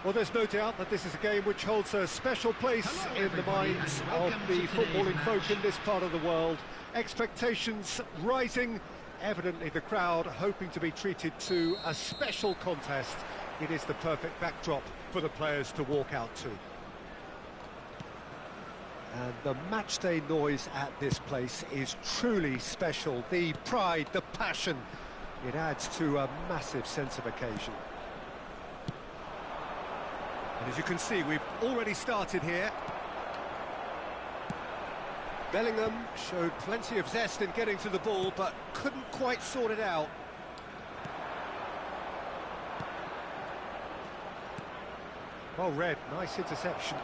Well, there's no doubt that this is a game which holds a special place in the minds of the footballing folk in this part of the world. Expectations rising, evidently the crowd hoping to be treated to a special contest. It is the perfect backdrop for the players to walk out to. And the matchday noise at this place is truly special. The pride, the passion, it adds to a massive sense of occasion. And as you can see, we've already started here. Bellingham showed plenty of zest in getting to the ball, but couldn't quite sort it out. Well read, nice interception.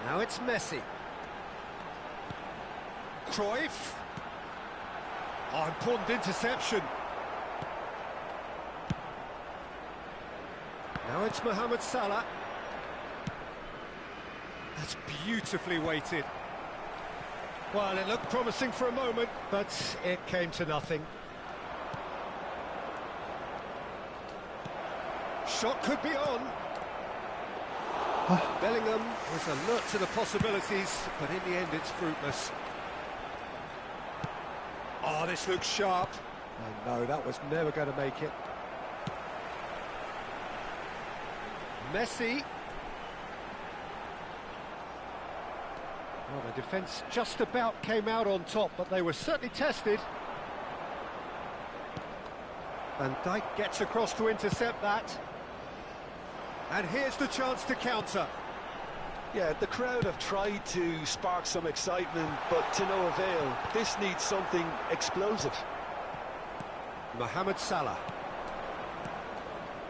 Now it's Messi. Cruyff. Oh, important interception. Now it's Mohamed Salah. That's beautifully weighted. Well, it looked promising for a moment, but it came to nothing. Shot could be on. Bellingham was alert to the possibilities, but in the end it's fruitless. Oh, this looks sharp. And no, that was never going to make it. Messi. Well, the defence just about came out on top, but they were certainly tested. Van Dijk gets across to intercept that. And here's the chance to counter. Yeah, the crowd have tried to spark some excitement, but to no avail. This needs something explosive. Mohamed Salah.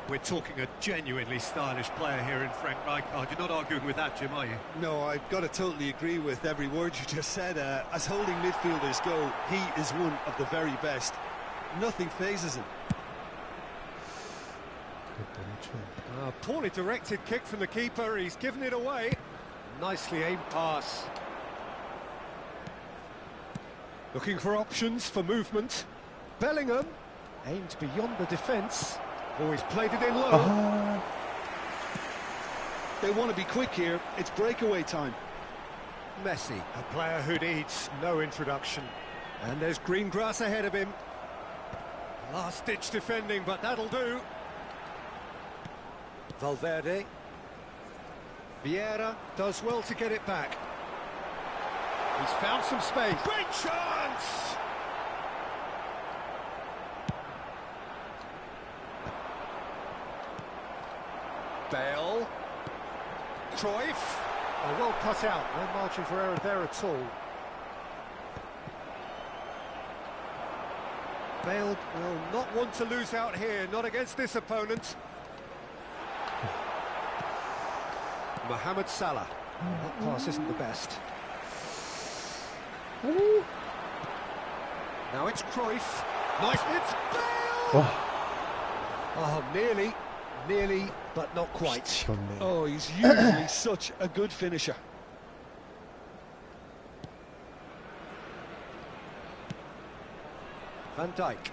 We're talking a genuinely stylish player here in Frank Rijkaard. You're not arguing with that, Jim, are you? No, I've got to totally agree with every word you just said. As holding midfielders go, he is one of the very best. Nothing phases him. Poorly directed kick from the keeper, he's given it away. Nicely aimed pass. Looking for options for movement. Bellingham aimed beyond the defence. Oh, he's played it in low. They want to be quick here, it's breakaway time. Messi, a player who needs no introduction. And there's green grass ahead of him. Last-ditch defending, but that'll do. Valverde. Vieira does well to get it back. He's found some space. Great chance! Bale. Cruyff. Oh, well cut out. No margin for error there at all. Bale will not want to lose out here, not against this opponent. Mohamed Salah. That pass isn't the best. Ooh. Now it's Cruyff. Nice. It's Bale! Oh, nearly, but not quite. Oh, he's usually such a good finisher. Van Dijk.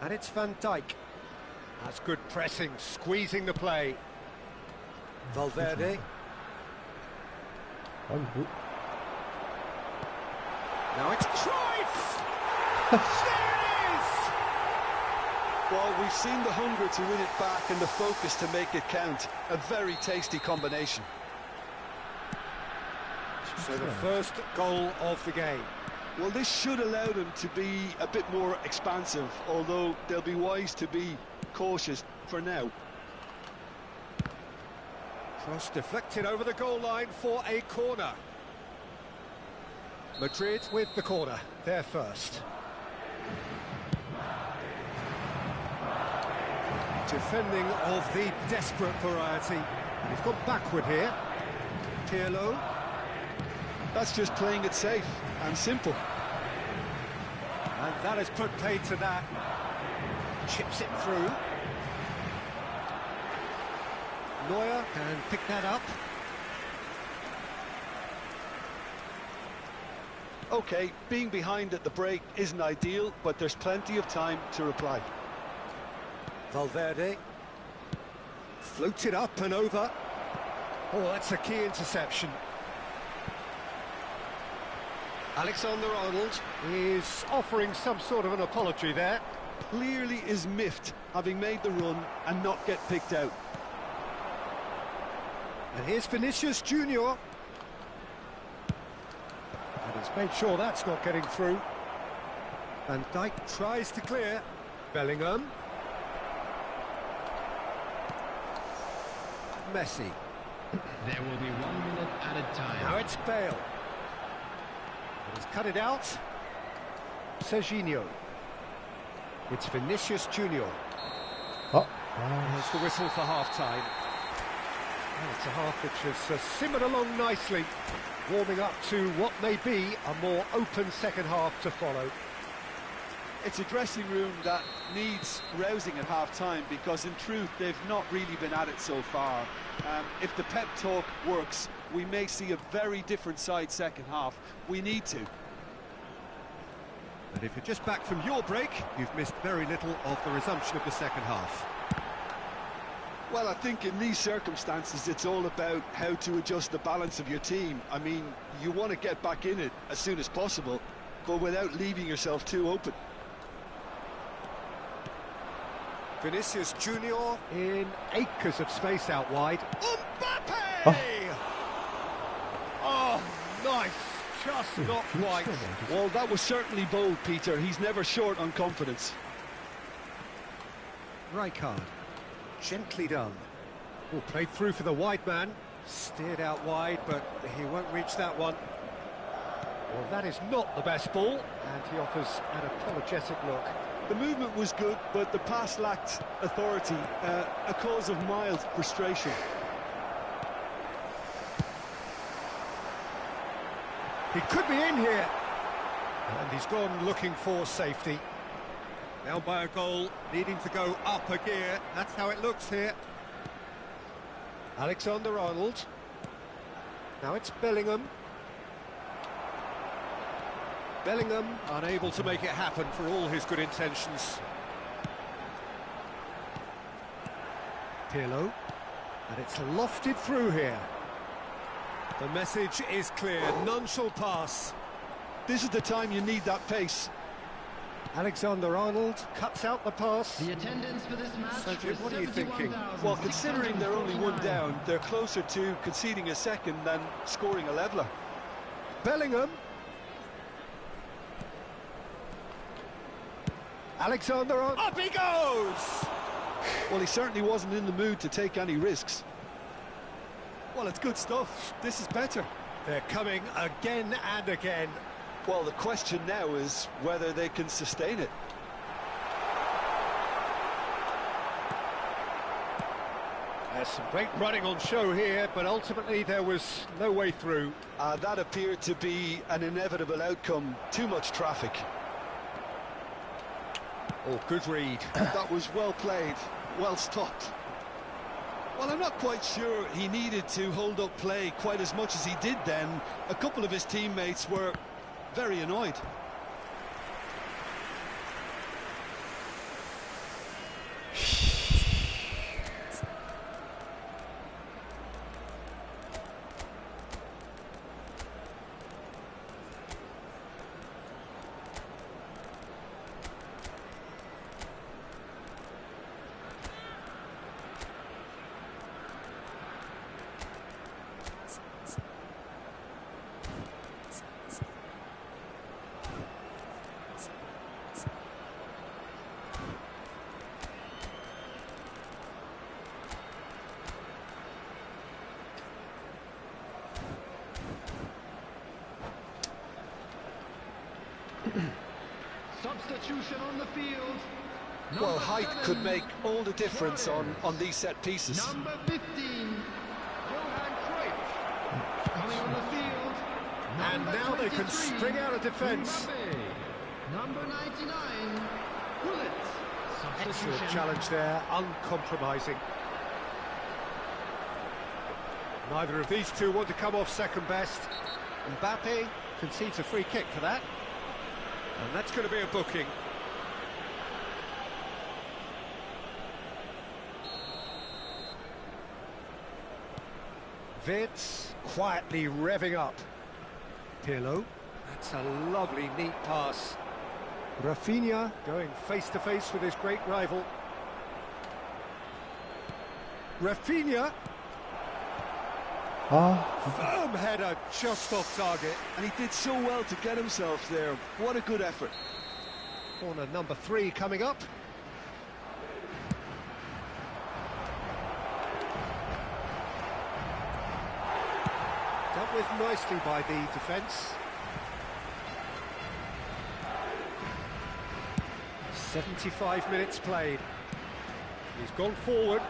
And it's Van Dijk. That's good pressing, squeezing the play. Valverde. Now it's Cruyff! There it is! Well, we've seen the hunger to win it back and the focus to make it count. A very tasty combination. So the first goal of the game. Well, this should allow them to be a bit more expansive, although they'll be wise to be cautious for now. Cross deflected over the goal line for a corner. Madrid with the corner, they're first. Defending of the desperate variety. He's gone backward here. Pirlo. That's just playing it safe and simple. And that has put paid to that. Chips it through. Neuer can pick that up. OK, being behind at the break isn't ideal, but there's plenty of time to reply. Valverde. Floated up and over. Oh, that's a key interception. Alexander-Arnold is offering some sort of an apology there. Clearly is miffed, having made the run and not get picked out. And here's Vinicius Junior. And he's made sure that's not getting through. Van Dijk tries to clear. Bellingham. Messi. There will be 1 minute at a time. Now it's Bale. He's cut it out. Serginho. It's Vinicius Junior. Oh. There's the whistle for half-time. Well, it's a half which has simmered along nicely, warming up to what may be a more open second half to follow. It's a dressing room that needs rousing at half-time because, in truth, they've not really been at it so far. If the pep talk works, we may see a very different side second half. We need to. And if you're just back from your break, you've missed very little of the resumption of the second half. Well, I think in these circumstances, it's all about how to adjust the balance of your team. I mean, you want to get back in it as soon as possible, but without leaving yourself too open. Vinicius Junior in acres of space out wide. Mbappe! Oh, nice. Just not quite. Well, that was certainly bold, Peter. He's never short on confidence. Rijkaard. Gently done. Oh, played through for the wide man. Steered out wide, but he won't reach that one. Well, that is not the best ball, and he offers an apologetic look. The movement was good, but the pass lacked authority, a cause of mild frustration. He could be in here. And he's gone looking for safety. Down by a goal, needing to go up a gear. That's how it looks here. Alexander-Arnold. Now it's Bellingham. Bellingham unable to make it happen for all his good intentions. Pirlo. And it's lofted through here. The message is clear, none shall pass. This is the time you need that pace. Alexander-Arnold cuts out the pass. The attendance for this match. Sergio, what are you thinking? Well, considering they're only one down, they're closer to conceding a second than scoring a leveller. Bellingham. Alexander-Arnold. Up he goes! Well, he certainly wasn't in the mood to take any risks. Well, it's good stuff. This is better. They're coming again and again. Well, the question now is whether they can sustain it. There's some great running on show here, but ultimately there was no way through. That appeared to be an inevitable outcome. Too much traffic. Oh, good read. That was well played, well stopped. Well, I'm not quite sure he needed to hold up play quite as much as he did then. A couple of his teammates were very annoyed. Substitution on the field. Well, height could make all the difference on these set pieces. Number 15, Johan Cruyff, coming on the field. And now they can spring out of defence. Number 99, Bullet. Excellent challenge there, uncompromising. Neither of these two want to come off second best. Mbappe concedes a free kick for that. And that's going to be a booking. Vids quietly revving up. Pirlo. That's a lovely, neat pass. Rafinha going face-to-face with his great rival. Rafinha. Firm header, just off target. And he did so well to get himself there. What a good effort. Corner number 3 coming up. Dealt with nicely by the defence. 75 minutes played. He's gone forward.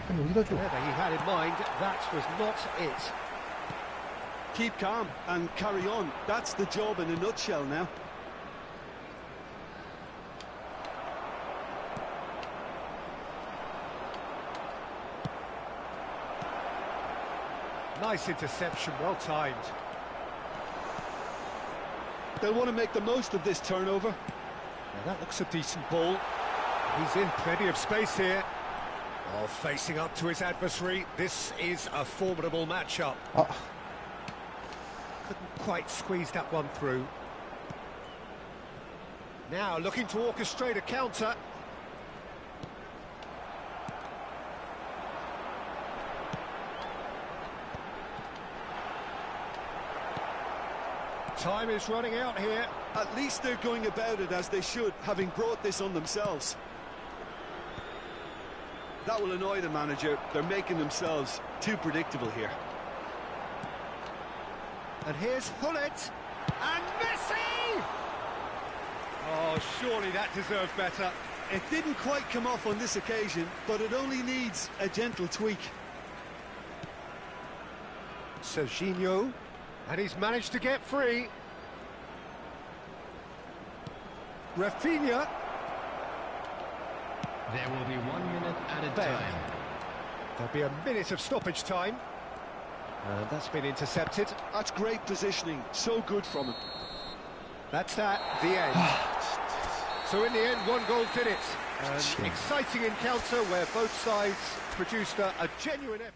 Whatever he had in mind, that was not it. Keep calm and carry on. That's the job in a nutshell now. Nice interception, well timed. They'll want to make the most of this turnover. Now that looks a decent ball. He's in plenty of space here. Oh, facing up to his adversary. This is a formidable matchup. Couldn't quite squeeze that one through. Now looking to orchestrate a counter. Time is running out here. At least they're going about it as they should, having brought this on themselves. That will annoy the manager. They're making themselves too predictable here. And here's Hullet. And Messi! Oh, surely that deserved better. It didn't quite come off on this occasion, but it only needs a gentle tweak. Serginho. And he's managed to get free. Rafinha. There will be 1 minute at a time. There'll be a minute of stoppage time. And that's been intercepted. That's great positioning. So good from him. That's that, the end. So in the end, 1 goal did it. An exciting encounter where both sides produced a genuine effort.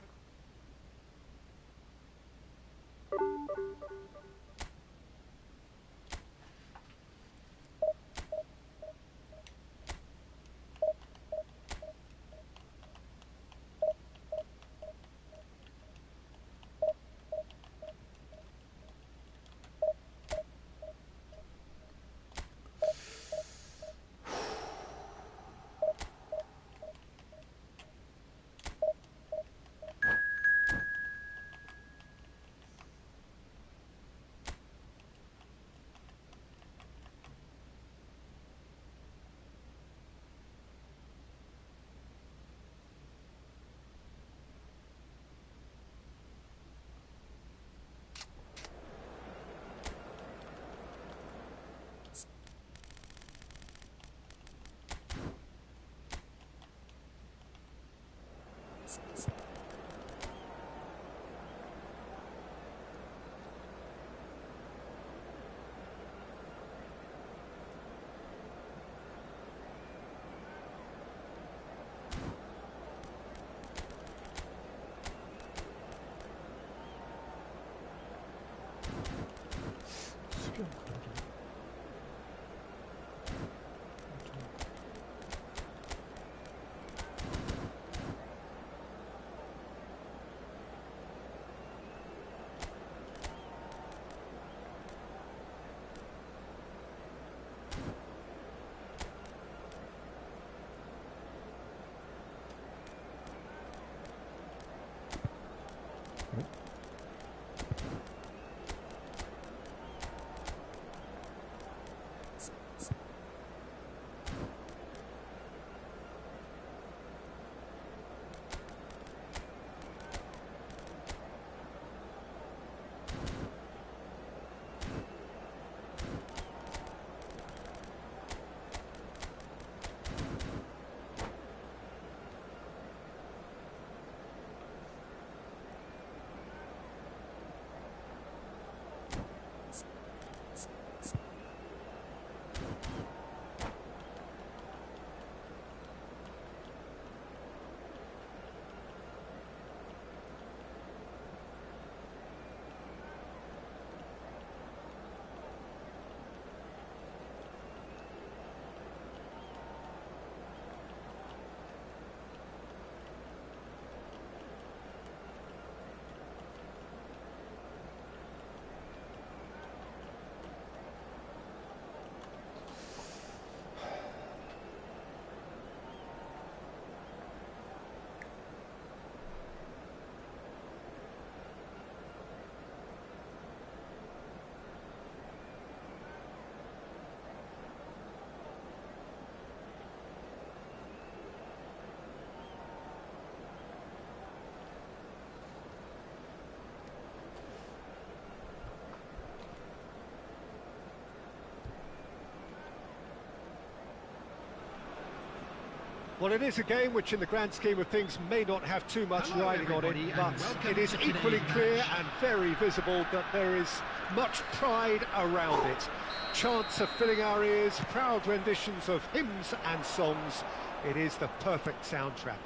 Well, it is a game which, in the grand scheme of things, may not have too much Hello, riding on it, everybody, but and welcome it is to equally today's clear match. and very visible that there is much pride around it. Chants are filling our ears, proud renditions of hymns and songs. It is the perfect soundtrack.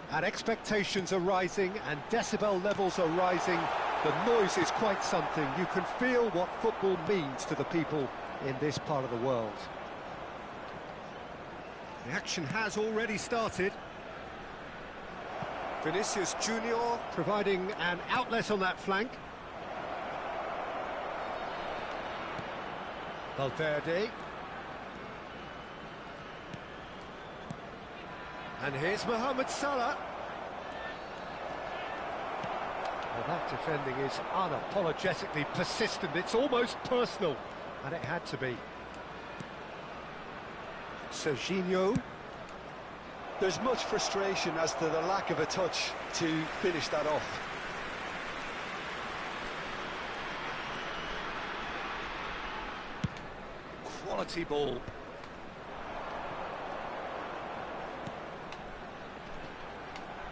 And expectations are rising and decibel levels are rising. The noise is quite something. You can feel what football means to the people in this part of the world. The action has already started. Vinicius Junior providing an outlet on that flank. Valverde. And here's Mohamed Salah. Well, that defending is unapologetically persistent. It's almost personal, and it had to be. Serginho. There's much frustration as to the lack of a touch to finish that off. Quality ball.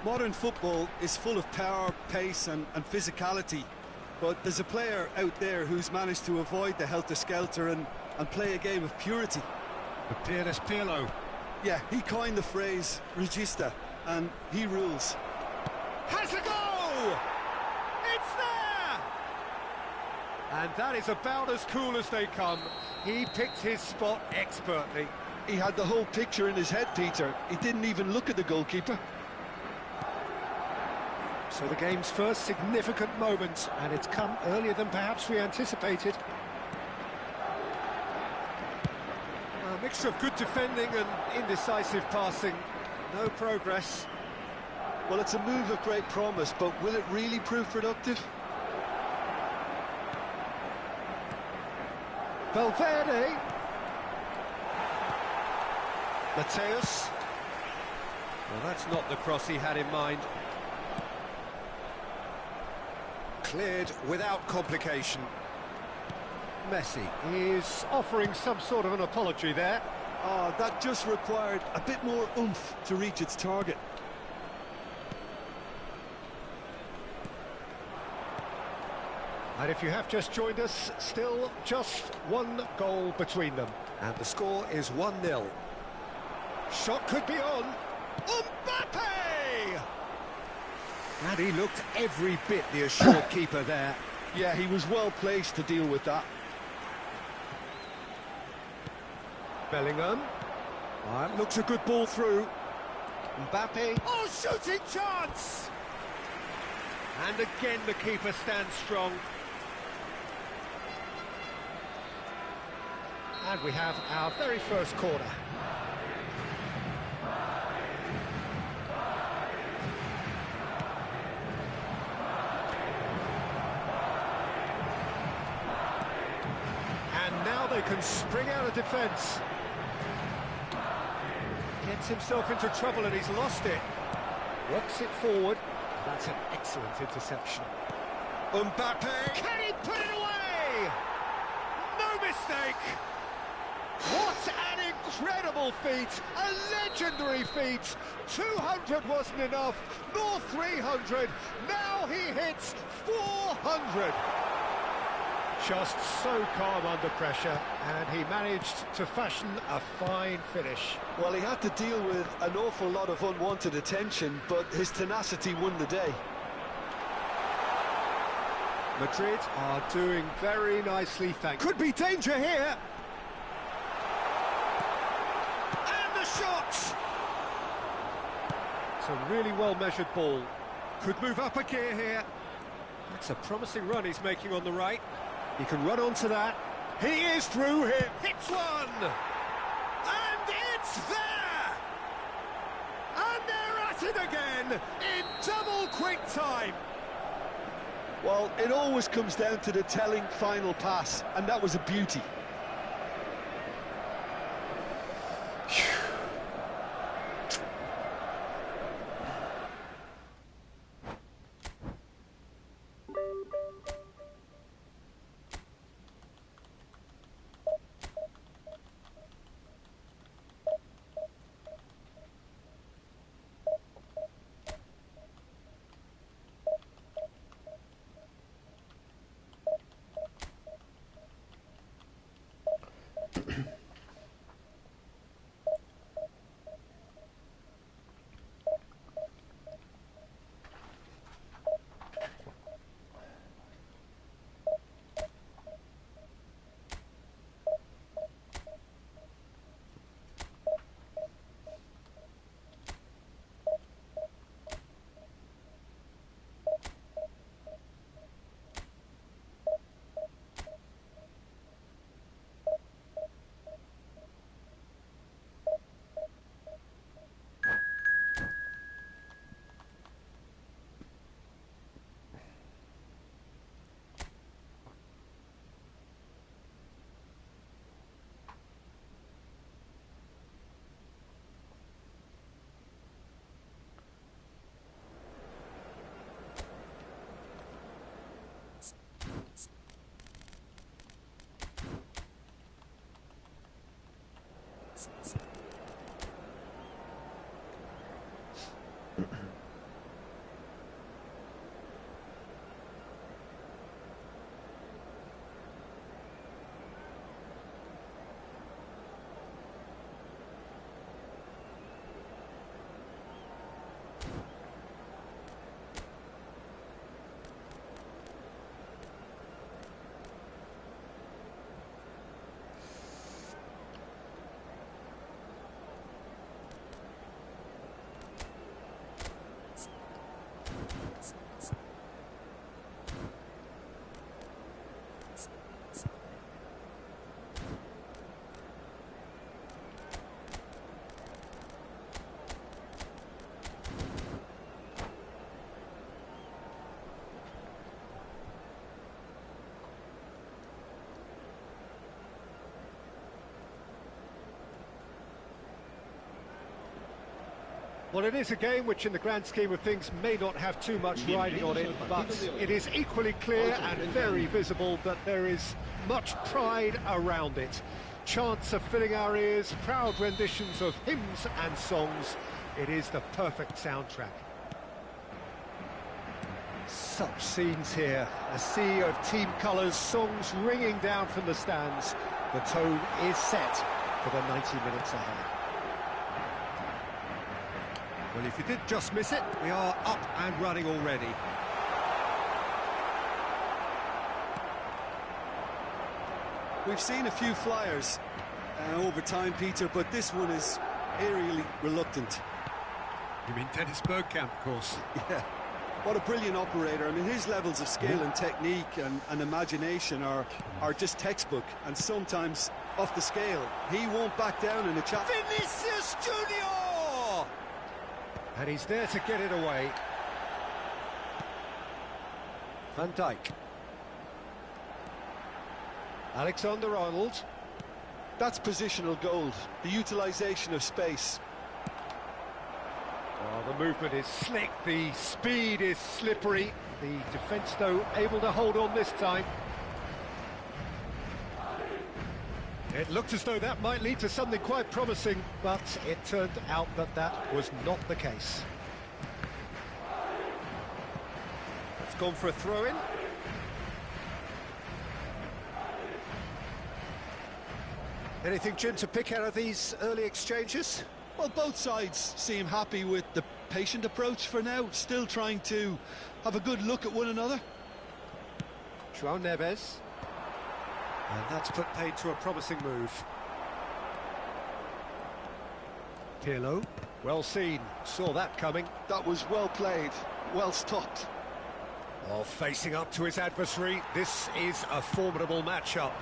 Modern football is full of power, pace and physicality, but there's a player out there who's managed to avoid the helter-skelter and play a game of purity. Pires Pirlo. Yeah, he coined the phrase regista, and he rules. Has a go! It's there! And that is about as cool as they come. He picked his spot expertly. He had the whole picture in his head, Peter. He didn't even look at the goalkeeper. So the game's first significant moment, and it's come earlier than perhaps we anticipated. A mixture of good defending and indecisive passing. No progress. Well, it's a move of great promise, but will it really prove productive? Valverde. Mateus. Well, that's not the cross he had in mind. Cleared without complication. Messi is offering some sort of an apology there. Oh, that just required a bit more oomph to reach its target. And if you have just joined us, still just one goal between them. And the score is 1-0. Shot could be on. Mbappe! And he looked every bit the assured keeper there. Yeah, he was well placed to deal with that. Bellingham. Looks a good ball through. Mbappe. Oh, shooting chance! And again the keeper stands strong. And we have our very first corner. And now they can spring out of defence. Gets himself into trouble and he's lost it. Works it forward. That's an excellent interception. Mbappe! Can he put it away? No mistake! What an incredible feat! A legendary feat! 200 wasn't enough, nor 300. Now he hits 400. Just so calm under pressure, and he managed to fashion a fine finish. Well, he had to deal with an awful lot of unwanted attention, but his tenacity won the day. Madrid are doing very nicely, thank you. Could be danger here. And the shot! It's a really well-measured ball. Could move up a gear here. That's a promising run he's making on the right. He can run onto that. He is through here. Hits one! And it's there! And they're at it again in double quick time. Well, it always comes down to the telling final pass, and that was a beauty. Well, it is a game which, in the grand scheme of things, may not have too much riding on it, but it is equally clear and very visible that there is much pride around it. Chants are filling our ears, proud renditions of hymns and songs. It is the perfect soundtrack. Such scenes here, a sea of team colours, songs ringing down from the stands. The tone is set for the 90 minutes ahead. Well, if you did just miss it, we are up and running already. We've seen a few flyers over time, Peter, but this one is eerily reluctant. You mean Dennis Bergkamp, of course. Yeah, what a brilliant operator. I mean, his levels of skill and technique and imagination are just textbook, and sometimes off the scale. He won't back down in a chat. Vinicius Junior! And he's there to get it away. Van Dijk. Alexander-Arnold. That's positional gold, the utilisation of space. Oh, the movement is slick, the speed is slippery. The defence, though, able to hold on this time. It looked as though that might lead to something quite promising, but it turned out that that was not the case. It's gone for a throw-in. Anything, Jim, to pick out of these early exchanges? Well, both sides seem happy with the patient approach for now, still trying to have a good look at one another. João Neves. And that's put paid to a promising move. Pirlo, well seen, saw that coming. That was well played, well stopped. Oh, facing up to his adversary, this is a formidable matchup.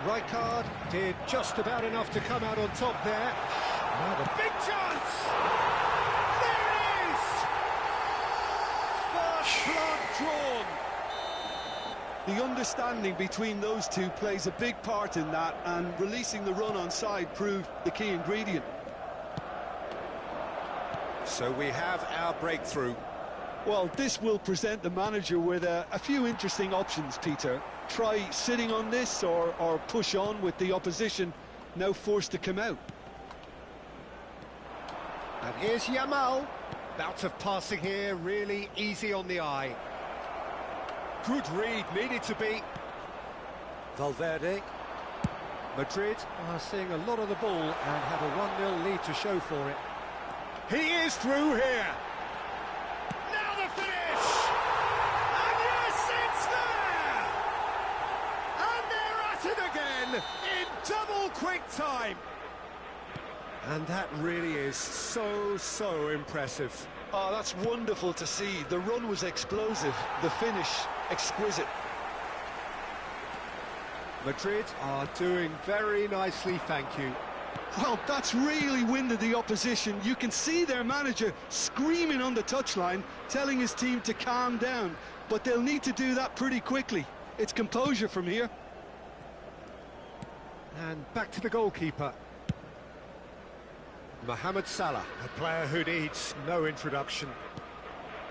Rijkaard did just about enough to come out on top there. Now the big chance! There it is! First blood drawn. The understanding between those two plays a big part in that, and releasing the run on side proved the key ingredient. So we have our breakthrough. Well, this will present the manager with a few interesting options, Peter. Try sitting on this or push on with the opposition now forced to come out. And here's Yamal. Bout of passing here, really easy on the eye. Good read, needed to be. Valverde. Madrid are seeing a lot of the ball and have a 1-0 lead to show for it. He is through here. Now the finish! And yes, it's there! And they're at it again in double quick time. And that really is so impressive. Oh, that's wonderful to see. The run was explosive, the finish exquisite. Madrid are doing very nicely, thank you. Well, that's really winded the opposition. You can see their manager screaming on the touchline, telling his team to calm down. But they'll need to do that pretty quickly. It's composure from here. And back to the goalkeeper. Mohamed Salah, a player who needs no introduction.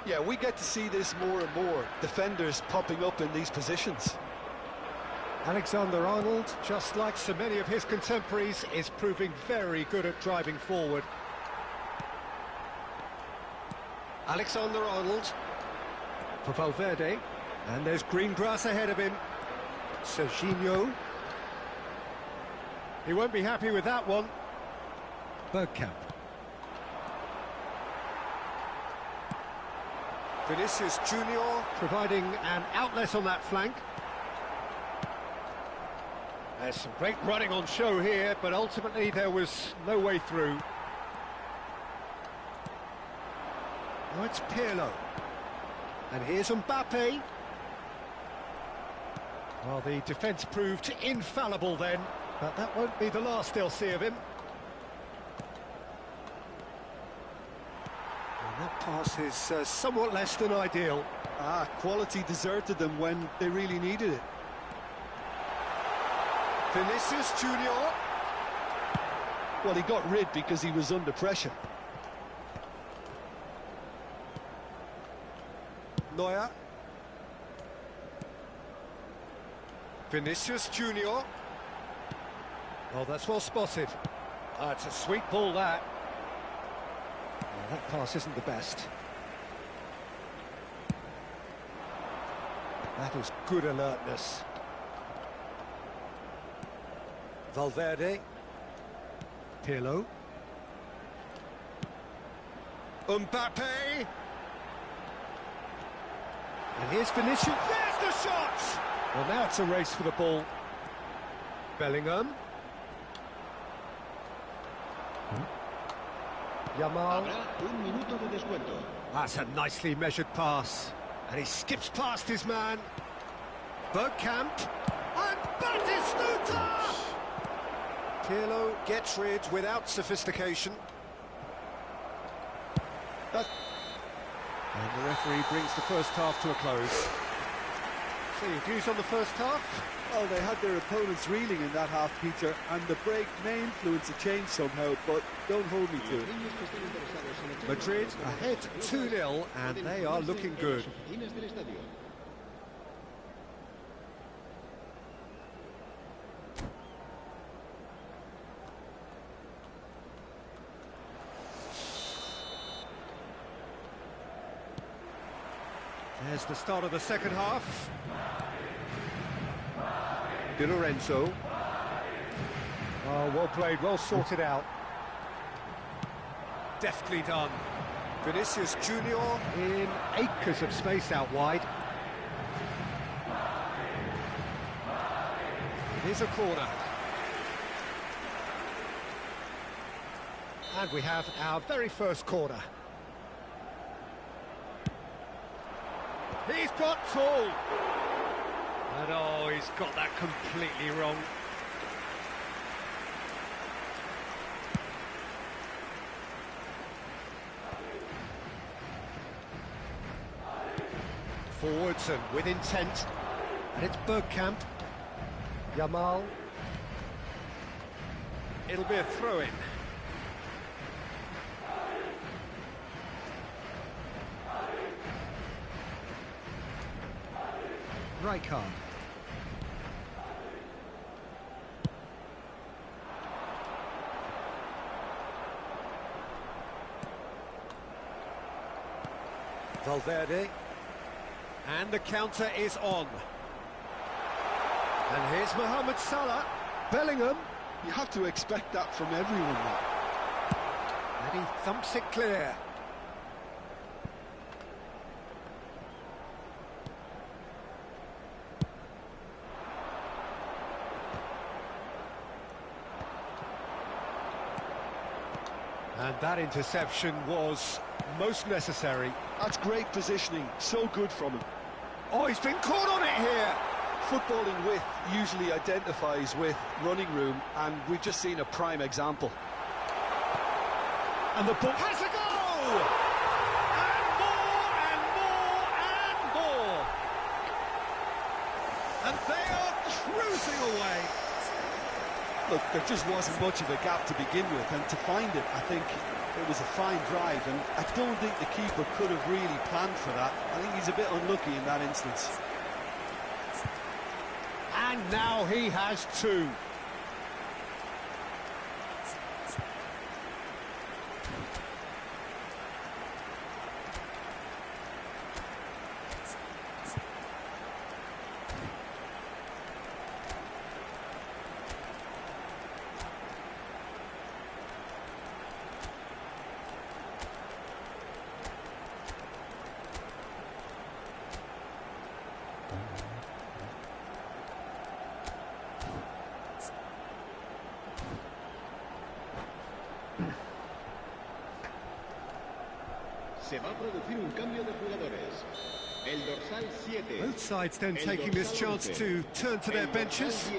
Yeah, we get to see this more and more. Defenders popping up in these positions. Alexander-Arnold, just like so many of his contemporaries, is proving very good at driving forward. Alexander-Arnold for Valverde, and there's green grass ahead of him. Serginho. He won't be happy with that one. Bergkamp. Vinicius Junior providing an outlet on that flank. There's some great running on show here, but ultimately there was no way through. Now it's Pirlo. And here's Mbappe. Well, the defence proved infallible then, but that won't be the last they'll see of him. And that pass is somewhat less than ideal. Quality deserted them when they really needed it. Vinicius Junior. Well, he got rid because he was under pressure. Neuer. Vinicius Junior. Oh, that's well spotted. It's a sweet ball, that. Well, that pass isn't the best. That is good alertness. Valverde. Pirlo. Mbappe. And here's Vinicius. There's the shot! Well, now it's a race for the ball. Bellingham. Yamal. That's a nicely measured pass. And he skips past his man. Bergkamp. And Batistuta! Pirlo gets rid without sophistication. And the referee brings the first half to a close. So your views on the first half? Well, they had their opponents reeling in that half, Peter, and the break may influence a change somehow, but don't hold me to it. Madrid ahead 2-0, and they are looking good. There's the start of the second half. Di Lorenzo. Oh, well played, well sorted out. Deftly done. Vinicius Junior in acres of space out wide. Here's a corner. And we have our very first corner. He's got tall. And oh, he's got that completely wrong. Forwards and with intent. And it's Bergkamp. Yamal. It'll be a throw-in. Rijkaard. Valverde. And the counter is on. And here's Mohamed Salah. Bellingham. You have to expect that from everyone now. And he thumps it clear. And that interception was most necessary. That's great positioning, so good from him. Oh, he's been caught on it here! Footballing width usually identifies with running room, and we've just seen a prime example. And the ball has a go! And more, and more, and more! And they are cruising away! Look, there just wasn't much of a gap to begin with, and to find it, I think it was a fine drive, and I don't think the keeper could have really planned for that. I think he's a bit unlucky in that instance. And now he has two. Se va a producir un cambio de jugadores. El dorsal 7. Both sides then taking this chance to turn to their benches.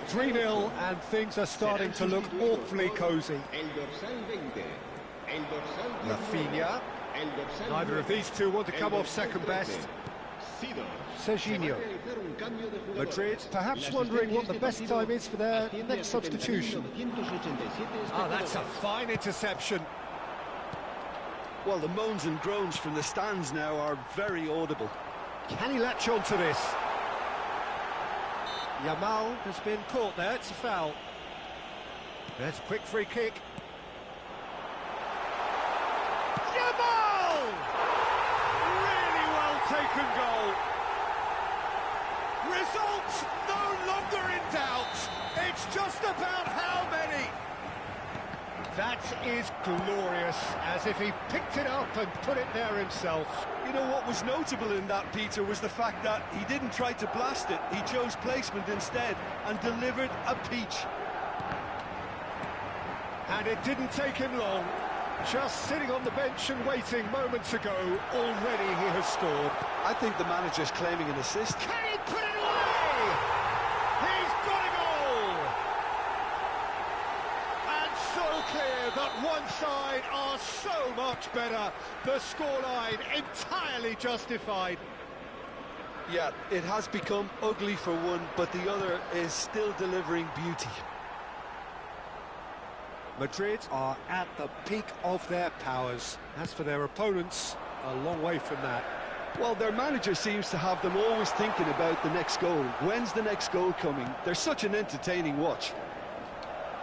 3-0 and things are starting to look awfully cosy. Rafinha. Neither of these two want to come off second best. Serginho. Madrid perhaps wondering what the best time is for their next substitution. Ah, that's a fine interception. Well, the moans and groans from the stands now are very audible. Can he latch on to this? Yamal has been caught there, it's a foul. There's a quick free kick. Yamal! Really well taken goal. Results no longer in doubt. It's just about how many. That is glorious, as if he picked it up and put it there himself. You know what was notable in that, Peter, was the fact that he didn't try to blast it. He chose placement instead and delivered a peach. And it didn't take him long. Just sitting on the bench and waiting moments ago, already he has scored. I think the manager's claiming an assist. Can he put it away? He's got a goal! And so clear that one side are so much better. The scoreline entirely justified. Yeah, it has become ugly for one, but the other is still delivering beauty. Madrid are at the peak of their powers. As for their opponents, a long way from that. Well, their manager seems to have them always thinking about the next goal. When's the next goal coming? They're such an entertaining watch.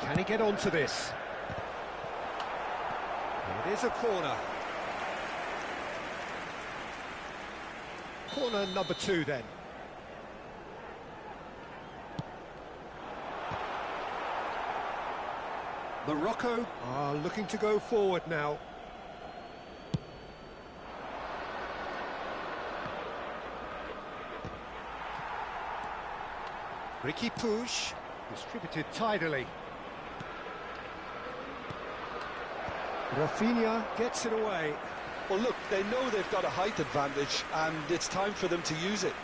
Can he get onto this? It is a corner. Corner number 2 then. Morocco are looking to go forward now. Riqui Puig, distributed tidily. Rafinha gets it away. Well, look, they know they've got a height advantage, and it's time for them to use it.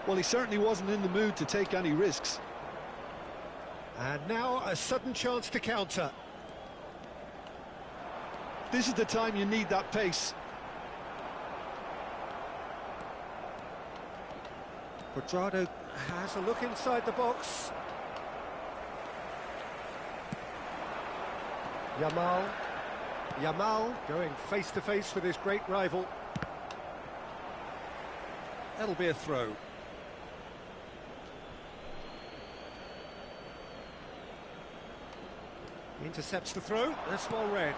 Well, he certainly wasn't in the mood to take any risks. And now a sudden chance to counter. This is the time you need that pace. Quadrado has a look inside the box. Yamal going face to face with his great rival. That'll be a throw. Intercepts the throw, that's well read.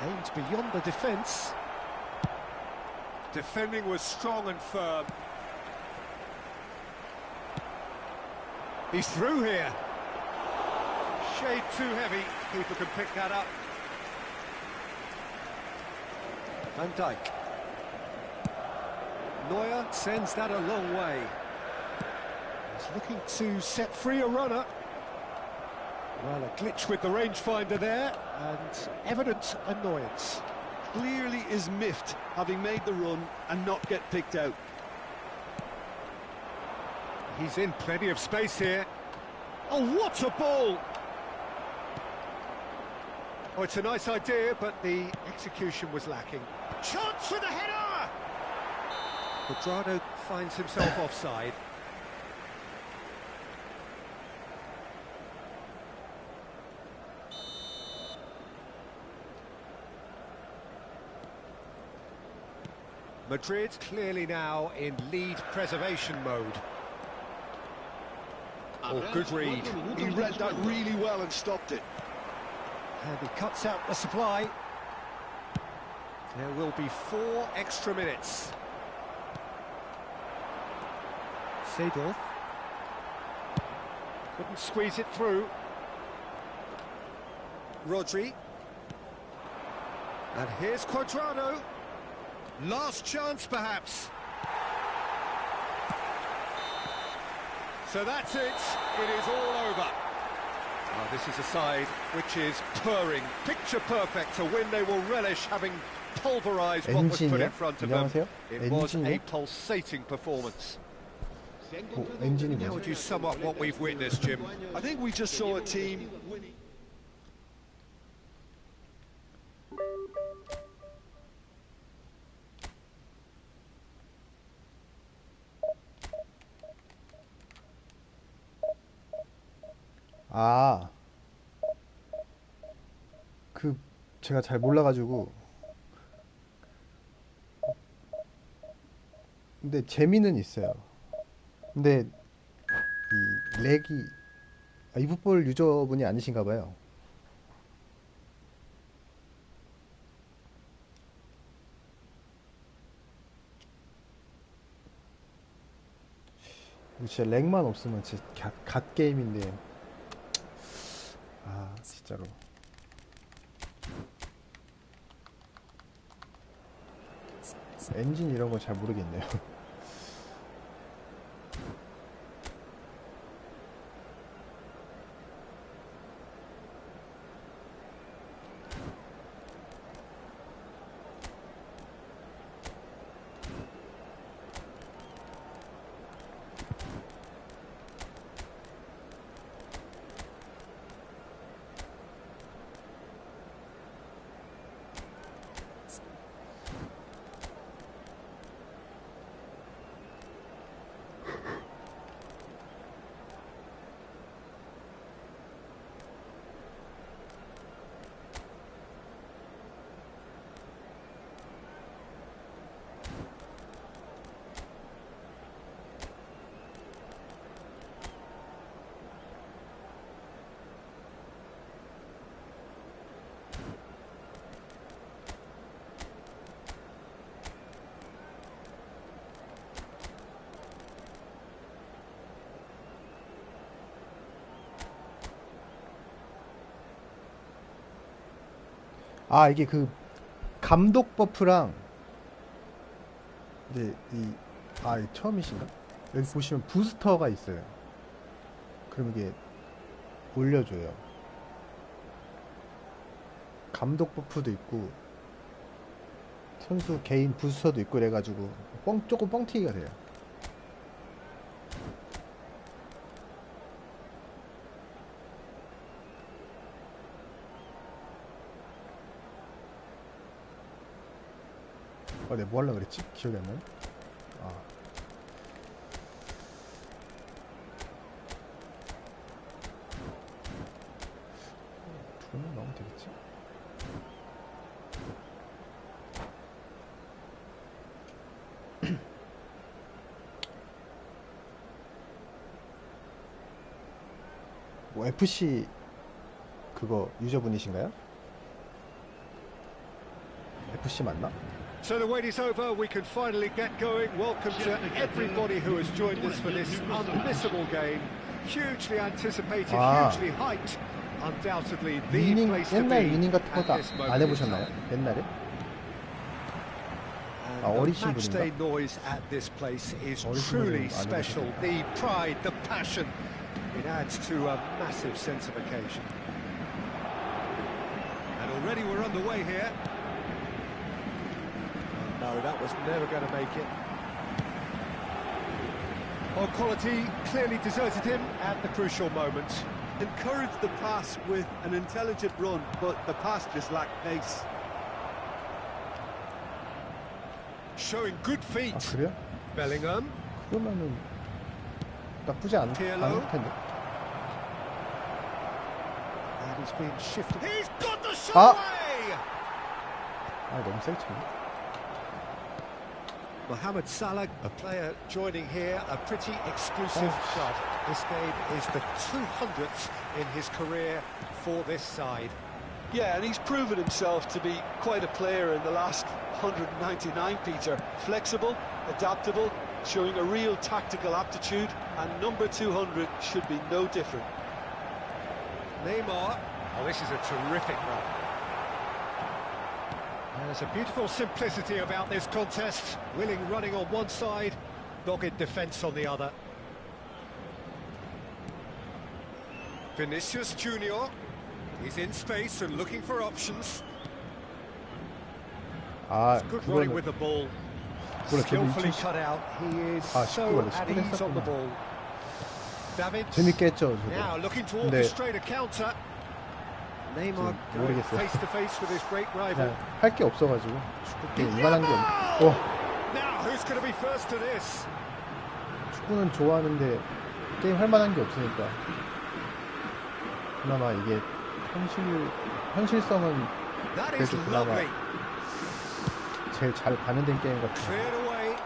Aimed beyond the defence. Defending was strong and firm. He's through here. Shade too heavy, keeper can pick that up. Van Dijk. Neuer sends that a long way. He's looking to set free a runner. Well, a glitch with the rangefinder there, and evident annoyance. Clearly is miffed, having made the run and not get picked out. He's in plenty of space here. Oh, what a ball! Oh, it's a nice idea, but the execution was lacking. Chance for the header! Quadrado finds himself offside. Madrid clearly now in lead preservation mode. Oh, good read. He read that really well and stopped it. And he cuts out the supply. There will be 4 extra minutes. Seedorf. Couldn't squeeze it through. Rodri. And here's Cuadrado. Last chance, perhaps. So that's it. It is all over. Oh, this is a side which is purring, picture perfect, a win they will relish, having pulverised what was put in front of them. It was a pulsating performance. How would you sum up what we've witnessed, Jim? I think we just saw a team winning. 아, 제가 잘 몰라가지고. 근데 재미는 있어요. 근데 이 렉이 eFootball 유저분이 아니신가 봐요. 진짜 렉만 없으면 진짜 갓 게임인데. 아, 진짜로. 엔진 이런 거 잘 모르겠네요. 아, 이게 감독 버프랑 이제 이 처음이신가? 여기 보시면 부스터가 있어요. 그럼 이게 올려줘요. 감독 버프도 있고 선수 개인 부스터도 있고 그래가지고 조금 뻥튀기가 돼요. 내가 뭐 하려고 그랬지? 기억이 안 나네. 두 명 나오면 되겠지? 뭐 FC 그거 유저분이신가요? FC 맞나? So the wait is over, we can finally get going. Welcome to everybody who has joined us for this unmissable game. Hugely anticipated, hugely hyped. Undoubtedly the place to be. 옛날 위닝 같은 것도 안 해보셨나요? 옛날에? 어리신 match day 분인가? noise at this place is truly special. The pride, the passion, it adds to a massive sense of occasion. And already we're underway here. No, that was never going to make it. Well, quality clearly deserted him at the crucial moment. Encouraged the pass with an intelligent run, but the pass just lacked pace. Showing good feet. 그래요? Bellingham. 그러면은 나쁘지 않을 텐데. And he's been shifted. He's got the shot away! 너무 세게 쳤네. Mohamed Salah, a player joining here, a pretty exclusive club. This game is the 200th in his career for this side. Yeah, and he's proven himself to be quite a player in the last 199, Peter. Flexible, adaptable, showing a real tactical aptitude, and number 200 should be no different. Neymar. Oh, this is a terrific run. There's a beautiful simplicity about this contest. Willing running on one side, dogged defence on the other. Vinicius Junior. He's in space and looking for options. 아, Good running with the ball. Skillfully 재밌지? cut out. He is 아, so 19 at ease on the 했었구나. ball. David. 재밌게 했죠, Now 저도. looking to 근데 orchestrate a counter. Neymar going 모르겠어요. face to face with his great rival. 그냥 할 게 없어가지고 축구는 이만한 게 없. Now who's going to be first to this? 축구는 좋아하는데 게임 할 만한 게 없으니까 그나마 이게 현실성은 That is 그래도 그나마 lovely. 제일 잘 가능된 게임 같아요. Cleared away.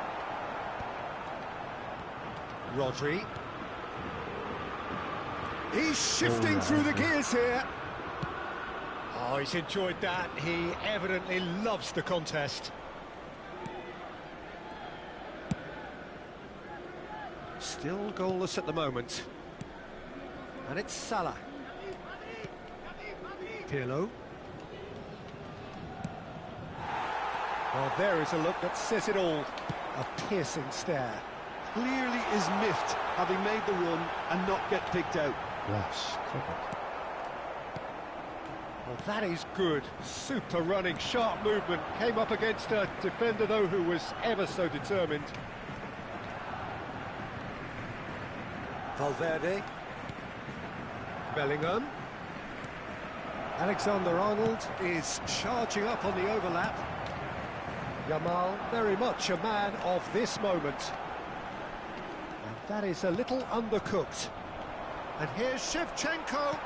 Rodri. He's shifting Oh, through the nice. gears here. Oh, he's enjoyed that. He evidently loves the contest. Still goalless at the moment. And it's Salah. Pirlo. Well, there is a look that says it all. A piercing stare. Clearly is miffed, having made the run and not get picked out. 와, 씨, 큰일 났다. Well, that is good. Super running, sharp movement. Came up against a defender, though, who was ever so determined. Valverde. Bellingham. Alexander-Arnold is charging up on the overlap. Yamal, very much a man of this moment. And that is a little undercooked. And here's Shevchenko.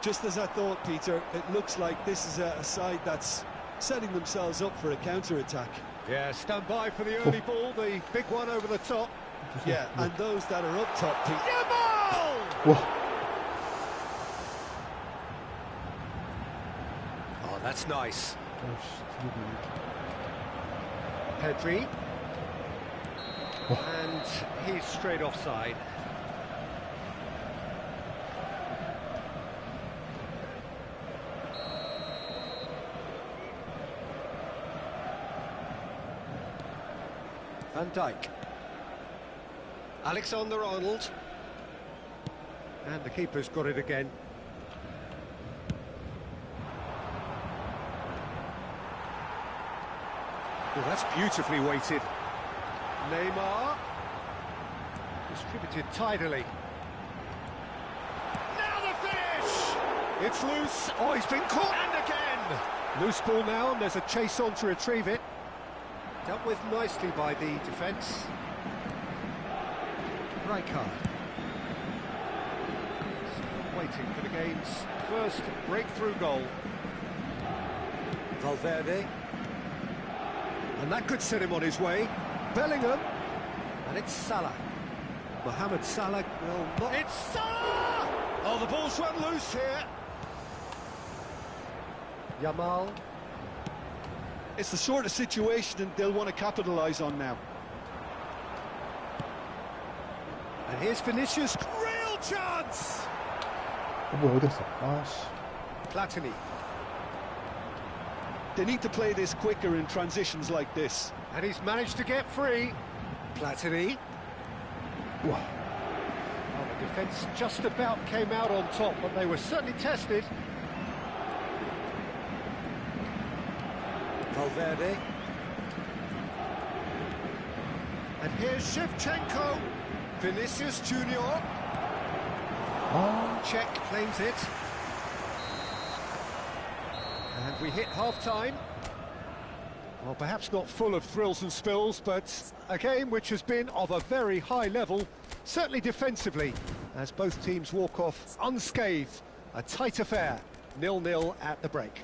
Just as I thought, Peter, it looks like this is a side that's setting themselves up for a counter-attack. Yeah, stand by for the early ball, the big one over the top. Yeah, and those that are up top, Peter. Yamal! 와, Oh, that's nice. 씨, Pedri. And he's straight offside. Van Dijk. Alexander-Arnold. And the keeper's got it again. Oh, that's beautifully weighted. Neymar. Distributed tidily. Now the finish! It's loose. Oh, he's been caught. And again! Loose ball now, and there's a chase on to retrieve it. Dealt with nicely by the defence. Rijkaard. Still waiting for the game's first breakthrough goal. Valverde. And that could set him on his way. Bellingham. And it's Salah. Mohamed Salah will not... It's Salah! Oh, the ball's run loose here. Yamal. It's the sort of situation that they'll want to capitalise on now. And here's Vinicius. Real chance! 뭐야, 어디 갔어? 아, 씨. Platini. They need to play this quicker in transitions like this. And he's managed to get free. Platini. 와, Well, the defence just about came out on top, but they were certainly tested. Valverde. And here's Shevchenko. Vinicius Junior. 아, Czech claims it. And we hit half-time. Well, perhaps not full of thrills and spills, but a game which has been of a very high level, certainly defensively, as both teams walk off unscathed. A tight affair, 0-0 at the break.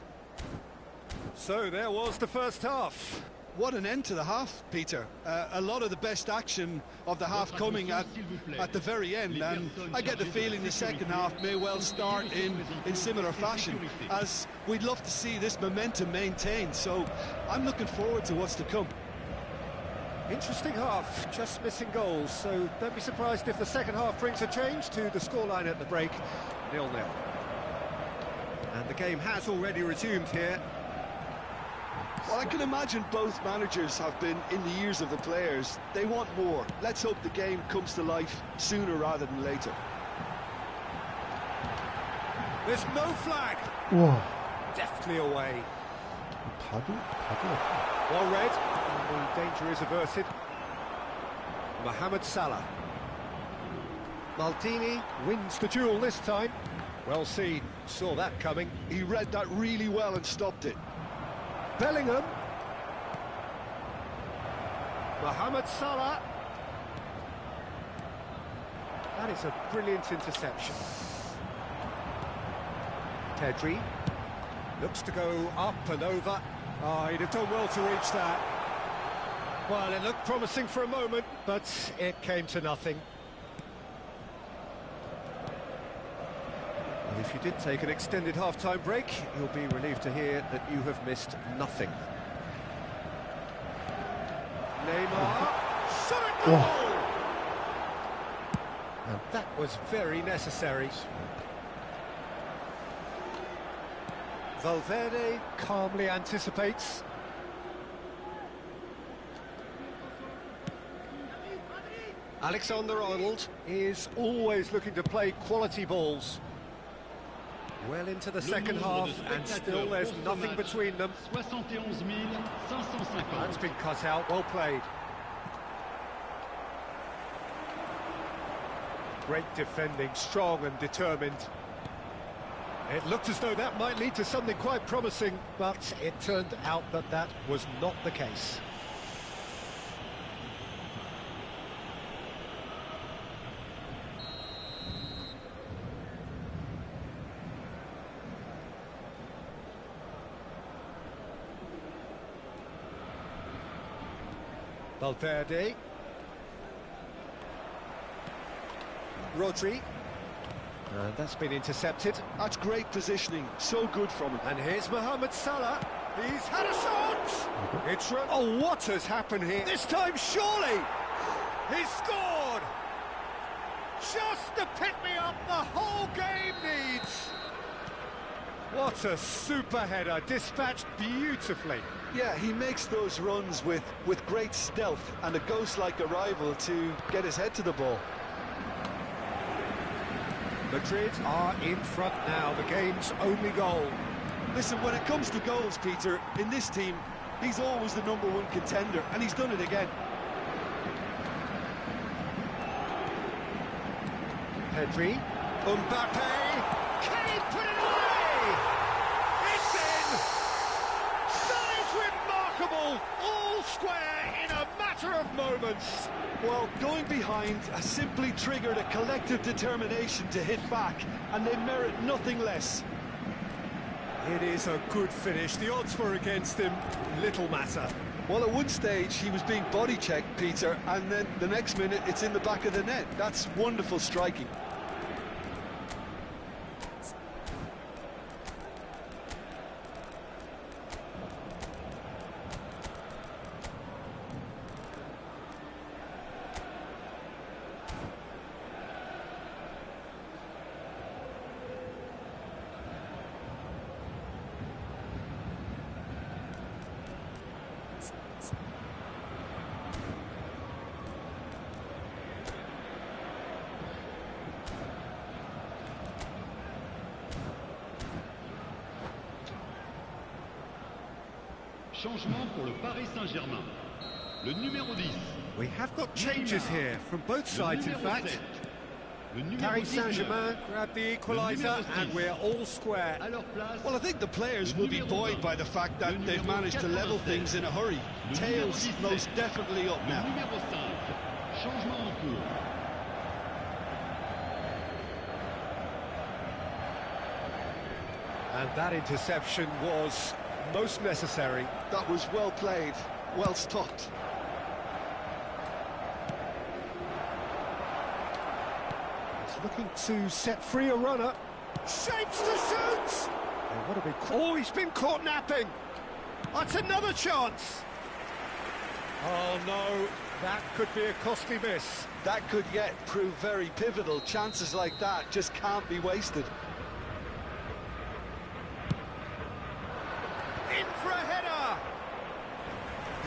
So there was the first half. what an end to the half, Peter. A lot of the best action of the half coming at the very end, and I get the feeling the second half may well start in similar fashion, as we'd love to see this momentum maintained. So I'm looking forward to what's to come. Interesting half, just missing goals, so don't be surprised if the second half brings a change to the scoreline at the break, 0-0. And the game has already resumed here. Well, I can imagine both managers have been in the ears of the players. They want more. Let's hope the game comes to life sooner rather than later. There's no flag. 우와. Deftly away. 다도. Well read, and the danger is averted. Mohamed Salah. Maldini wins the duel this time. Well seen, saw that coming. He read that really well and stopped it. Bellingham. Mohamed Salah. That is a brilliant interception. Pedri looks to go up and over. Oh, he'd have done well to reach that. Well, it looked promising for a moment, but it came to nothing. And if you did take an extended half-time break, you'll be relieved to hear that you have missed nothing. Neymar, shot it goal! And that was very necessary. Valverde calmly anticipates. Alexander-Arnold is always looking to play quality balls. Well into the second half, and still there's nothing between them. That's been cut out, well played. Great defending, strong and determined. It looked as though that might lead to something quite promising, but it turned out that that was not the case. Valverde. Rodri. And that's been intercepted. That's great positioning, so good from him. And here's Mohamed Salah. He's had a shot! It's run. Oh, what has happened here? This time, surely! He's scored! Just the pick-me-up the whole game needs! What a super header, dispatched beautifully. Yeah, he makes those runs with great stealth and a ghost-like arrival to get his head to the ball. Madrid are in front now, the game's only goal. Listen, when it comes to goals, Peter, in this team, he's always the #1 contender, and he's done it again. Pedri, Mbappe, can he put it away? It's in! That is remarkable! All square in a matter of moments. Well, going behind has simply triggered a collective determination to hit back, and they merit nothing less. It is a good finish. The odds were against him. Little matter. Well, at one stage, he was being body-checked, Peter, and then the next minute, it's in the back of the net. That's wonderful striking. Changement pour le Paris Saint-Germain. Le numéro 10. We have got changes here from both sides, in fact. Paris Saint-Germain grabbed the equaliser, and we're all square. Well, I think the players will be buoyed by the fact that they've managed to level things in a hurry. Tails most definitely up now. Numéro 5. Changement en cours. And that interception was most necessary. That was well played. Well stopped. He's looking to set free a runner. Shapes to shoot! Oh, what a big... Oh, he's been caught napping! That's another chance! Oh, no, that could be a costly miss. That could yet prove very pivotal. Chances like that just can't be wasted. In for a header!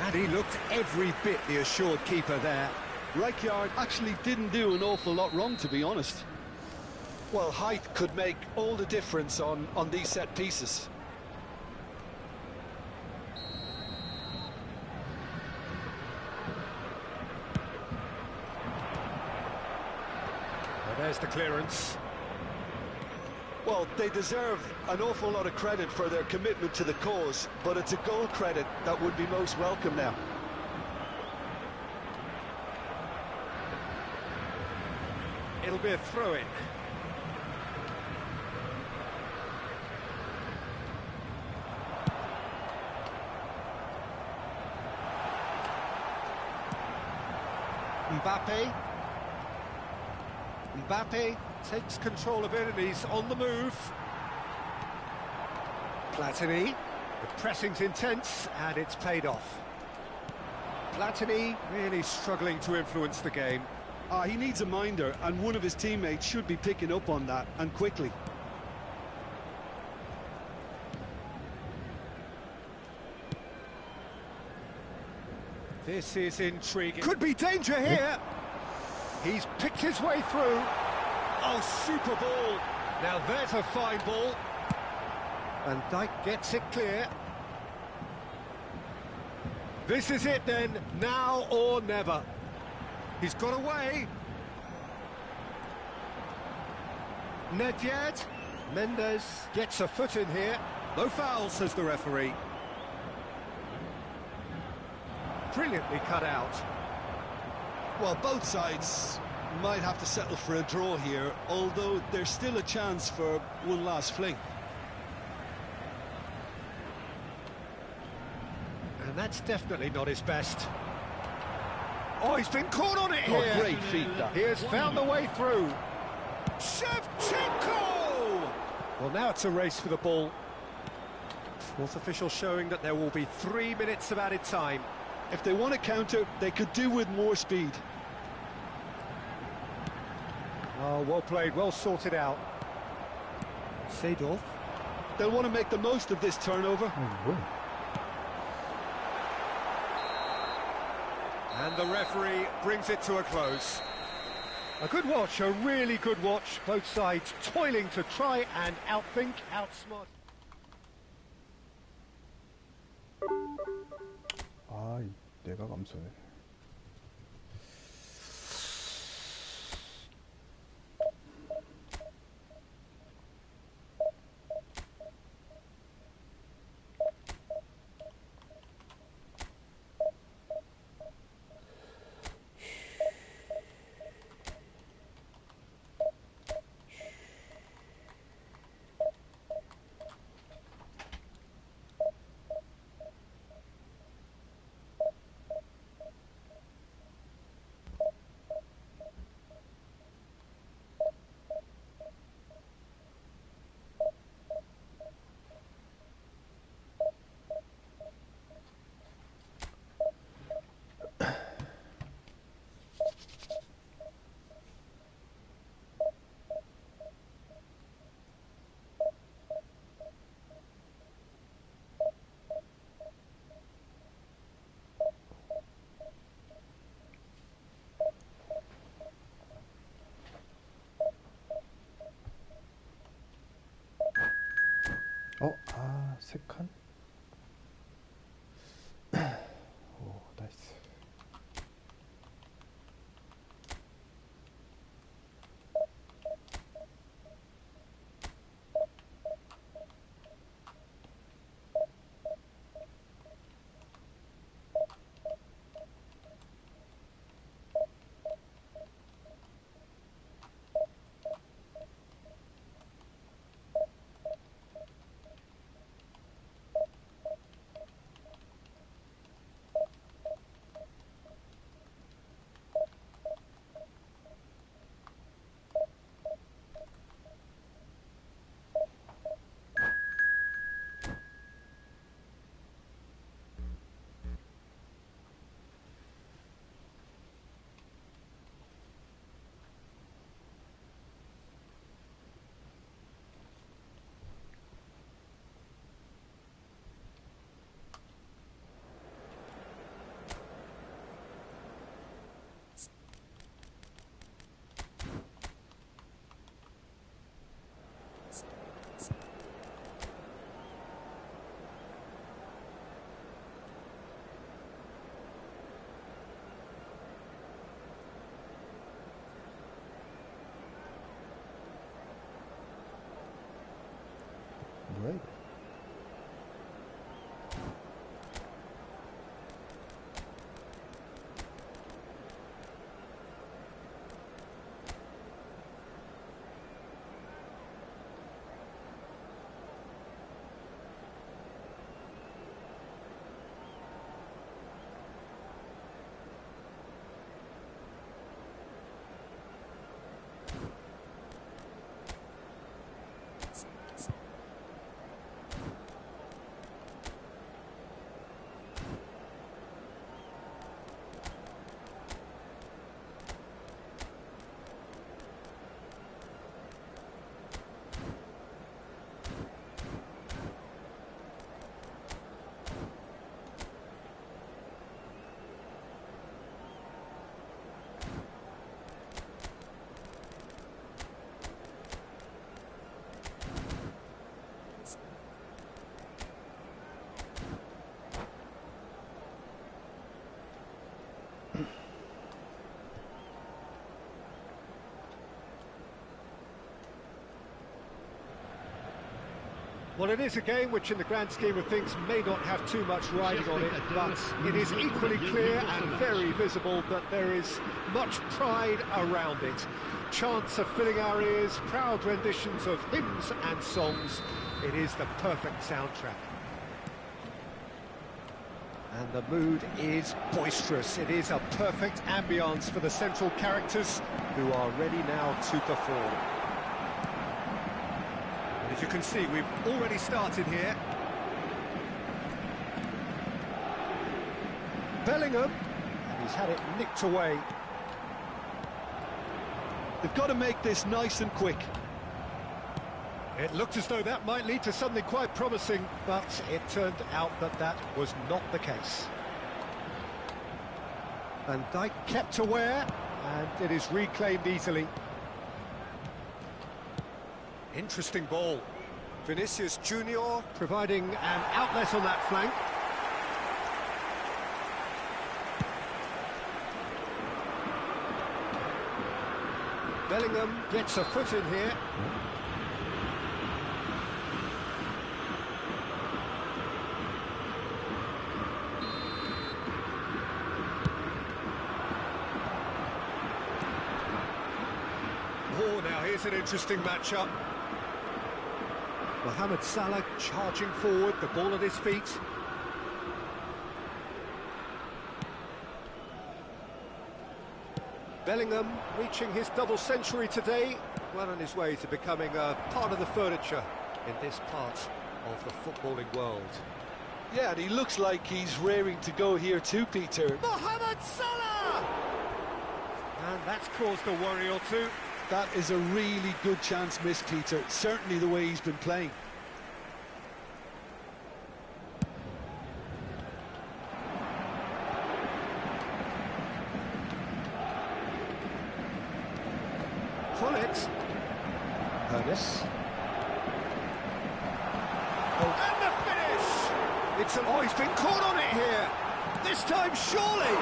And he looked every bit the assured keeper there. Rijkaard actually didn't do an awful lot wrong, to be honest. Well, height could make all the difference on these set pieces. Well, there's the clearance. Well, they deserve an awful lot of credit for their commitment to the cause, but it's a goal credit that would be most welcome now. It'll be a throw-in. Mbappe takes control of it and he's on the move. Platini, the pressing's intense and it's paid off. Platini really struggling to influence the game. He needs a minder, and one of his teammates should be picking up on that, and quickly. This is intriguing. Could be danger here. He's picked his way through. Oh, super ball. Now there's a fine ball. Van Dijk gets it clear. This is it then, now or never. He's got away. Nedved. Mendes gets a foot in here. No foul, says the referee. Brilliantly cut out. Well, both sides might have to settle for a draw here, although there's still a chance for one last fling. And that's definitely not his best. Oh, he's been caught on it here. Oh, great feat, that. He has found the way through. Shevchenko! Well, now it's a race for the ball. Fourth official showing that there will be 3 minutes of added time. If they want to counter, they could do with more speed. Oh, well played, well sorted out. Seedorf. They'll want to make the most of this turnover. And the referee brings it to a close. A good watch, a really good watch. Both sides toiling to try and outthink, outsmart. 아, 내가 감소해. 세 칸? 오, 나이스. 뭐야, 이거? Well, it is a game which in the grand scheme of things may not have too much riding on it, but it is equally clear and very visible that there is much pride around it. Chants are filling our ears, proud renditions of hymns and songs. It is the perfect soundtrack. And the mood is boisterous. It is a perfect ambience for the central characters who are ready now to perform. As you can see, we've already started here. Bellingham, and he's had it nicked away. They've got to make this nice and quick. It looked as though that might lead to something quite promising, but it turned out that that was not the case. Van Dijk kept aware, and it is reclaimed easily. Interesting ball. Vinicius Junior providing an outlet on that flank. Bellingham gets a foot in here. Oh, now here's an interesting matchup. Mohamed Salah charging forward, the ball at his feet. Bellingham reaching his double century today, well on his way to becoming a part of the furniture in this part of the footballing world. Yeah, and he looks like he's raring to go here too, Peter. Mohamed Salah! And that's caused a worry or two. That is a really good chance missed, Peter. Certainly the way he's been playing. Pull it. Ernest. Oh, and the finish! It's oh, he's been caught on it here. This time, surely.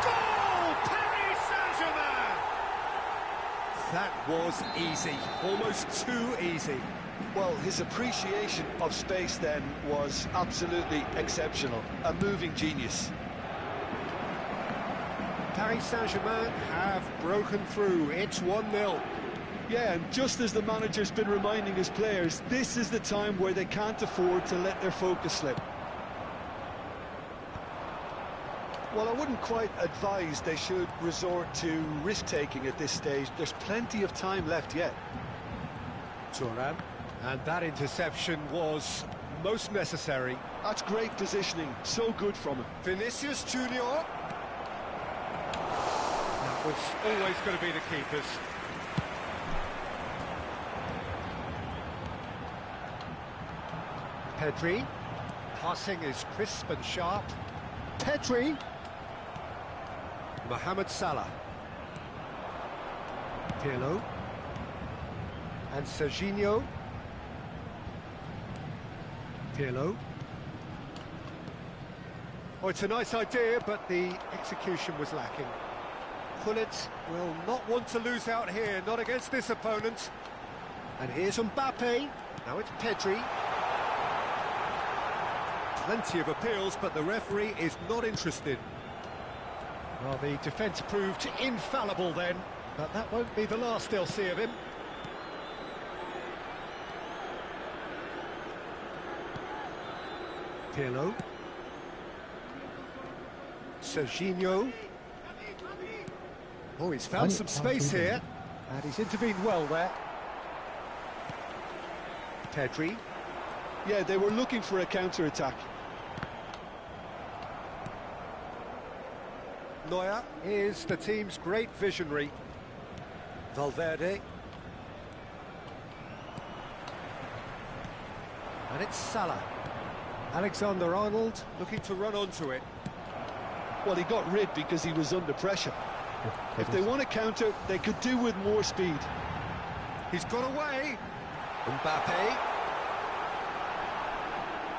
Goal! Paris Saint-Germain! That was easy, almost too easy. Well, his appreciation of space then was absolutely exceptional. A moving genius. Paris Saint-Germain have broken through. It's 1-0. Yeah, and just as the manager's been reminding his players, this is the time where they can't afford to let their focus slip. Well, I wouldn't quite advise they should resort to risk-taking at this stage. There's plenty of time left yet. Thuram, and that interception was most necessary. That's great positioning, so good from him. Vinicius Junior. That was always going to be the keepers. Pedri. Passing is crisp and sharp. Pedri. Mohamed Salah. Pirlo. And Serginho. Pirlo. Oh, it's a nice idea, but the execution was lacking. Gullit will not want to lose out here, not against this opponent. And here's Mbappe. Now it's Pedri. Plenty of appeals, but the referee is not interested. Well, the defence proved infallible then, but that won't be the last they'll see of him. Pirlo. Serginho. Oh, he's found some space here, and he's intervened well there. Pedri. Yeah, they were looking for a counter-attack. Neuer is the team's great visionary. Valverde. And it's Salah. Alexander-Arnold looking to run onto it. Well, he got rid because he was under pressure. If they want to counter, they could do with more speed. He's got away. Mbappe.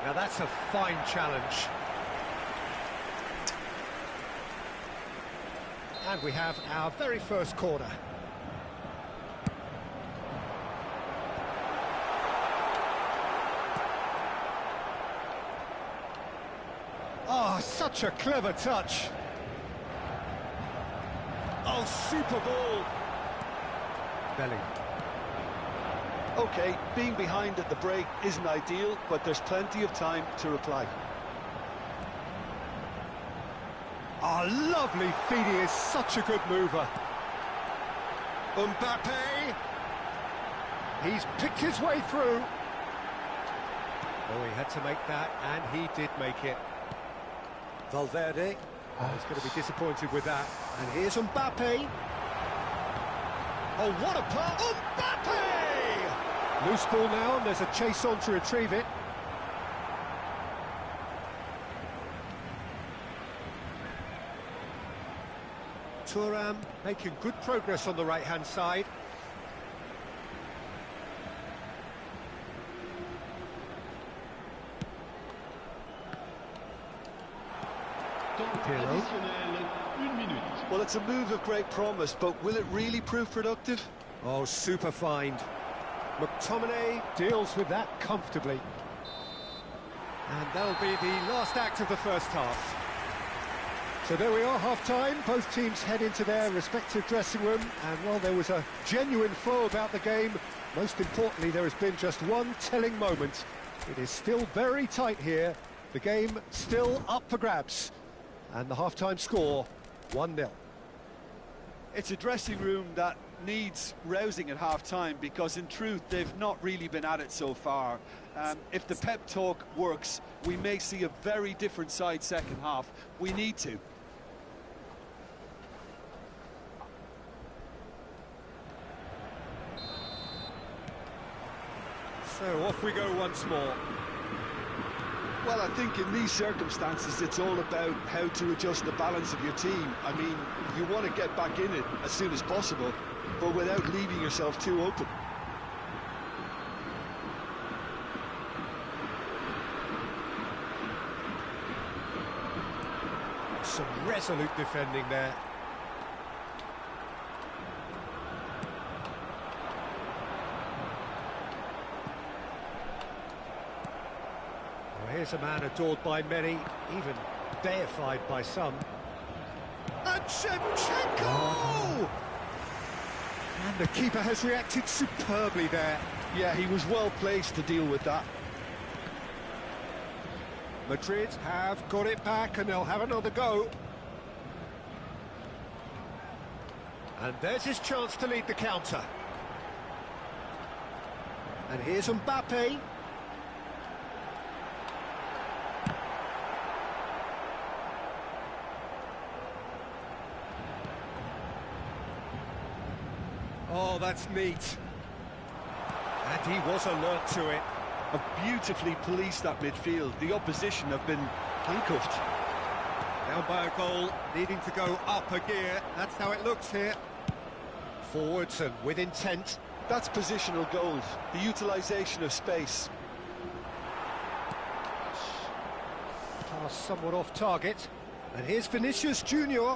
Now that's a fine challenge. And we have our very first corner. Oh, such a clever touch. Oh, super ball. Belly. OK, being behind at the break isn't ideal, but there's plenty of time to reply. Oh, lovely feed, he is such a good mover. Mbappe. He's picked his way through. Oh, he had to make that, and he did make it. Valverde. Oh, he's going to be disappointed with that. And here's Mbappe. Oh, what a pass! Mbappe! Loose ball now, and there's a chase on to retrieve it. Thuram making good progress on the right-hand side. Pirlo. Well, it's a move of great promise, but will it really prove productive? Oh, super find. McTominay deals with that comfortably. And that'll be the last act of the first half. So there we are, half-time. Both teams head into their respective dressing room, and while there was a genuine flow about the game, most importantly, there has been just one telling moment. It is still very tight here. The game still up for grabs. And the half-time score, 1-0. It's a dressing room that needs rousing at half-time because, in truth, they've not really been at it so far. If the pep talk works, we may see a very different side second half. We need to. So off we go once more. Well, I think in these circumstances, it's all about how to adjust the balance of your team. I mean, you want to get back in it as soon as possible, but without leaving yourself too open. Some resolute defending there. Here's a man adored by many, even deified by some. And Shevchenko! And the keeper has reacted superbly there. Yeah, he was well placed to deal with that. Madrid have got it back and they'll have another go. And there's his chance to lead the counter. And here's Mbappe. Oh, that's neat. And he was alert to it. Have beautifully policed that midfield. The opposition have been handcuffed. Down by a goal, needing to go up a gear. That's how it looks here. Forwards and with intent. That's positional gold, the utilisation of space. Pass somewhat off target. And here's Vinicius Junior.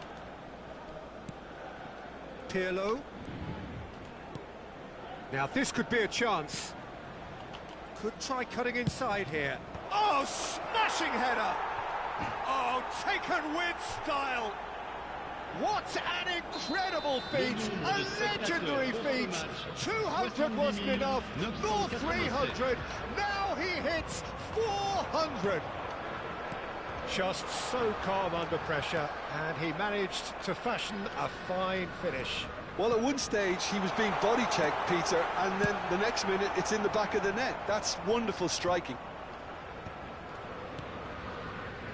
Pirlo. Now this could be a chance. Could try cutting inside here. Oh, smashing header! Oh, taken with style! What an incredible feat! A legendary feat! 200 wasn't enough, nor 300. Now he hits 400. Just so calm under pressure, and he managed to fashion a fine finish. Well, at one stage he was being body checked, Peter, and then the next minute it's in the back of the net. That's wonderful striking.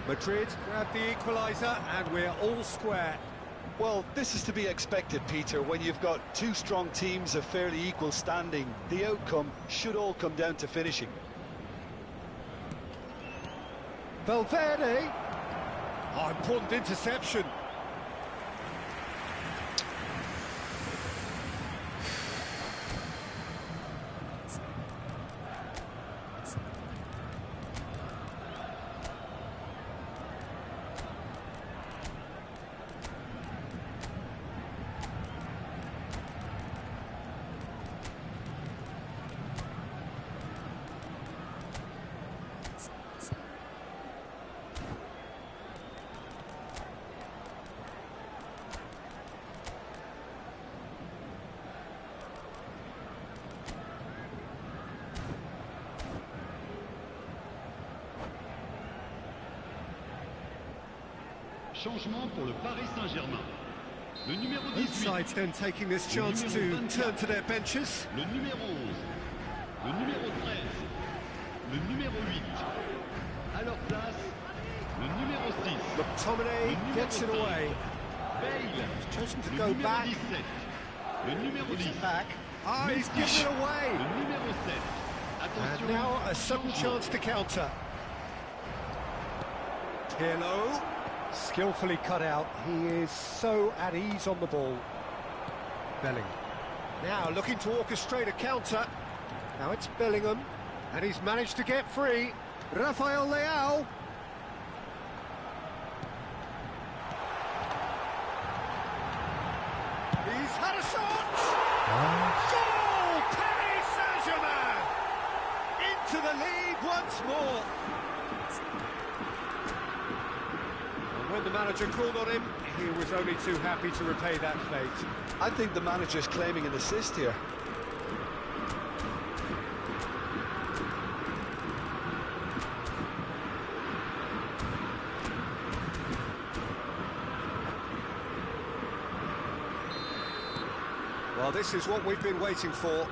Madrid grabbed the equaliser, and we're all square. Well, this is to be expected, Peter. When you've got two strong teams of fairly equal standing, the outcome should all come down to finishing. Valverde. Oh, important interception. Changement pour le Paris Saint-Germain. Le numéro 18. Both sides then taking this chance to turn to their benches. Le numéro 11. Le numéro 13. Le numéro 8. À leur place, le numéro 6. McTominay gets it away. Bale. He's chosen to Le go numéro back. 17. Le numéro Gives 10. it back. Ah, he's given it away. Le numéro 7. Attention. And now a sudden chance to counter. Pirlo, skillfully cut out. He is so at ease on the ball. Bellingham. Now looking to orchestrate a counter. Now it's Bellingham, and he's managed to get free. Rafael Leao. He's had a shot! Goal! Paris Saint-Germain! Into the lead once more. And when the manager called on him, he was only too happy to repay that fate. I think the manager's claiming an assist here. Well, this is what we've been waiting for.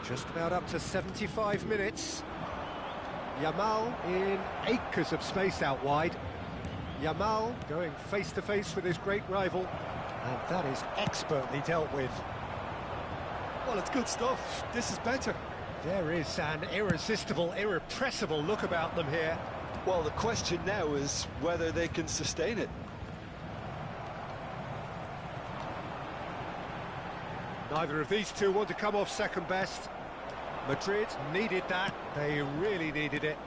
Just about up to 75 minutes. Yamal in acres of space out wide. Yamal going face-to-face with his great rival. And that is expertly dealt with. Well, it's good stuff. This is better. There is an irresistible, irrepressible look about them here. Well, the question now is whether they can sustain it. Neither of these two want to come off second best. Madrid needed that. They really needed it.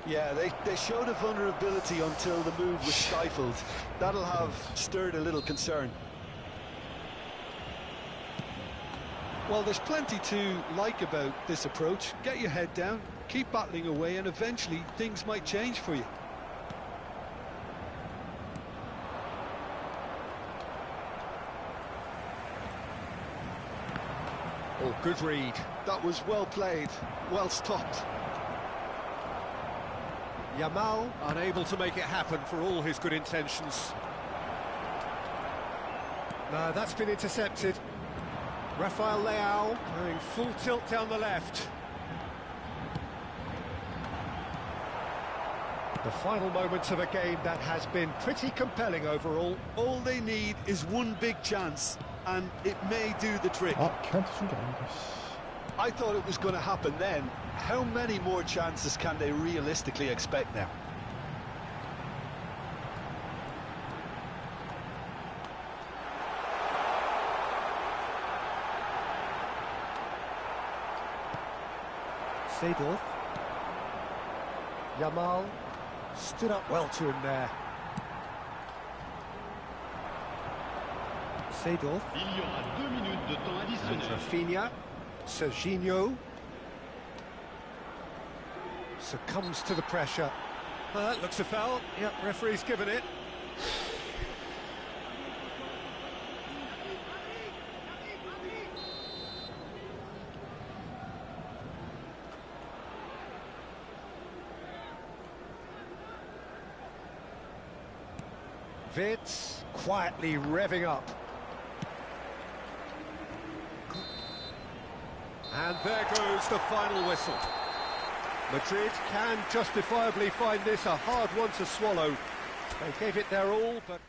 Yeah, they showed a vulnerability until the move was stifled. That'll have stirred a little concern. Well, there's plenty to like about this approach. Get your head down, keep battling away, and eventually things might change for you. Oh, good read. That was well played, well stopped. Yamal unable to make it happen for all his good intentions. No, that's been intercepted. Rafael Leao going full tilt down the left. The final moments of a game that has been pretty compelling overall. All they need is one big chance, and it may do the trick. 아, 걔한테 준 게 아닌가. I thought it was going to happen then. How many more chances can they realistically expect now? Seedorf. Yamal stood up well to him there. Seedorf. Il y aura 2 minutes de temps And additionnel. Rafinha. Serginho. Succumbs to the pressure. Looks a foul. Yep, referee's given it. Vitz quietly revving up. And there goes the final whistle. Madrid can justifiably find this a hard one to swallow. They gave it their all, but...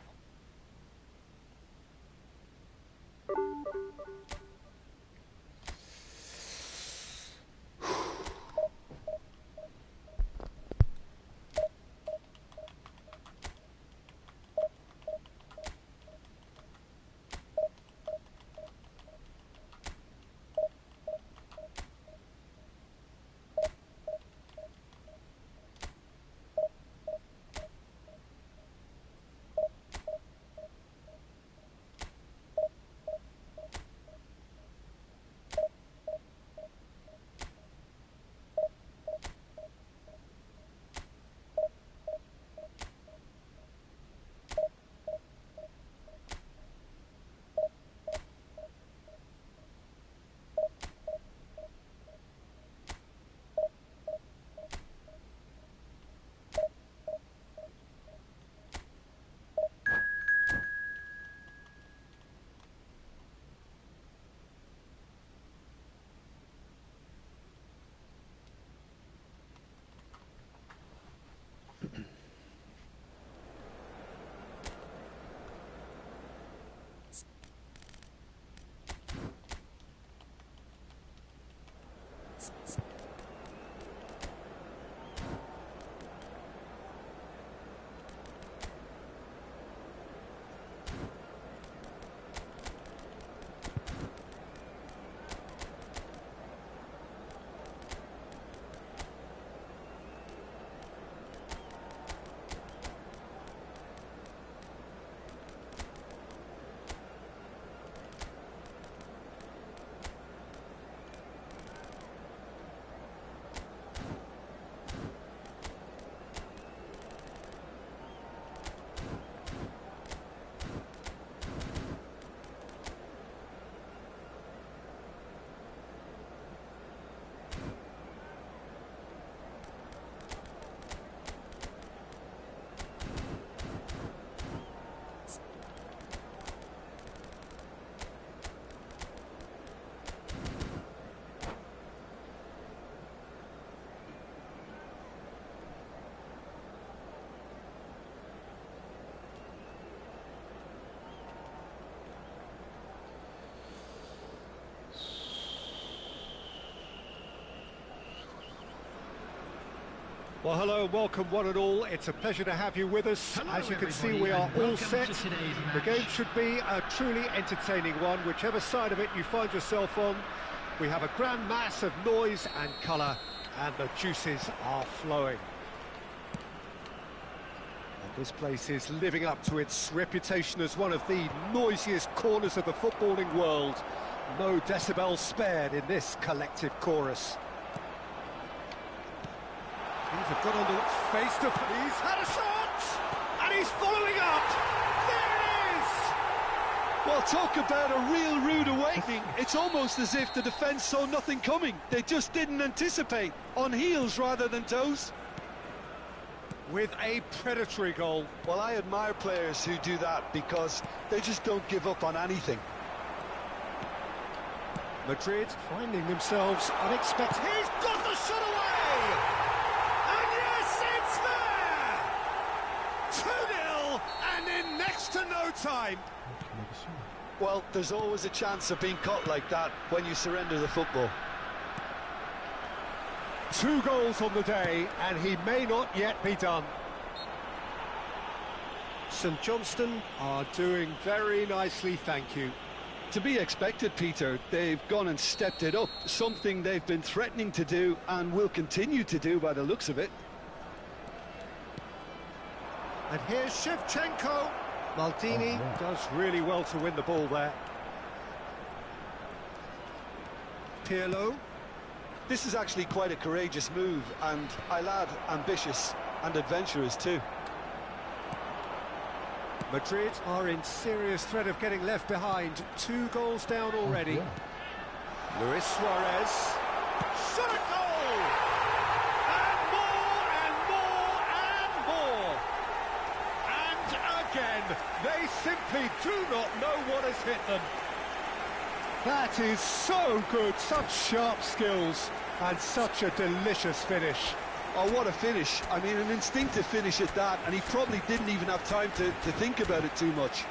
Well, hello and welcome one and all. It's a pleasure to have you with us. Hello, as you can see, everybody, we are and all welcome set. to today's The match. game should be a truly entertaining one, whichever side of it you find yourself on. We have a grand mass of noise and colour, and the juices are flowing. And this place is living up to its reputation as one of the noisiest corners of the footballing world. No decibels spared in this collective chorus. Things have got on the face to face. He's had a shot! And he's following up! There it is! Well, talk about a real rude awakening. It's almost as if the defence saw nothing coming. They just didn't anticipate. On heels rather than toes. With a predatory goal. Well, I admire players who do that because they just don't give up on anything. Madrid finding themselves unexpected. He's got the shot away! And yes, it's there! 2-0 and in next to no time. Well, there's always a chance of being caught like that when you surrender the football. 2 goals on the day, and he may not yet be done. St Johnstone are doing very nicely, thank you. To be expected, Peter. They've gone and stepped it up, something they've been threatening to do and will continue to do by the looks of it. And here's Shevchenko. Maldini does really well to win the ball there. Pirlo. This is actually quite a courageous move, and I'll add ambitious and adventurous too. Madrid are in serious threat of getting left behind. 2 goals down already. Luis Suarez. Shot a goal! And more and more and more! And again, they simply do not know what has hit them. That is so good, such sharp skills and such a delicious finish. Oh, what a finish. I mean, an instinctive finish at that, and he probably didn't even have time to think about it too much.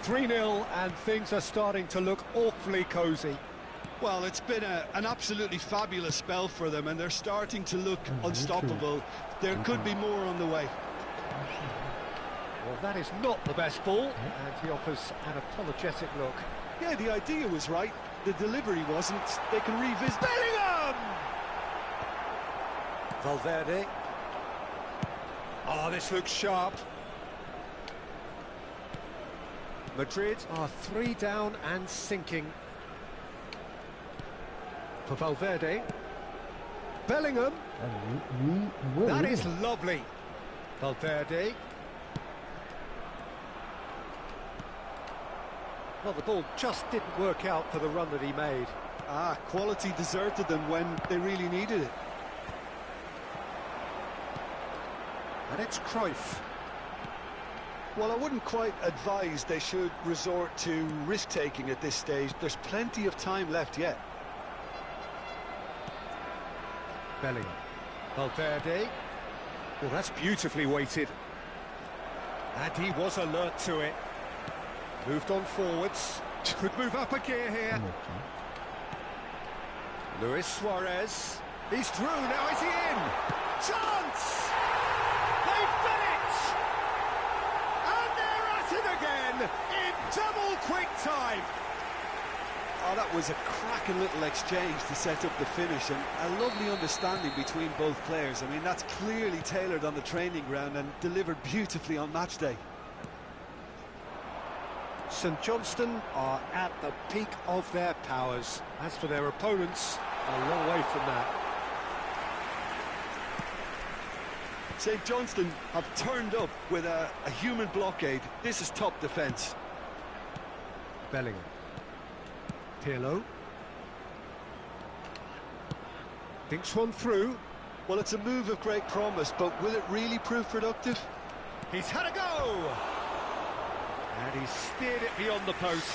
"3-0 and things are starting to look awfully cosy. Well, it's been an absolutely fabulous spell for them, and they're starting to look unstoppable. There could be more on the way. Well, that is not the best ball, and he offers an apologetic look. Yeah, the idea was right. The delivery wasn't. They can revisit. Bellingham! Valverde. Oh, this looks sharp. Madrid are 3 down and sinking. For Valverde. Bellingham. That is lovely. Valverde. Well, the ball just didn't work out for the run that he made. Quality deserted them when they really needed it. And it's Cruyff. Well, I wouldn't quite advise they should resort to risk-taking at this stage. There's plenty of time left yet. Bellingham. Valverde. Well, that's beautifully weighted. And he was alert to it. Moved on forwards. Could move up a gear here. Luis Suarez. He's through, now is he in? Chance! They've done it! And they're at it again in double quick time. Oh, that was a cracking little exchange to set up the finish, and a lovely understanding between both players. I mean, that's clearly tailored on the training ground and delivered beautifully on match day. St Johnstone are at the peak of their powers. As for their opponents, a long way from that. St Johnstone have turned up with a human blockade. This is top defence. Bellingham. Pirlo. Thinks one through. Well, it's a move of great promise, but will it really prove productive? He's had a go! And he steered it beyond the post.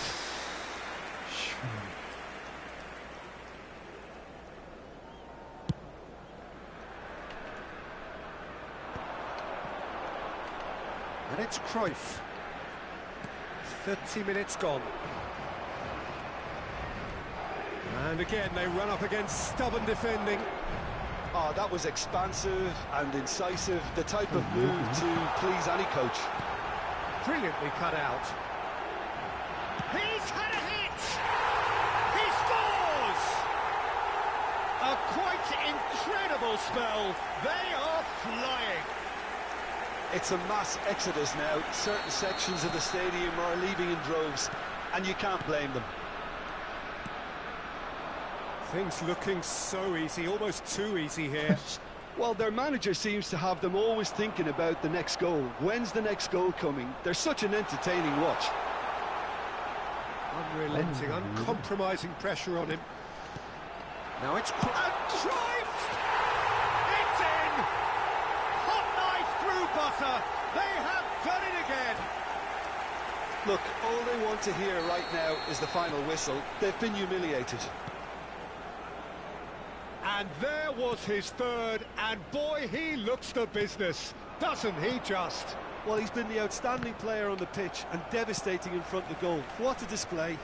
And it's Cruyff. 30 minutes gone. And again, they run up against stubborn defending. Oh, that was expansive and incisive, the type of move to please any coach. Brilliantly cut out. He's had a hit! He scores! A quite incredible spell. They are flying. It's a mass exodus now. Certain sections of the stadium are leaving in droves, and you can't blame them. Things looking so easy, almost too easy here. Well, their manager seems to have them always thinking about the next goal. When's the next goal coming? They're such an entertaining watch. Unrelenting, uncompromising pressure on him. Now it's Cruyff! It's in! Hot knife through butter. They have done it again. Look, all they want to hear right now is the final whistle. They've been humiliated. And there was his third, and boy, he looks the business, doesn't he just? Well, he's been the outstanding player on the pitch and devastating in front of goal. What a display,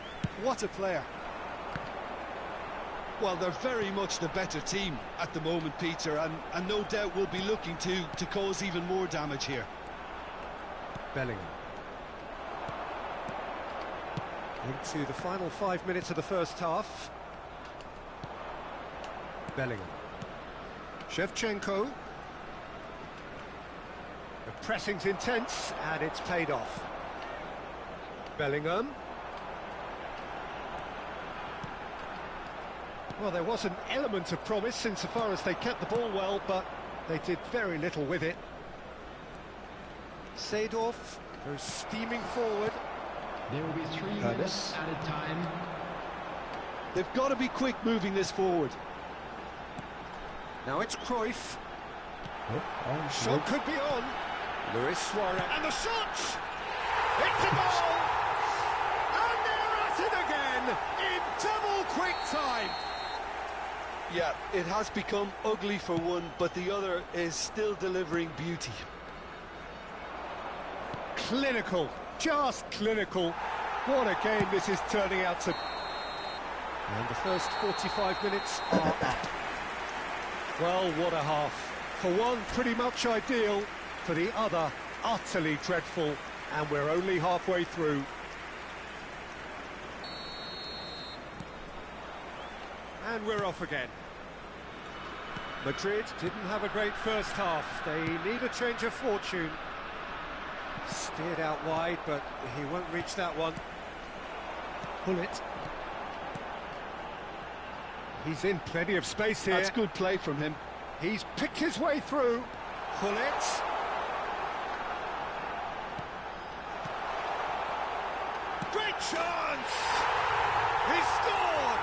what a player. Well, they're very much the better team at the moment, Peter, and no doubt will be looking to cause even more damage here. Bellingham. Into the final 5 minutes of the first half. Bellingham. Shevchenko. The pressing's intense, and it's paid off. Bellingham. Well, there was an element of promise insofar as they kept the ball well, but they did very little with it. Seedorf goes steaming forward. There will be 3 minutes added time. They've got to be quick moving this forward. Now it's Cruyff. 어, Shot could be on. Luis Suarez. And the shot! It's a goal! And they're at it again in double quick time. Yeah, it has become ugly for one, but the other is still delivering beauty. Clinical, just clinical. What a game this is turning out to. And the first 45 minutes are up. Well, what a half. For one, pretty much ideal. For the other, utterly dreadful. And we're only halfway through. And we're off again. Madrid didn't have a great first half. They need a change of fortune. Steered out wide, but he won't reach that one. Bullet. He's in plenty of space here. That's good play from him. He's picked his way through. Bullet. Great chance! He scored!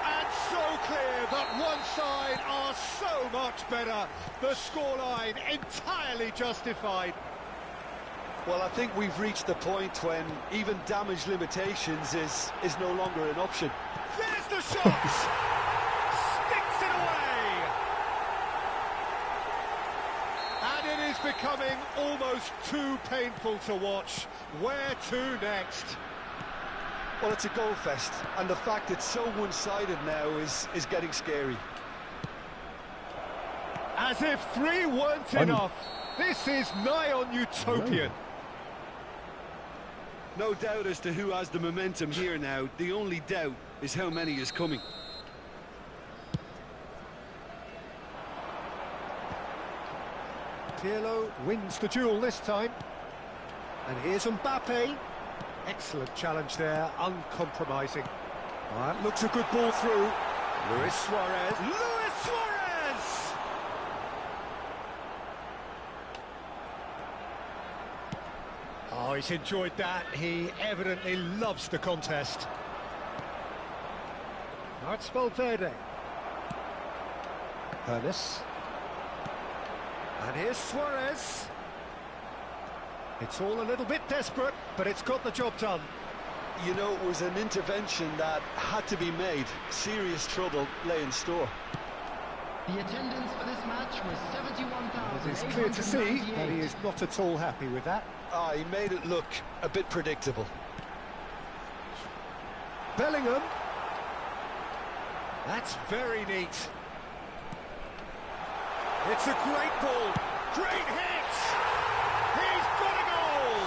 And so clear that one side are so much better. The scoreline entirely justified. Well, I think we've reached the point when even damage limitations is no longer an option. There's the shot! Sticks it away! And it is becoming almost too painful to watch. Where to next? Well, it's a goal fest, and the fact it's so one-sided now is getting scary. As if 3 weren't enough. This is nigh on utopian. No doubt as to who has the momentum here now. The only doubt is how many is coming. Pirlo wins the duel this time. And here's Mbappe. Excellent challenge there, uncompromising. That looks a good ball through. Luis Suarez. Luis Suarez! Oh, he's enjoyed that. He evidently loves the contest. Now it's Valverde. Ernest. And here's Suarez. It's all a little bit desperate, but it's got the job done. You know, it was an intervention that had to be made. Serious trouble lay in store. The attendance for this match was 71,000. It is clear to see that he is not at all happy with that. He made it look a bit predictable. Bellingham. That's very neat. It's a great ball. Great hit. He's got a goal.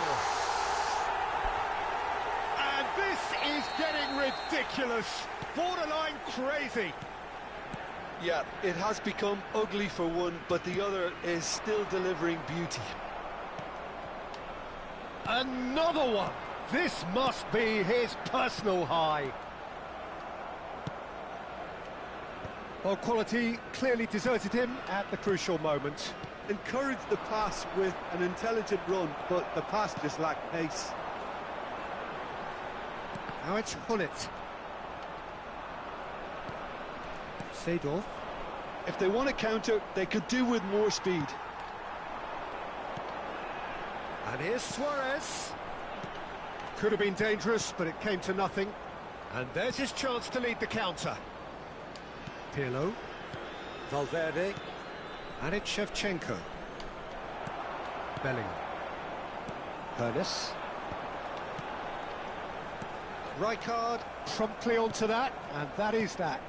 And this is getting ridiculous. Borderline crazy. Yeah, it has become ugly for one, but the other is still delivering beauty. Another one. This must be his personal high. Well, quality clearly deserted him at the crucial moment. Encouraged the pass with an intelligent run, but the pass just lacked pace. Now it's Hullet. Seedorf. If they want to counter, they could do with more speed. And here's Suarez. Could have been dangerous, but it came to nothing. And there's his chance to lead the counter. Pirlo. Valverde. And it's Shevchenko. Bellingham. Ernest. Rijkaard promptly onto that, and that is that.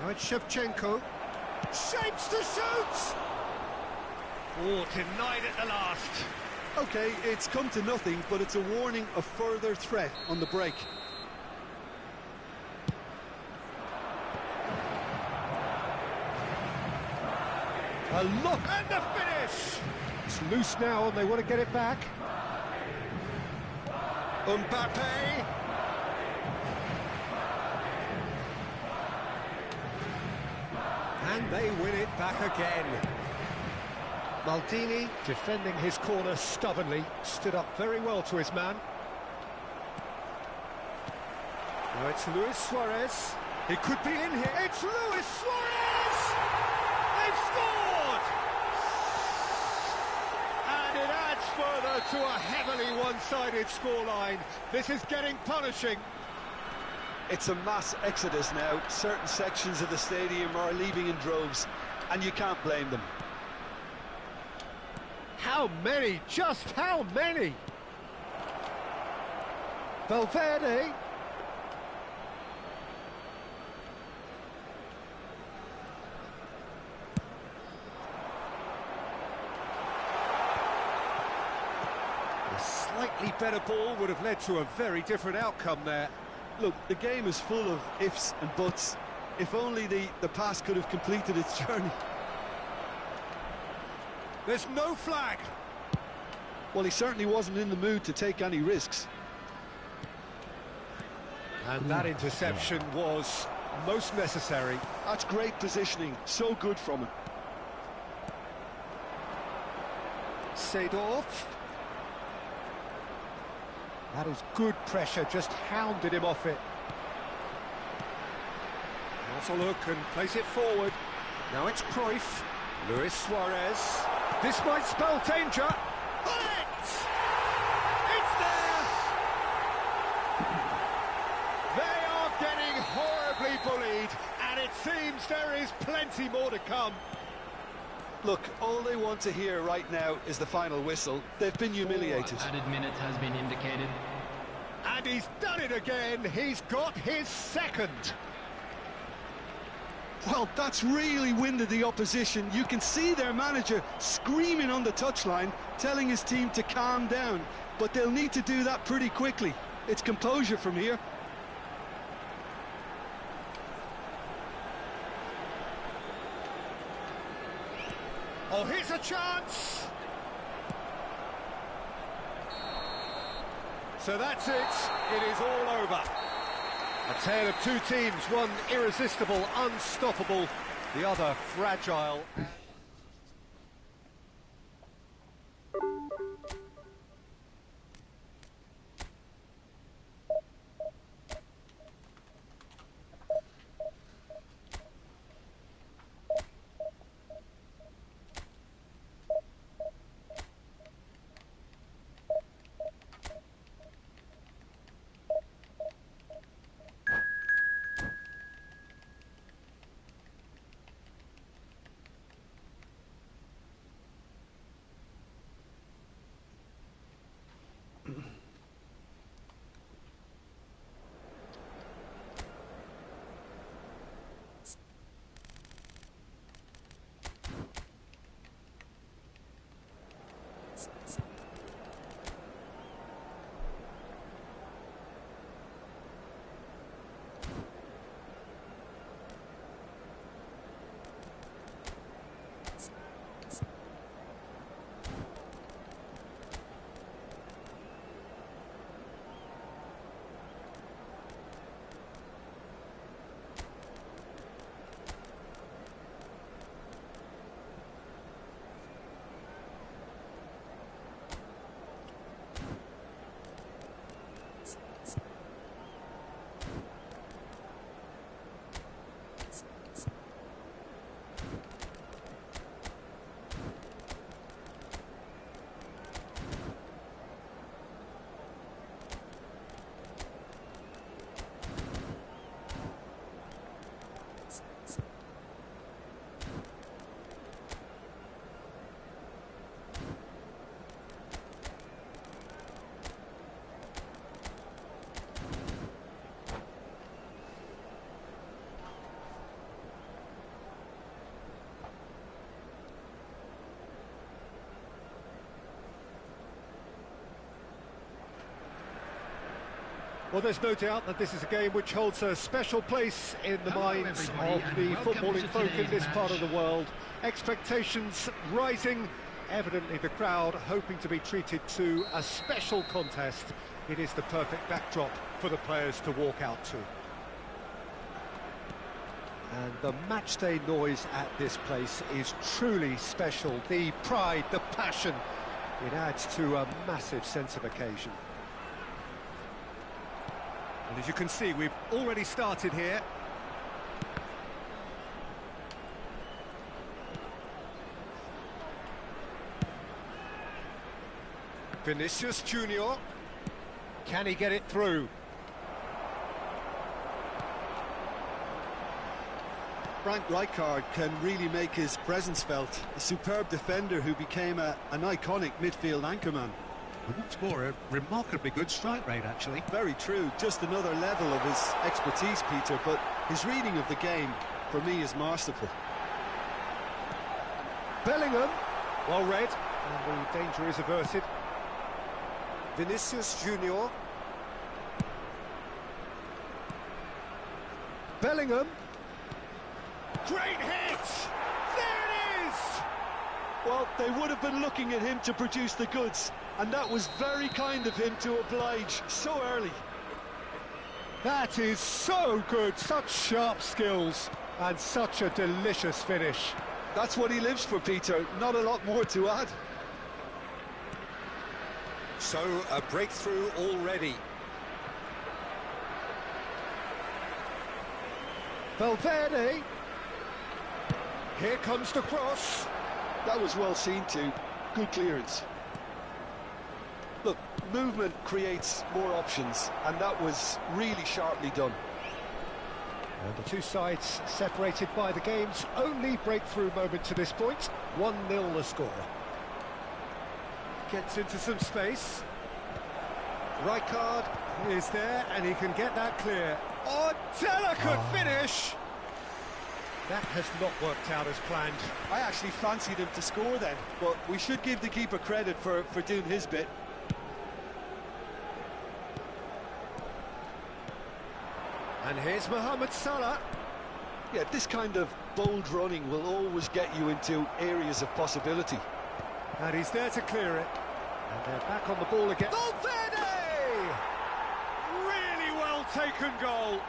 Now it's Shevchenko. Shapes to shoot! Oh, denied at the last. Okay, it's come to nothing, but it's a warning of further threat on the break. A look and the finish! It's loose now and they want to get it back. Mbappe. And they win it back again. Maldini, defending his corner stubbornly, stood up very well to his man. Now it's Luis Suarez. He could be in here. It's Luis Suarez! They've scored! And it adds further to a heavily one-sided scoreline. This is getting punishing. It's a mass exodus now. Certain sections of the stadium are leaving in droves, and you can't blame them. How many? Just how many? Valverde. A slightly better ball would have led to a very different outcome there. Look, the game is full of ifs and buts. If only the pass could have completed its journey. There's no flag. Well, he certainly wasn't in the mood to take any risks. And that interception was most necessary. That's great positioning, so good from him. Seedorf. That is good pressure, just hounded him off it. Has a look and plays it forward. Now it's Cruyff. Luis Suarez. This might spell danger. Bullet! It's there! They are getting horribly bullied, and it seems there is plenty more to come. Look, all they want to hear right now is the final whistle. They've been humiliated. Added minute has been indicated. And he's done it again. He's got his second. Well, that's really winded the opposition. You can see their manager screaming on the touchline, telling his team to calm down. But they'll need to do that pretty quickly. It's composure from here. Oh, here's a chance! So that's it. It is all over. A tale of two teams, one irresistible, unstoppable, the other fragile. Well, there's no doubt that this is a game which holds a special place in the minds of the footballing folk in this part of the world. Expectations rising, Evidently the crowd hoping to be treated to a special contest. It is the perfect backdrop for the players to walk out to. And the matchday noise at this place is truly special. The pride, the passion, it adds to a massive sense of occasion. And as you can see, we've already started here. Vinicius Junior. Can he get it through? Frank Rijkaard can really make his presence felt. A superb defender who became an iconic midfield anchorman. What's more, a remarkably good strike rate, actually. Very true, just another level of his expertise, Peter, but his reading of the game, for me, is masterful. Bellingham, well read, and the danger is averted. Vinicius Junior. Bellingham. Great hit! There it is! Well, they would have been looking at him to produce the goods, and that was very kind of him to oblige so early. That is so good, such sharp skills, and such a delicious finish. That's what he lives for, Peter, not a lot more to add. So, a breakthrough already. Valverde. Here comes the cross. That was well seen too. Good clearance. Look, movement creates more options, and that was really sharply done. And the two sides separated by the game's only breakthrough moment to this point. 1-0 the score. Gets into some space. Rijkaard is there, and he can get that clear. Oh, delicate finish! That has not worked out as planned. I actually fancied him to score then, but we should give the keeper credit for doing his bit. And here's Mohamed Salah. Yeah, this kind of bold running will always get you into areas of possibility. And he's there to clear it. And they're back on the ball again. Valverde! Really well taken goal.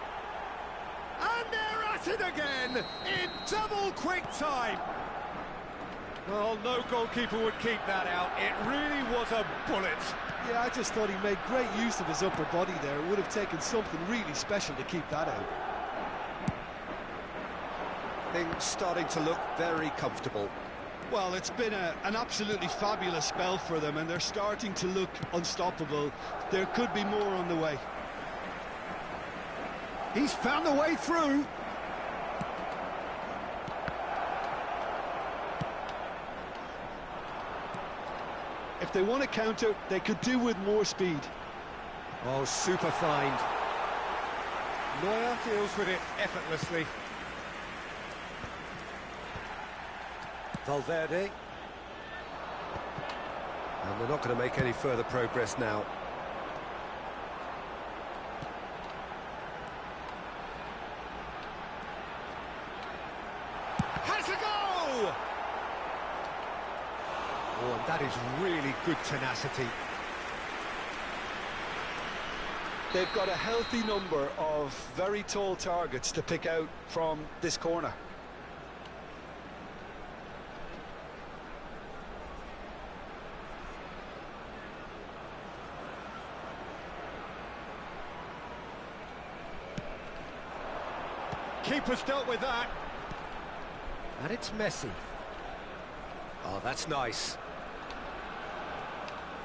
And they're at it again in double quick time. Well, no goalkeeper would keep that out. It really was a bullet. Yeah, I just thought he made great use of his upper body there. It would have taken something really special to keep that out. Things starting to look very comfortable. Well, it's been an absolutely fabulous spell for them, and they're starting to look unstoppable. There could be more on the way. He's found the way through. If they want to counter, they could do with more speed. Oh, super find. Neuer deals with it effortlessly. Valverde. And they're not going to make any further progress now. Has a go! Oh, and that is really good tenacity. They've got a healthy number of very tall targets to pick out from this corner. Keeper's dealt with that. And it's Messi. Oh, that's nice.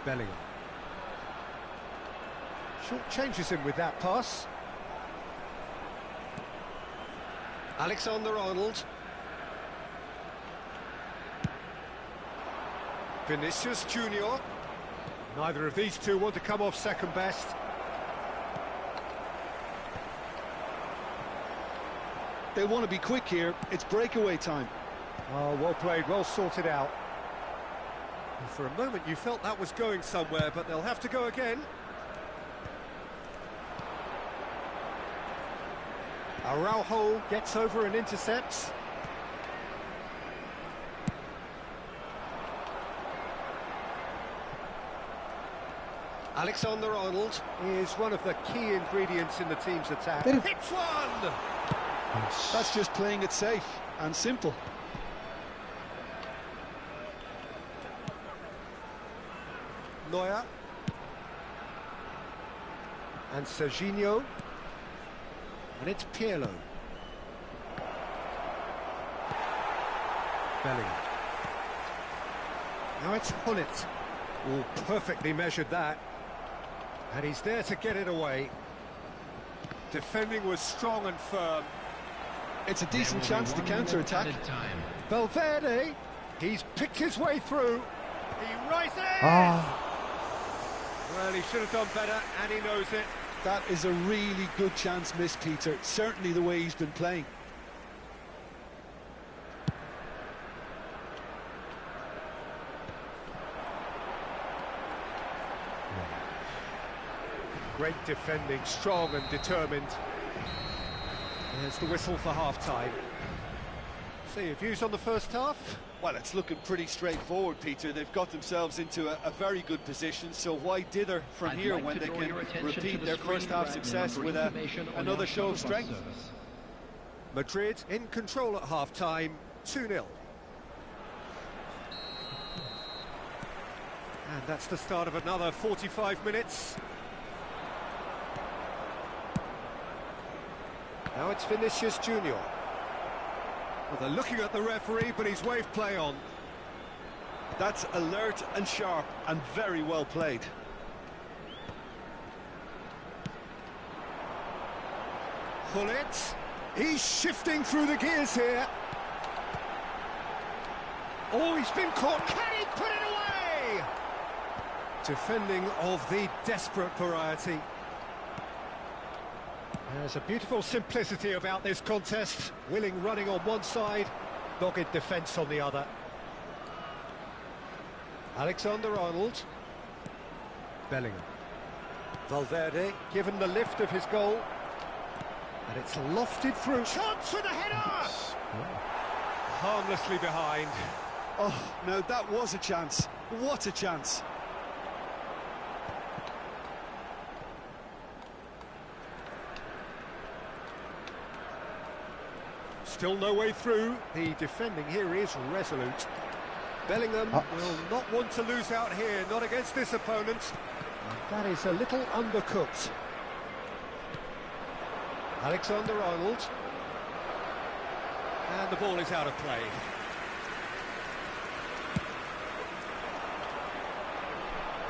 Bellingham. Short changes him with that pass. Alexander-Arnold. Vinicius Junior. Neither of these two want to come off second best. They want to be quick here. It's breakaway time. Oh, well played, well sorted out. And for a moment you felt that was going somewhere, but they'll have to go again. Araujo gets over and intercepts. Alexander-Arnold is one of the key ingredients in the team's attack. 때려. Hits one! That's just playing it safe and simple. Neuer. And Serginho. And it's Pirlo. Bellingham. Now it's Hullet. Oh, perfectly measured that. And he's there to get it away. Defending was strong and firm. It's a decent chance to counter-attack. Valverde, he's picked his way through. He rises! Well, he should have done better, and he knows it. That is a really good chance missed, Peter. Certainly the way he's been playing. Great defending, strong and determined. There's the whistle for half-time. So, your views on the first half? Well, it's looking pretty straightforward, Peter. They've got themselves into a very good position, so why dither from here when they can repeat their first half success with another show of strength? Madrid in control at half-time, 2-0. And that's the start of another 45 minutes. Now it's Vinicius Junior. Well, they're looking at the referee, but he's waved play on. That's alert and sharp and very well played. Hullet, he's shifting through the gears here. Oh, he's been caught. Can he put it away? Defending of the desperate variety. There's a beautiful simplicity about this contest. Willing running on one side, dogged defence on the other. Alexander-Arnold. Bellingham. Valverde given the lift of his goal. And it's lofted through. Chance with a header! Harmlessly behind. Oh, no, that was a chance. What a chance. Still no way through. The defending here is resolute. Bellingham will not want to lose out here, not against this opponent. That is a little undercooked. Alexander-Arnold. And the ball is out of play.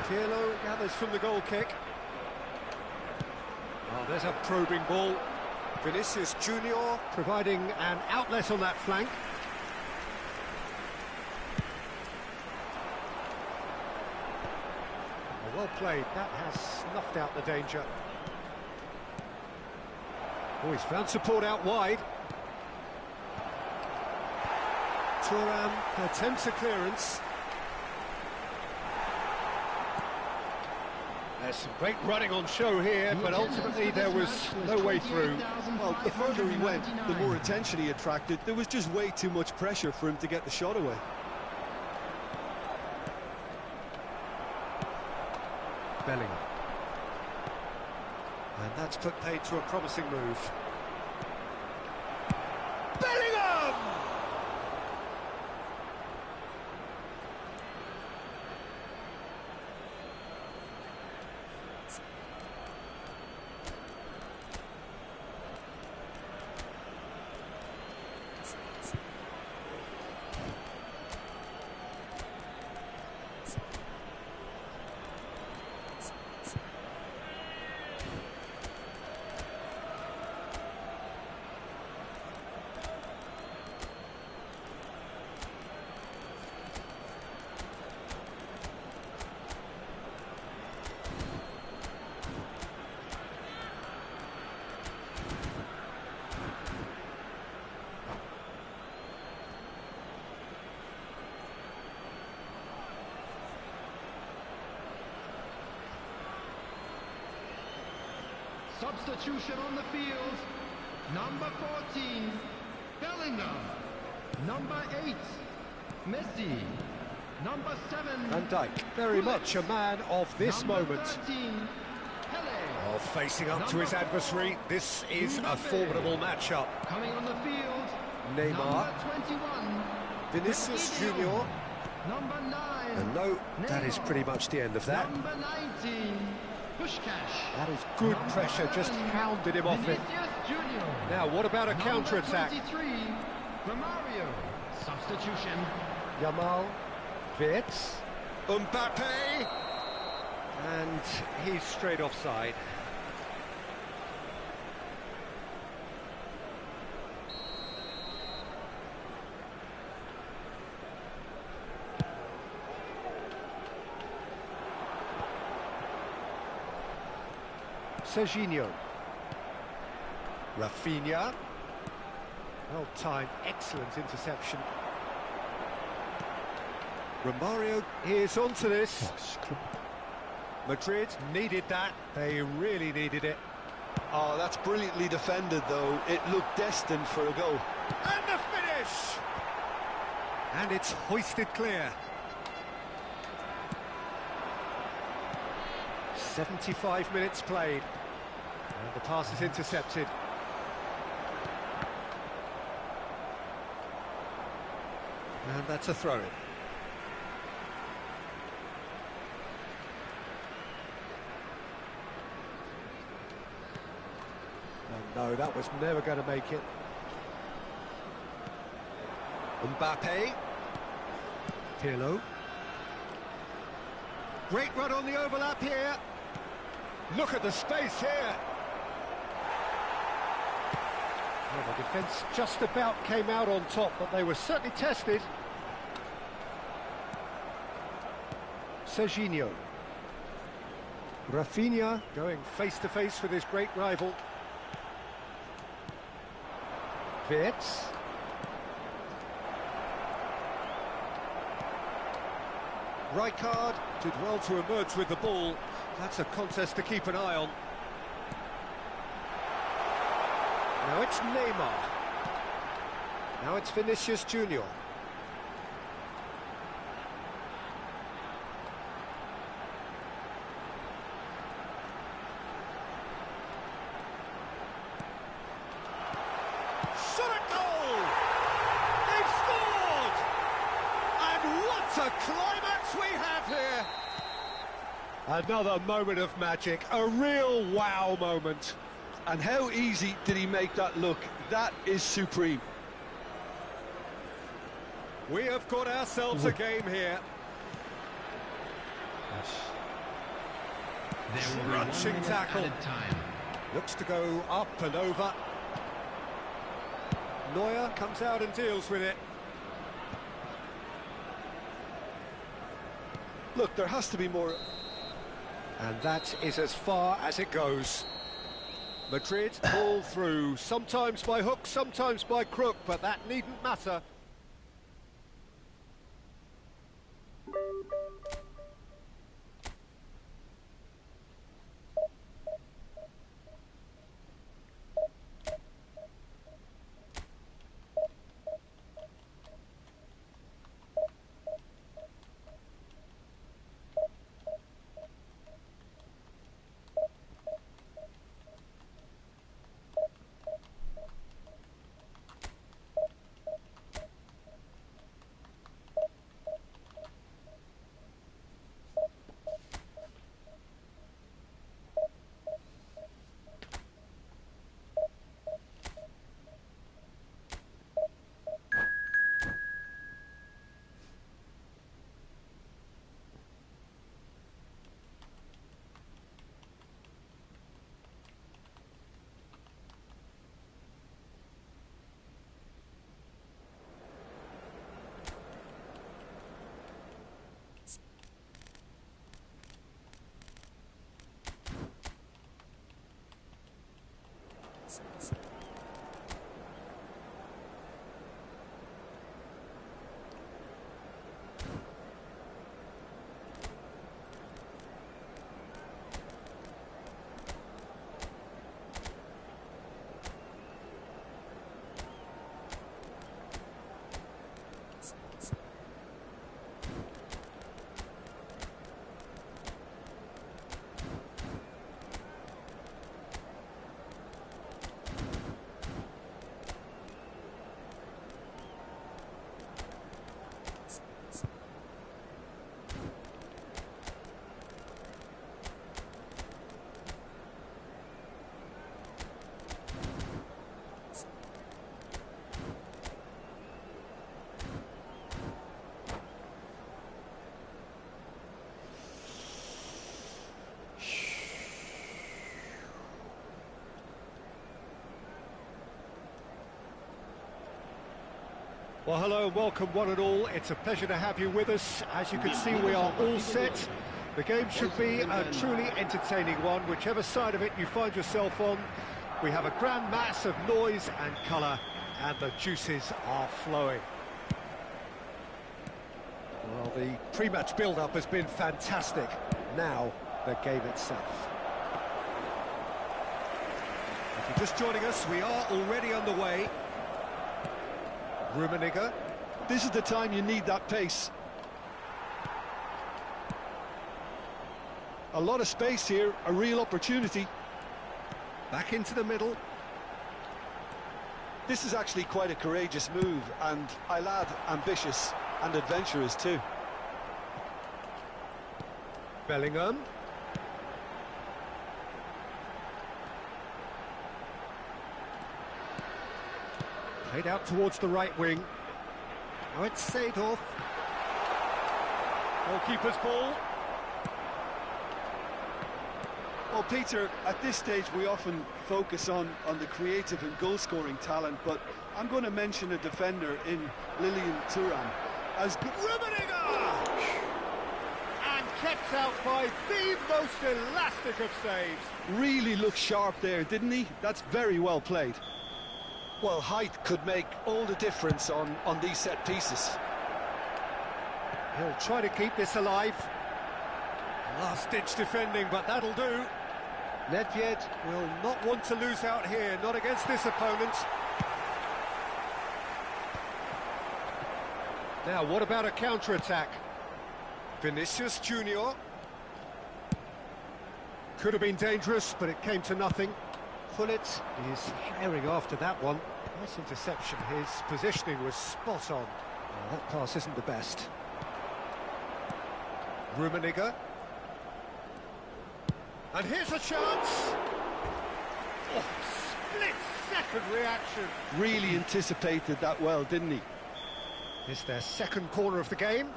Pirlo gathers from the goal kick. Oh, there's a probing ball. Vinicius Junior providing an outlet on that flank. Oh, well played. That has snuffed out the danger. Oh, he's found support out wide. Thuram attempts a clearance. There's some great running on show here, but ultimately there was no way through. Well, the further he went, the more attention he attracted. There was just way too much pressure for him to get the shot away. Bellingham. And that's put paid to a promising move. Bellingham! Substitution on the field. Number 14, Bellingham. Number 8, Messi. Number 7. Van Dijk, very much a man of this Number moment. 13. Pele. Oh, facing up to his adversary, this is a formidable matchup. Coming on the field. Neymar, Number 21. Vinicius Ezekiel. Junior, Number 9. and no, that is pretty much the end of that. Number 19. Pushkash. That is good Number pressure, just 11, hounded him off it. Vinicius Junior. Now, what about a Number counter-attack? 23. Romario. Substitution. Yamal, Wirtz, Mbappe, and he's straight offside. Serginho, Rafinha, well timed, excellent interception. Romario is onto this. Madrid needed that, they really needed it. Oh, that's brilliantly defended, though. It looked destined for a goal. And the finish! And it's hoisted clear. 75 minutes played. And the pass is intercepted. And that's a throw-in. Oh, no, that was never going to make it. Mbappe. Pirlo. Great run on the overlap here. Look at the space here. Well, the defence just about came out on top, but they were certainly tested. Serginho. Rafinha going face-to-face with his great rival. Wirtz. Rijkaard did well to emerge with the ball. That's a contest to keep an eye on. Now it's Neymar. Now it's Vinicius Junior. Shot at goal! They've scored! And what a climax we have here! Another moment of magic, a real wow moment. And how easy did he make that look? That is supreme. We have got ourselves a game here. There will be Crunching 1 minute tackle. added time. Looks to go up and over. Neuer comes out and deals with it. Look, there has to be more. And that is as far as it goes. Madrid pull through, sometimes by hook, sometimes by crook, but that needn't matter. Well, hello and welcome one and all. It's a pleasure to have you with us. As you can see, we are all set. The game should be a truly entertaining one, whichever side of it you find yourself on. We have a grand mass of noise and colour, and the juices are flowing. Well, the pre-match build-up has been fantastic. Now, the game itself. If you're just joining us, we are already underway. Rummenigge. This is the time you need that pace. A lot of space here, a real opportunity. Back into the middle. This is actually quite a courageous move, and I'll add ambitious and adventurous too. Bellingham. Played out towards the right wing. Now it's Seedorf. Goalkeeper's ball. Well, Peter, at this stage we often focus on the creative and goal-scoring talent, but I'm going to mention a defender in Lilian Thuram as Rummenigge! And kept out by the most elastic of saves. really looked sharp there, didn't he? That's very well played. Well, height could make all the difference on these set pieces. He'll try to keep this alive. Last-ditch defending, but that'll do. Nedved will not want to lose out here, not against this opponent. Now, what about a counter-attack? Vinicius Junior. Could have been dangerous, but it came to nothing. Gullit is herring after that one. Nice interception. His positioning was spot on. Oh, that pass isn't the best. Rummenigge. And here's a chance. Oh, split-second reaction. Really anticipated that well, didn't he? It's their second corner of the game.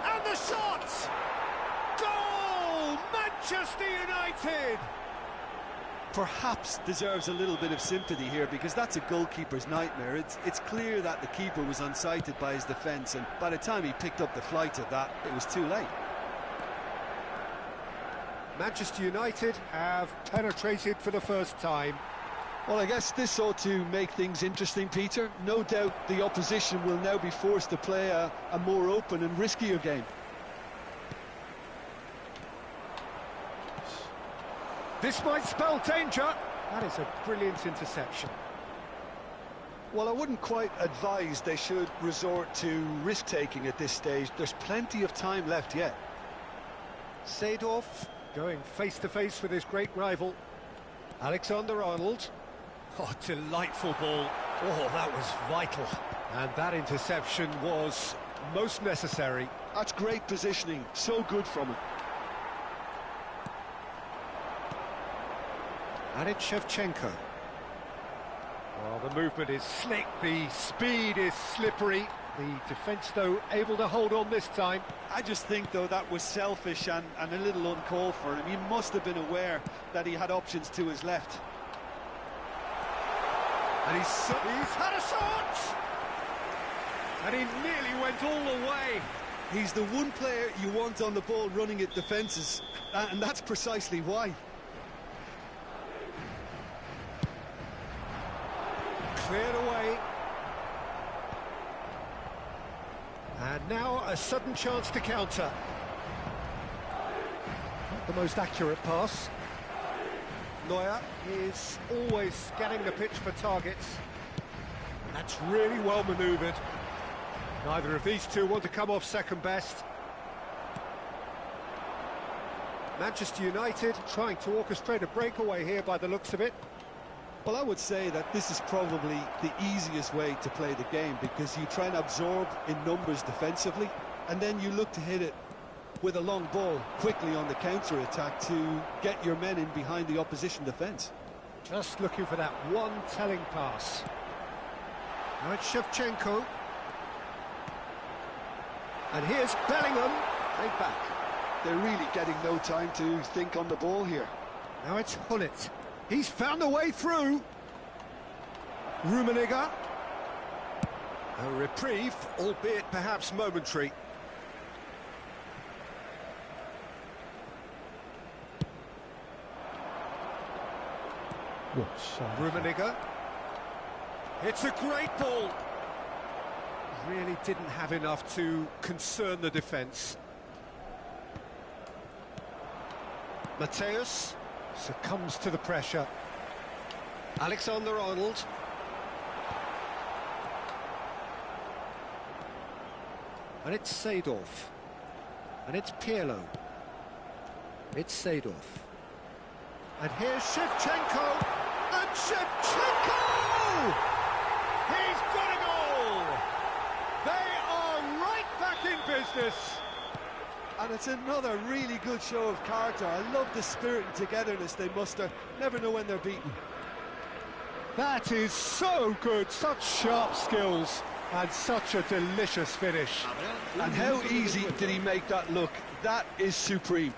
And the shot! Goal! Manchester United! Perhaps deserves a little bit of sympathy here, because that's a goalkeeper's nightmare. It's clear that the keeper was unsighted by his defence, and by the time he picked up the flight of that, it was too late. Manchester United have penetrated for the first time. Well, I guess this ought to make things interesting, Peter. No doubt the opposition will now be forced to play a more open and riskier game. This might spell danger. That is a brilliant interception. Well, I wouldn't quite advise they should resort to risk-taking at this stage. There's plenty of time left yet. Seedorf going face-to-face with his great rival. Alexander-Arnold. Oh, delightful ball. Oh, that was vital. And that interception was most necessary. That's great positioning. So good from him. And it's Shevchenko. Well, the movement is slick, the speed is slippery. The defence, though, able to hold on this time. I just think, though, that was selfish and a little uncalled for him. He must have been aware that he had options to his left. And he's had a shot! And he nearly went all the way. He's the one player you want on the ball running at defences, and that's precisely why. Cleared away. And now a sudden chance to counter. Not the most accurate pass. Neuer is always scanning the pitch for targets. And that's really well manoeuvred. Neither of these two want to come off second best. Manchester United trying to orchestrate a breakaway here by the looks of it. Well, I would say that this is probably the easiest way to play the game, because you try and absorb in numbers defensively, and then you look to hit it with a long ball quickly on the counter-attack to get your men in behind the opposition defence. Just looking for that one telling pass. Now it's Shevchenko. And here's Bellingham. Right back. They're really getting no time to think on the ball here. Now it's Gullit. He's found a way through. Rummenigge. A reprieve, albeit perhaps momentary. Rummenigge. It's a great ball. Really didn't have enough to concern the defence. Mateus succumbs to the pressure. Alexander-Arnold. And it's Seedorf. And it's Pirlo. It's Seedorf. And here's Shevchenko. And Shevchenko! He's got a goal! They are right back in business. And it's another really good show of character. I love the spirit and togetherness they muster. Never know when they're beaten. That is so good, such sharp skills, and such a delicious finish. And how easy did he make that look? That is supreme.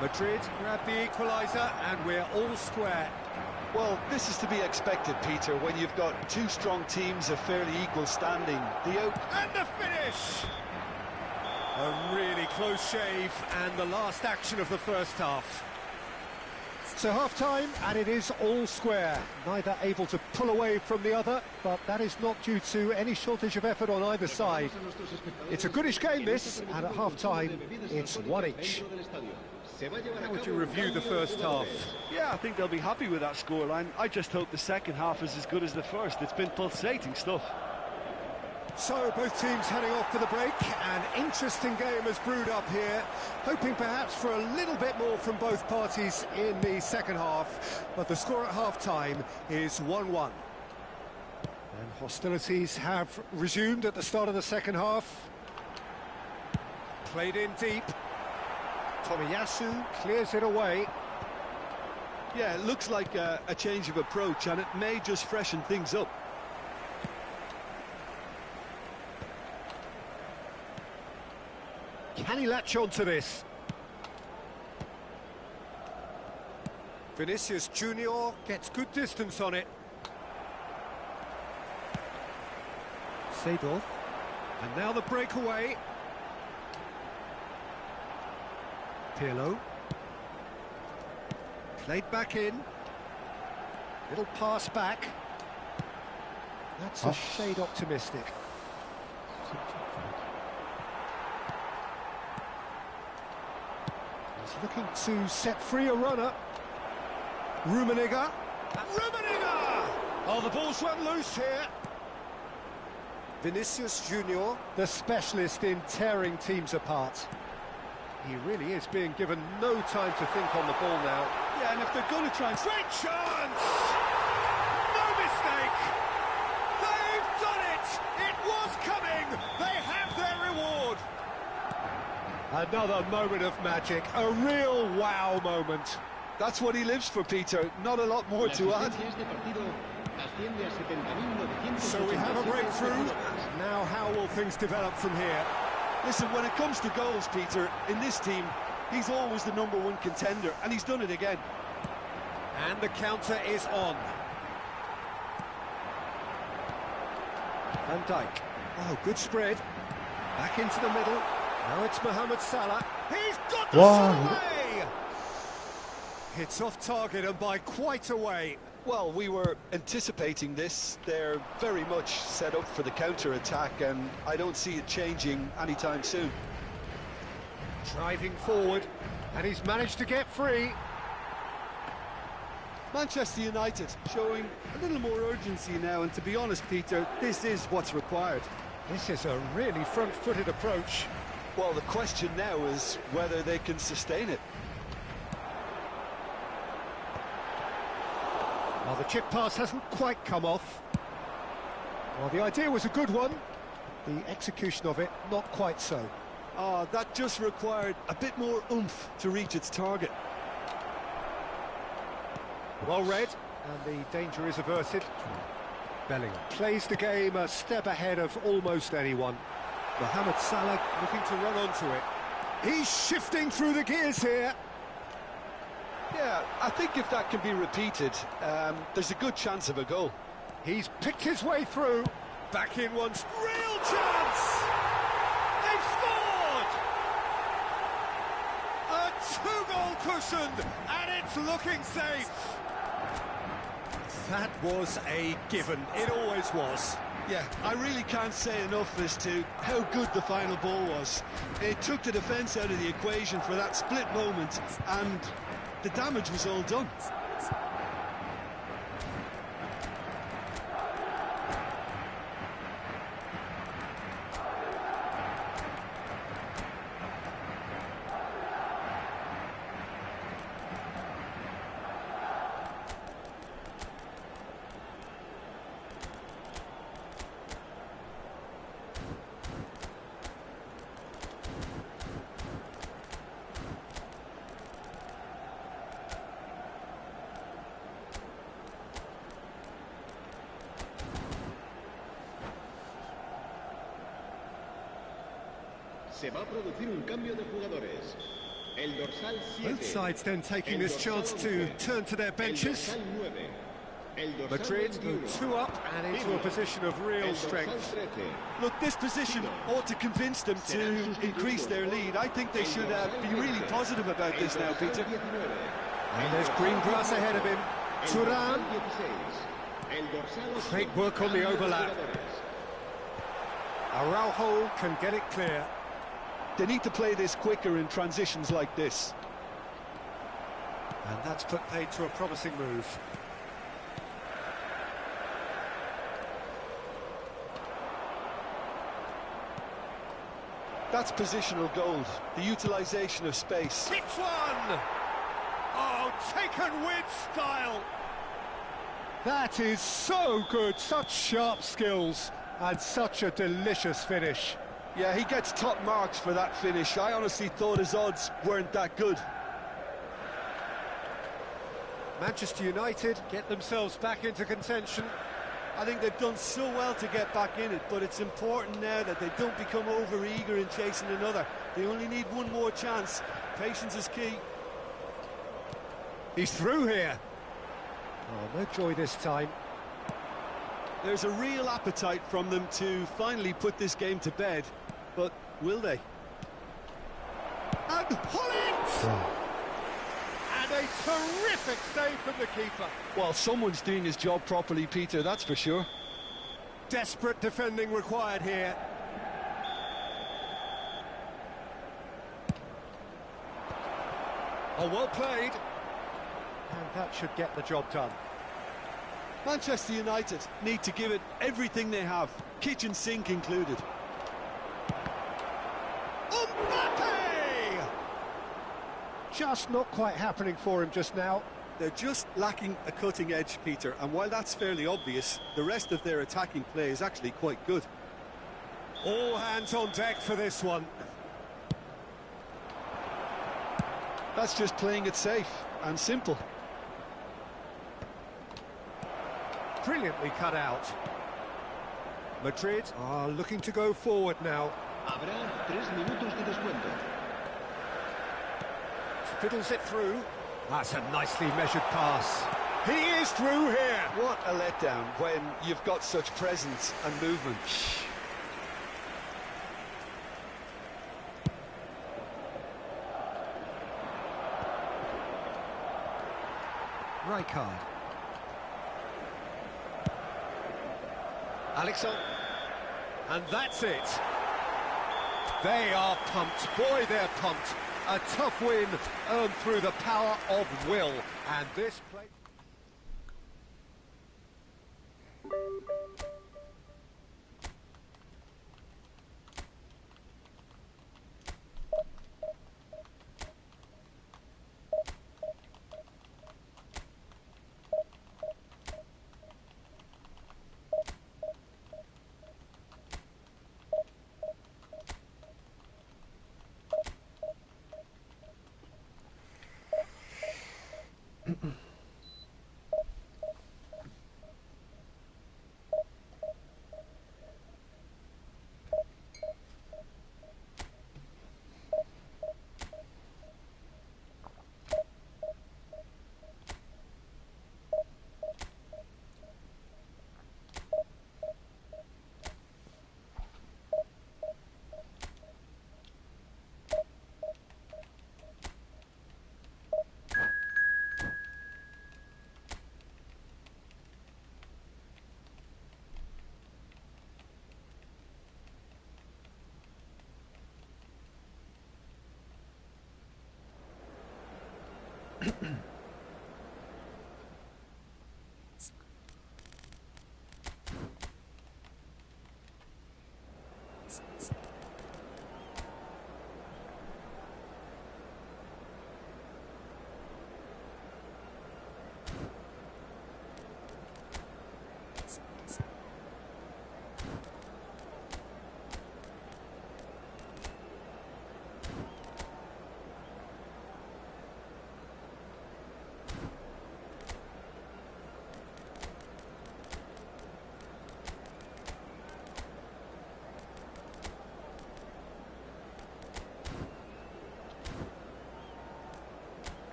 Madrid grab the equaliser, and we're all square. Well, this is to be expected, Peter, when you've got two strong teams of fairly equal standing. And the finish! A really close shave, and the last action of the first half. So half-time, and it is all square. Neither able to pull away from the other, but that is not due to any shortage of effort on either side. It's a goodish game, this, and at half-time, it's one each. How would you review the first half? Yeah, I think they'll be happy with that scoreline. I just hope the second half is as good as the first. It's been pulsating stuff. So both teams heading off to the break. An interesting game has brewed up here, hoping perhaps for a little bit more from both parties in the second half, but the score at half-time is 1-1. And hostilities have resumed at the start of the second half. Played in deep. Tomiyasu clears it away. Yeah, it looks like a change of approach, and it may just freshen things up. Can he latch on to this? Vinicius Junior gets good distance on it. Seedorf. And now the breakaway. Pirlo. Played back in. Little pass back. That's a shade optimistic. He's looking to set free a runner. Rummenigge. Rummenigge! Oh, the ball's run loose here. Vinicius Junior, the specialist in tearing teams apart. He really is being given no time to think on the ball now. Yeah, and if they're going to try and... Great chance! No mistake! They've done it! It was coming! They have their reward! Another moment of magic, a real wow moment. That's what he lives for, Peter. Not a lot more to add. So we have a breakthrough. Now how will things develop from here? Listen, when it comes to goals, Peter, in this team, he's always the #1 contender, and he's done it again. And the counter is on. Van Dijk. Oh, good spread. Back into the middle. Now it's Mohamed Salah. He's got the shot away! It's off target and by quite a way. Well, we were anticipating this. They're very much set up for the counter-attack, and I don't see it changing anytime soon. Driving forward, and he's managed to get free. Manchester United showing a little more urgency now, and to be honest, Peter, this is what's required. This is a really front-footed approach. Well, the question now is whether they can sustain it. Well, the chip pass hasn't quite come off. Well, the idea was a good one. The execution of it, not quite so. That just required a bit more oomph to reach its target. Well read, and the danger is averted. Bellingham plays the game a step ahead of almost anyone. Mohamed Salah looking to run onto it. He's shifting through the gears here. Yeah, I think if that can be repeated, there's a good chance of a goal. He's picked his way through. Back in once. Real chance! They've scored! A two-goal cushion, and it's looking safe. That was a given. It always was. Yeah, I really can't say enough as to how good the final ball was. It took the defence out of the equation for that split moment, and the damage was all done. Se va a producir un cambio de jugadores. El dorsal 7. Both sides then taking this chance to turn to their benches. Madrid go 2 up and into a position of real strength. Look, this position ought to convince them to increase their lead. I think they should be really positive about this now, Peter. And there's green grass ahead of him. Turan. Great work on the overlap. Araujo can get it clear. They need to play this quicker in transitions like this. And that's put paid to a promising move. That's positional gold, the utilisation of space. Hits one! Oh, taken with style! That is so good, such sharp skills, and such a delicious finish. Yeah, he gets top marks for that finish. I honestly thought his odds weren't that good. Manchester United get themselves back into contention. I think they've done so well to get back in it, but it's important now that they don't become over-eager in chasing another. They only need one more chance. Patience is key. He's through here. Oh, no joy this time. There's a real appetite from them to finally put this game to bed, but will they? And Holland! And a terrific save from the keeper. Well, someone's doing his job properly, Peter, that's for sure. Desperate defending required here. Oh, well played. And that should get the job done. Manchester United need to give it everything they have, kitchen sink included. Mbappe! Just not quite happening for him just now. They're just lacking a cutting edge, Peter, and while that's fairly obvious, the rest of their attacking play is actually quite good. All hands on deck for this one. That's just playing it safe and simple. Brilliantly cut out. Madrid are looking to go forward now. Habrá 3 minutos de descuento. Fiddles it through. That's a nicely measured pass. He is through here. What a letdown when you've got such presence and movement. Rijkaard. Alexander. And that's it. They are pumped. Boy, they're pumped. A tough win earned through the power of will. And this play...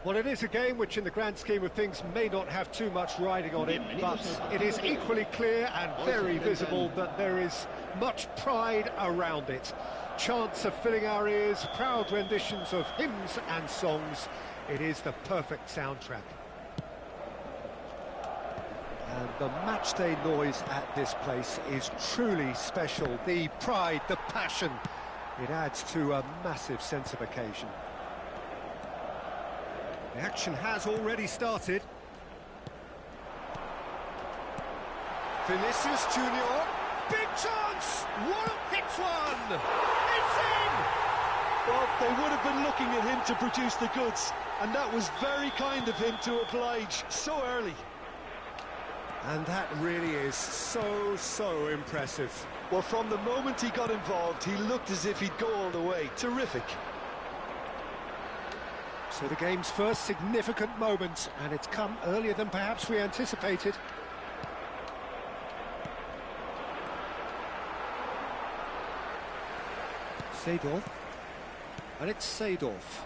Well, it is a game which, in the grand scheme of things, may not have too much riding on it, but it is equally clear and very visible that there is much pride around it. Chants are filling our ears, proud renditions of hymns and songs. It is the perfect soundtrack. And the matchday noise at this place is truly special. The pride, the passion, it adds to a massive sense of occasion. The action has already started. Vinicius Junior, big chance! Hits one! It's in! Well, they would have been looking at him to produce the goods, and that was very kind of him to oblige so early. And that really is so impressive. Well, from the moment he got involved, he looked as if he'd go all the way. Terrific. So the game's first significant moment, and it's come earlier than perhaps we anticipated. Seedorf. And it's Seedorf.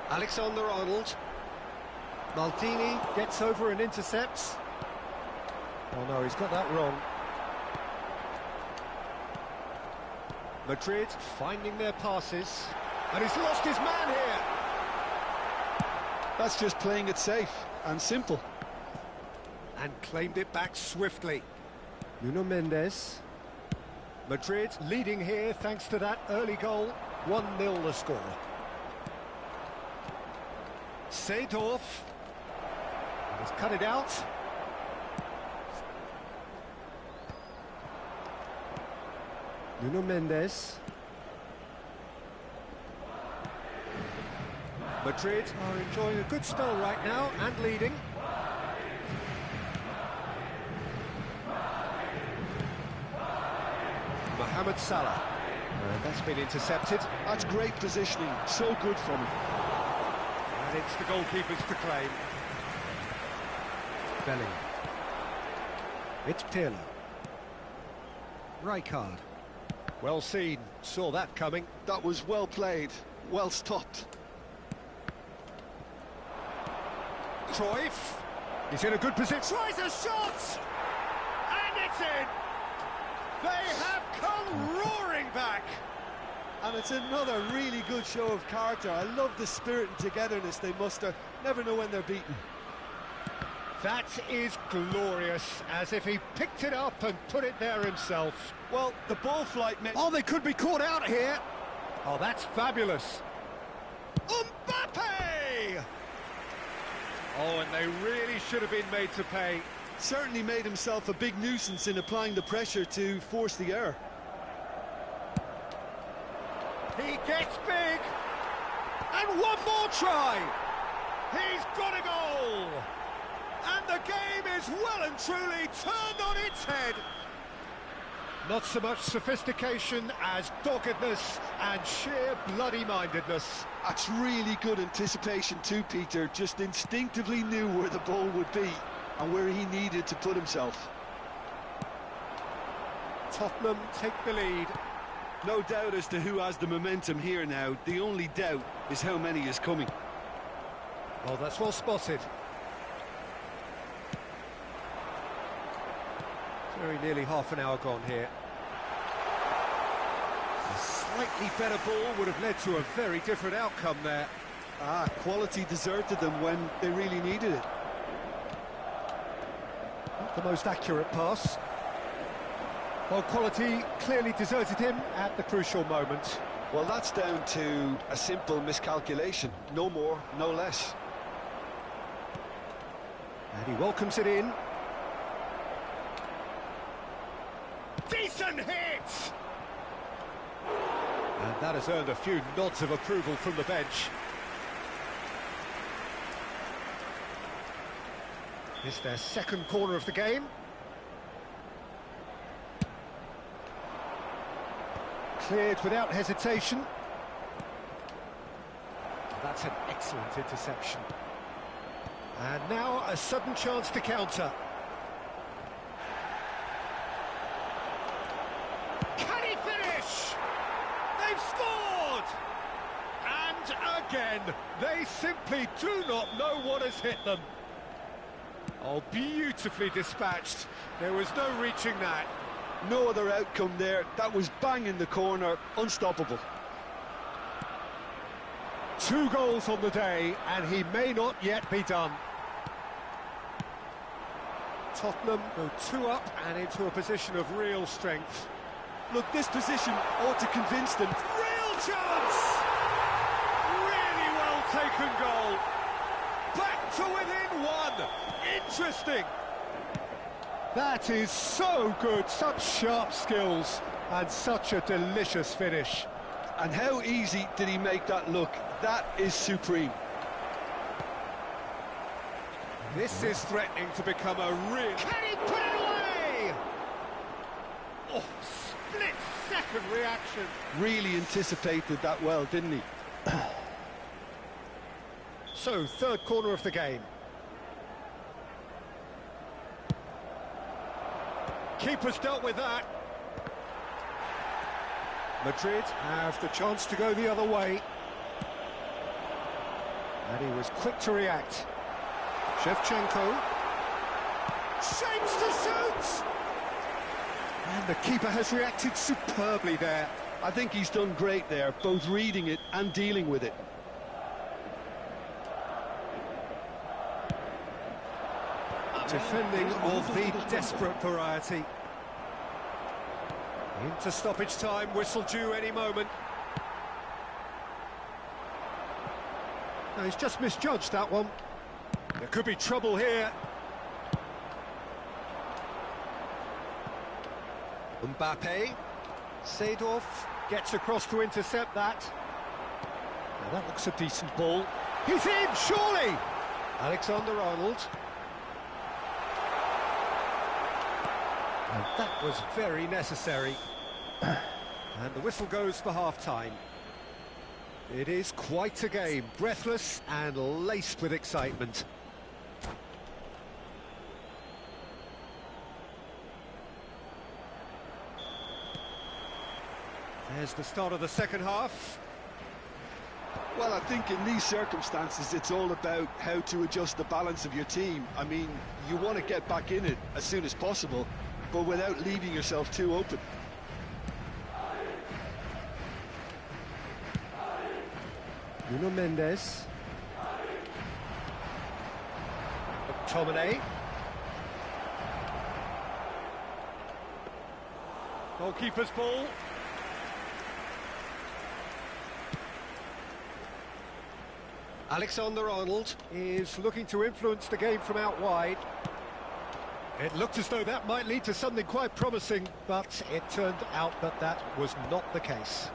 Alexander-Arnold. Maldini gets over and intercepts. Oh no, he's got that wrong. Madrid finding their passes. And he's lost his man here. That's just playing it safe and simple. And claimed it back swiftly. Nuno Mendes. Madrid leading here thanks to that early goal. 1-0 the score. Seedorf. He's cut it out. Nuno Mendes. Madrid are enjoying a good spell right now and leading. Mohamed Salah. That's been intercepted. That's great positioning, so good from him. And it's the goalkeepers to claim. Bellingham. It's Pirlo. Rijkaard. Well seen, saw that coming. That was well played, well stopped. Cruyff. He's in a good position. Tries a shot! And it's in! They have come roaring back! And it's another really good show of character. I love the spirit and togetherness they muster. Never know when they're beaten. That is glorious, as if he picked it up and put it there himself. Well, the ball flight meant... Oh, they could be caught out here. Oh, that's fabulous. Mbappe! Oh, and they really should have been made to pay. Certainly made himself a big nuisance in applying the pressure to force the error. He gets big, and one more try. He's got a goal, and the game is well and truly turned on its head. Not so much sophistication as doggedness and sheer bloody-mindedness. That's really good anticipation too, Peter. Just instinctively knew where the ball would be and where he needed to put himself. Tottenham take the lead. No doubt as to who has the momentum here now. The only doubt is how many is coming. Oh, that's well spotted. Very nearly half an hour gone here. A slightly better ball would have led to a very different outcome there. Quality deserted them when they really needed it. Not the most accurate pass. Well, quality clearly deserted him at the crucial moment. Well, that's down to a simple miscalculation. No more, no less. And he welcomes it in. Decent hit! And that has earned a few nods of approval from the bench. It's their second corner of the game. Cleared without hesitation. That's an excellent interception. And now a sudden chance to counter. Can he finish? They've scored! And again, they simply do not know what has hit them. Oh, beautifully dispatched. There was no reaching that. No other outcome there. That was bang in the corner, unstoppable. 2 goals on the day, and he may not yet be done. Tottenham go 2 up and into a position of real strength. Look, this position ought to convince them. Real chance! Really well taken goal. Back to within 1. Interesting. That is so good, such sharp skills, and such a delicious finish. And how easy did he make that look? That is supreme. This is threatening to become a real... Can he put it away? Oh, split-second reaction. Really anticipated that well, didn't he? So, third corner of the game. Keeper's dealt with that. Madrid have the chance to go the other way. And he was quick to react. Shevchenko. Shapes to shoot! And the keeper has reacted superbly there. I think he's done great there, both reading it and dealing with it. Defending of the desperate variety. Into stoppage time, whistle due any moment. No, he's just misjudged that one. There could be trouble here. Mbappe. Seedorf gets across to intercept that. Now that looks a decent ball. He's in, surely! Alexander-Arnold. And that was very necessary. And the whistle goes for half-time. It is quite a game, breathless and laced with excitement. There's the start of the second half. Well, I think in these circumstances, it's all about how to adjust the balance of your team. I mean, you want to get back in it as soon as possible, but without leaving yourself too open. Nuno Mendes. McTominay. Goalkeeper's ball. Alexander-Arnold is looking to influence the game from out wide. It looked as though that might lead to something quite promising, but it turned out that that was not the case.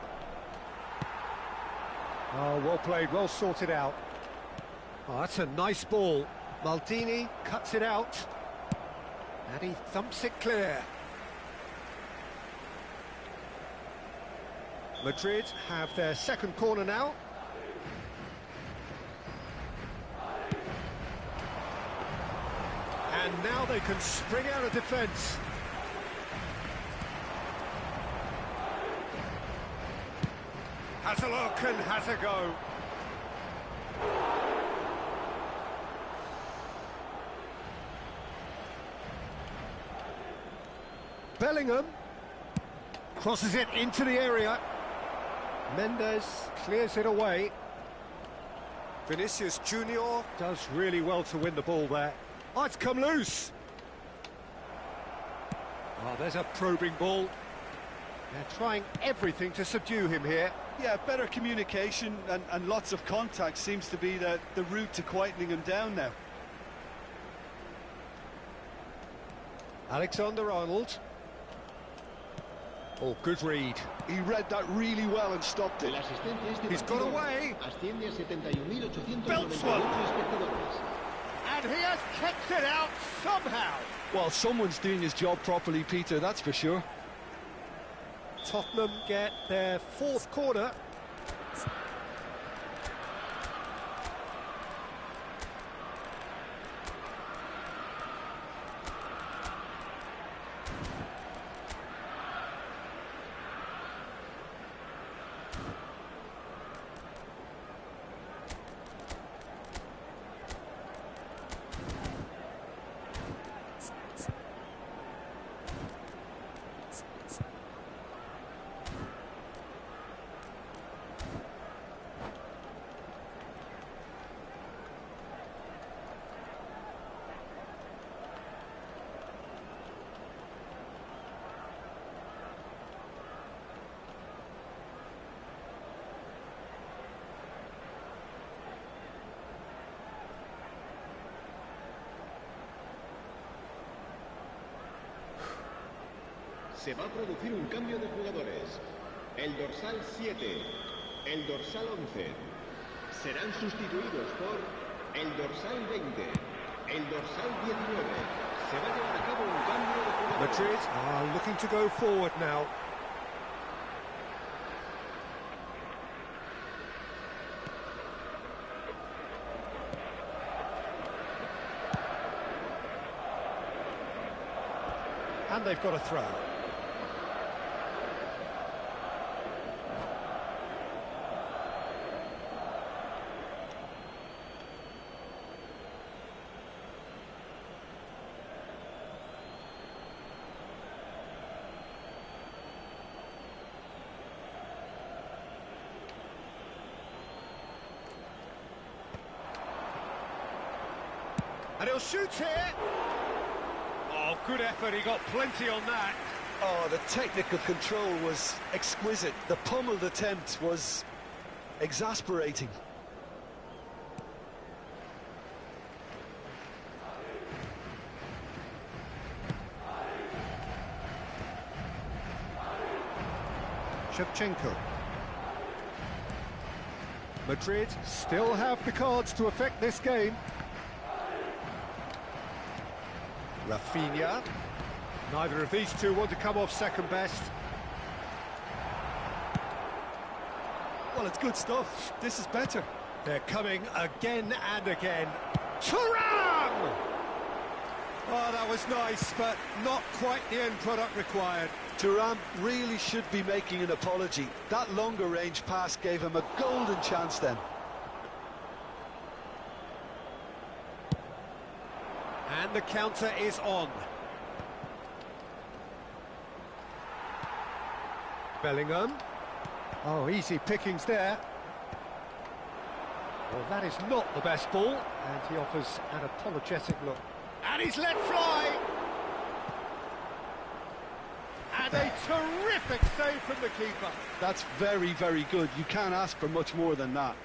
Oh, well played, well sorted out. Oh, that's a nice ball. Maldini cuts it out, and he thumps it clear. Madrid have their second corner now. And now they can spring out of defence. Has a look and has a go. Bellingham crosses it into the area. Mendes clears it away. Vinicius Junior does really well to win the ball there. Oh, it's come loose. Oh, there's a probing ball. They're trying everything to subdue him here. Yeah, better communication and lots of contact seems to be the route to quietening him down now. Alexander-Arnold. Oh, good read. He read that really well and stopped it. He's got away. Asciende a 71.891 Belts one. espectadores. And he has kept it out somehow. Well, someone's doing his job properly, Peter, that's for sure. Tottenham get their fourth corner. Se va a producir un cambio de jugadores. El dorsal 7, el dorsal 11 serán sustituidos por el dorsal 20, el dorsal 19. Se va a llevar a cabo un cambio de jugadores. Madrid are looking to go forward now. And they've got a throw. And he'll shoot here. Oh, good effort, he got plenty on that. Oh, the technical control was exquisite. The pummeled attempt was exasperating. Shevchenko. Madrid still have the cards to affect this game. Rafinha. Neither of these two want to come off second best. Well, it's good stuff. This is better. They're coming again and again. Thuram! Oh, that was nice, but not quite the end product required. Thuram really should be making an apology. That longer range pass gave him a golden chance then. And the counter is on. Bellingham. Oh, easy pickings there. Well, that is not the best ball, and he offers an apologetic look. And he's let fly! And a terrific save from the keeper. That's very, very good. You can't ask for much more than that.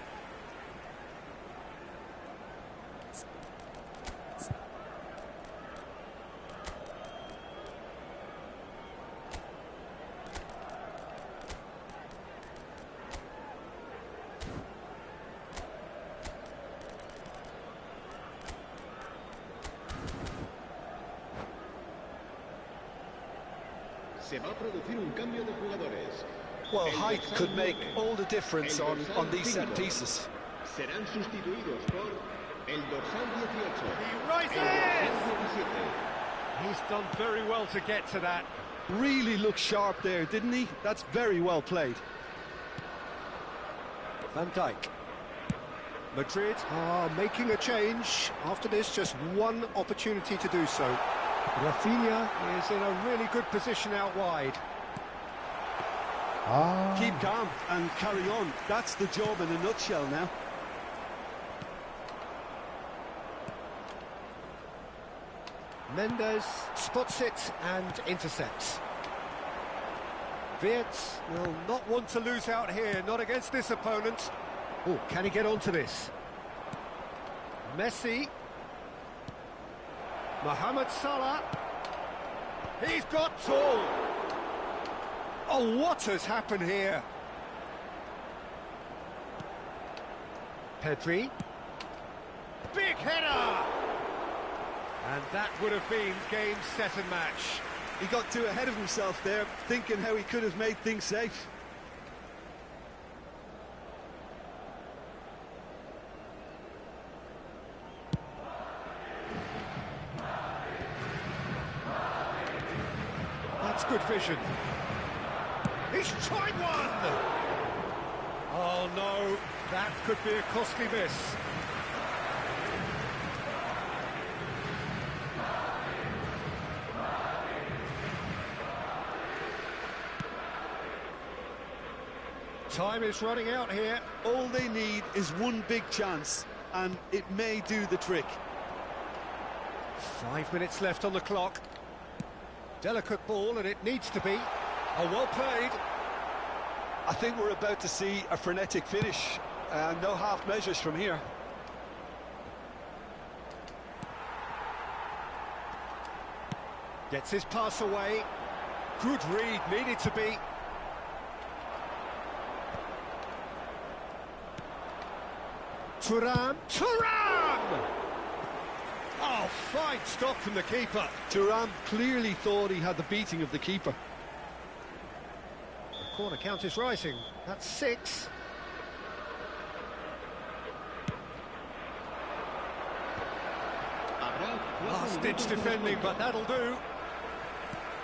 Se va a producir un cambio de jugadores. Well, El height dorsal could make 9, all the difference el on dorsal these set 5. pieces. Serán sustituidos por el dorsal 18. He El rises! dorsal 17. He's done very well to get to that. Really looked sharp there, didn't he? That's very well played. Van Dijk. Madrid are making a change. After this, just one opportunity to do so. Rafinha is in a really good position out wide. 아, Keep calm and carry on. That's the job in a nutshell now. Mendes spots it and intercepts. Wirtz will not want to lose out here, not against this opponent. Oh, can he get onto this? Messi. Mohamed Salah. He's got tall. Oh, what has happened here? Pedri. Big header! And that would have been game, set and match. He got too ahead of himself there, thinking how he could have made things safe. That's good vision. He's tried one! Oh no, that could be a costly miss. Time is running out here. All they need is one big chance, and it may do the trick. 5 minutes left on the clock. Delicate ball, and it needs to be. Oh, well played. I think we're about to see a frenetic finish. No half measures from here. Gets his pass away. Good read, needed to be. Thuram. Thuram! Oh, fine stop from the keeper. Thuram clearly thought he had the beating of the keeper. The corner count is rising. That's 6. Habrá 4 Last-ditch minutos de defending, descuento. but that'll do.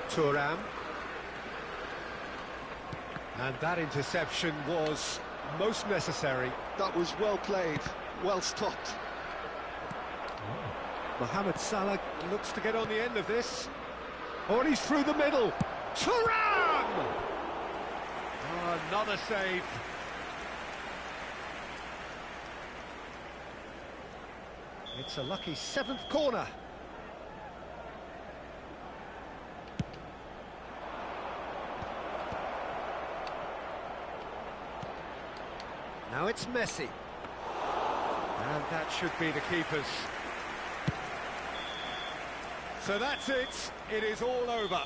Thuram. And that interception was most necessary. That was well played, well stopped. Mohamed Salah looks to get on the end of this. Oh, and he's through the middle. Thuram! Oh, another save. It's a lucky 7th corner. Now it's Messi. And that should be the keeper's. So that's it. It is all over.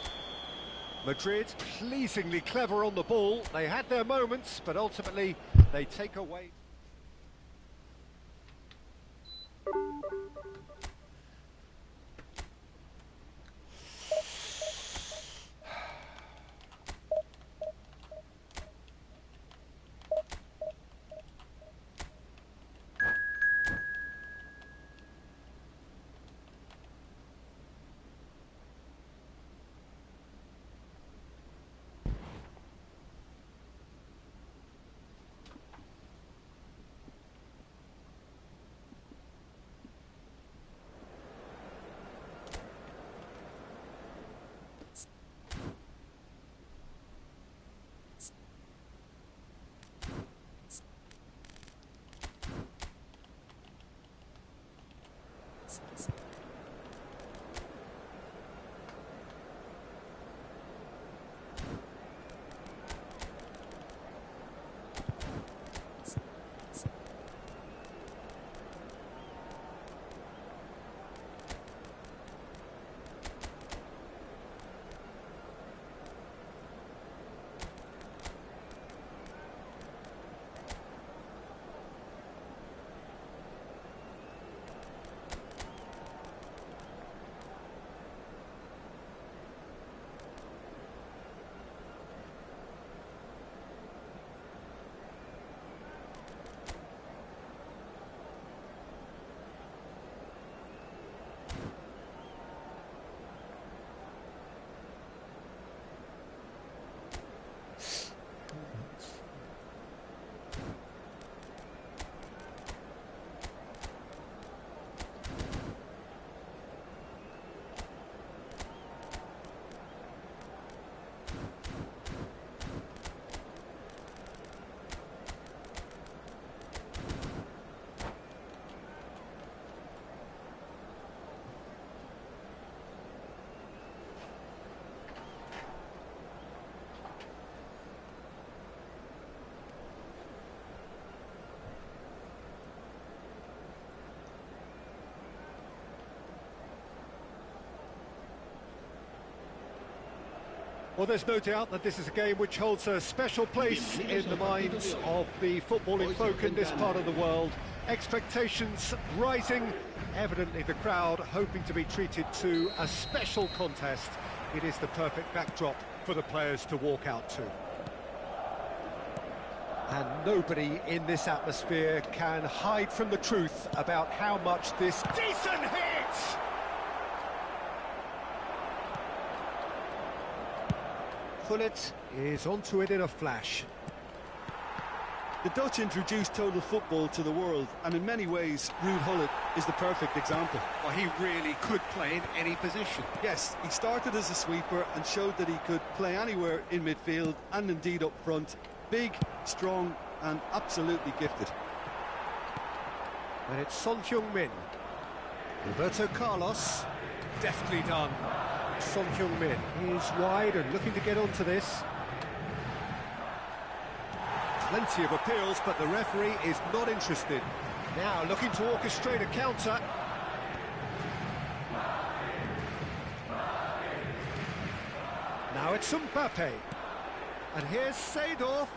Madrid pleasingly clever on the ball. They had their moments, but ultimately they take away. Well, there's no doubt that this is a game which holds a special place in the minds of the footballing folk in this part of the world. Expectations rising, evidently the crowd hoping to be treated to a special contest. It is the perfect backdrop for the players to walk out to. And nobody in this atmosphere can hide from the truth about how much this decent hit! Gullit is onto it in a flash. The Dutch introduced total football to the world, and in many ways, Ruud Gullit is the perfect example. Well, he really could play in any position. Yes, he started as a sweeper and showed that he could play anywhere in midfield and indeed up front. Big, strong and absolutely gifted. And it's Son Heung-min. Roberto Carlos, deftly done. Son Heung-min is wide and looking to get onto this. Plenty of appeals, but the referee is not interested. Now looking to orchestrate a counter. Now it's Mbappe. And here's Seedorf.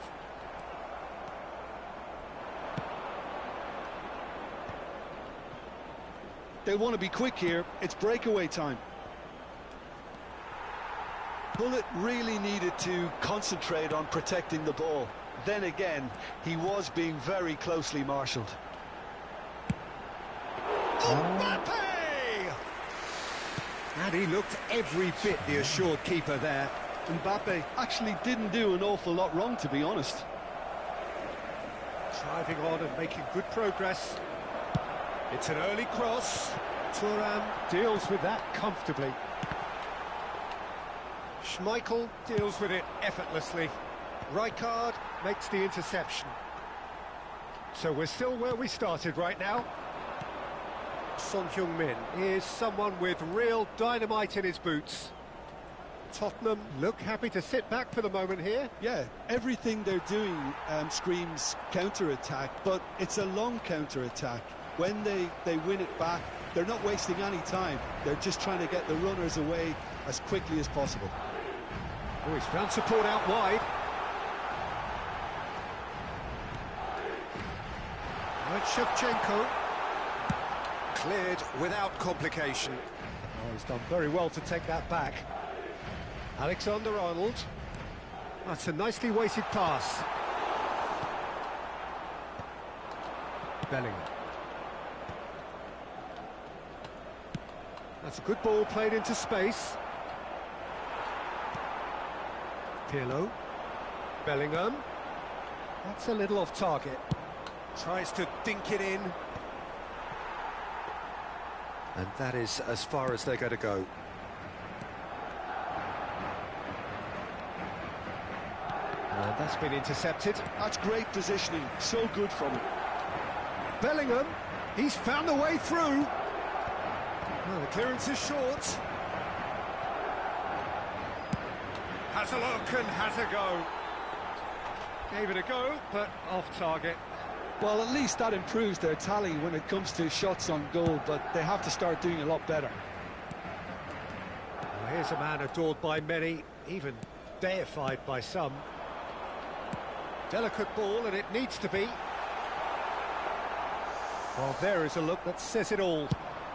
They'll want to be quick here. It's breakaway time. Gullit really needed to concentrate on protecting the ball. Then again, he was being very closely marshalled. Mbappe! And he looked every bit the assured keeper there. Mbappe actually didn't do an awful lot wrong, to be honest. Driving on and making good progress. It's an early cross. Thuram deals with that comfortably. Schmeichel deals with it effortlessly. Rijkaard makes the interception. So we're still where we started right now. Son Heung-min is someone with real dynamite in his boots. Tottenham look happy to sit back for the moment here. Yeah, everything they're doing screams counter-attack, but it's a long counter-attack. When they win it back, they're not wasting any time. They're just trying to get the runners away as quickly as possible. Oh, he's found support out wide. Now it's Shevchenko. Cleared without complication. Oh, he's done very well to take that back. Alexander-Arnold. That's a nicely weighted pass. Bellingham. That's a good ball played into space. Pirlo. Bellingham. That's a little off target. Tries to dink it in. And that is as far as they're going to go. And that's been intercepted. That's great positioning, so good from him. Bellingham, he's found a way through. Well, the clearance is short. Has a look and has a go. Gave it a go, but off target. Well, at least that improves their tally when it comes to shots on goal, but they have to start doing a lot better. Well, here's a man adored by many, even deified by some. Delicate ball, and it needs to be. Well, there is a look that says it all.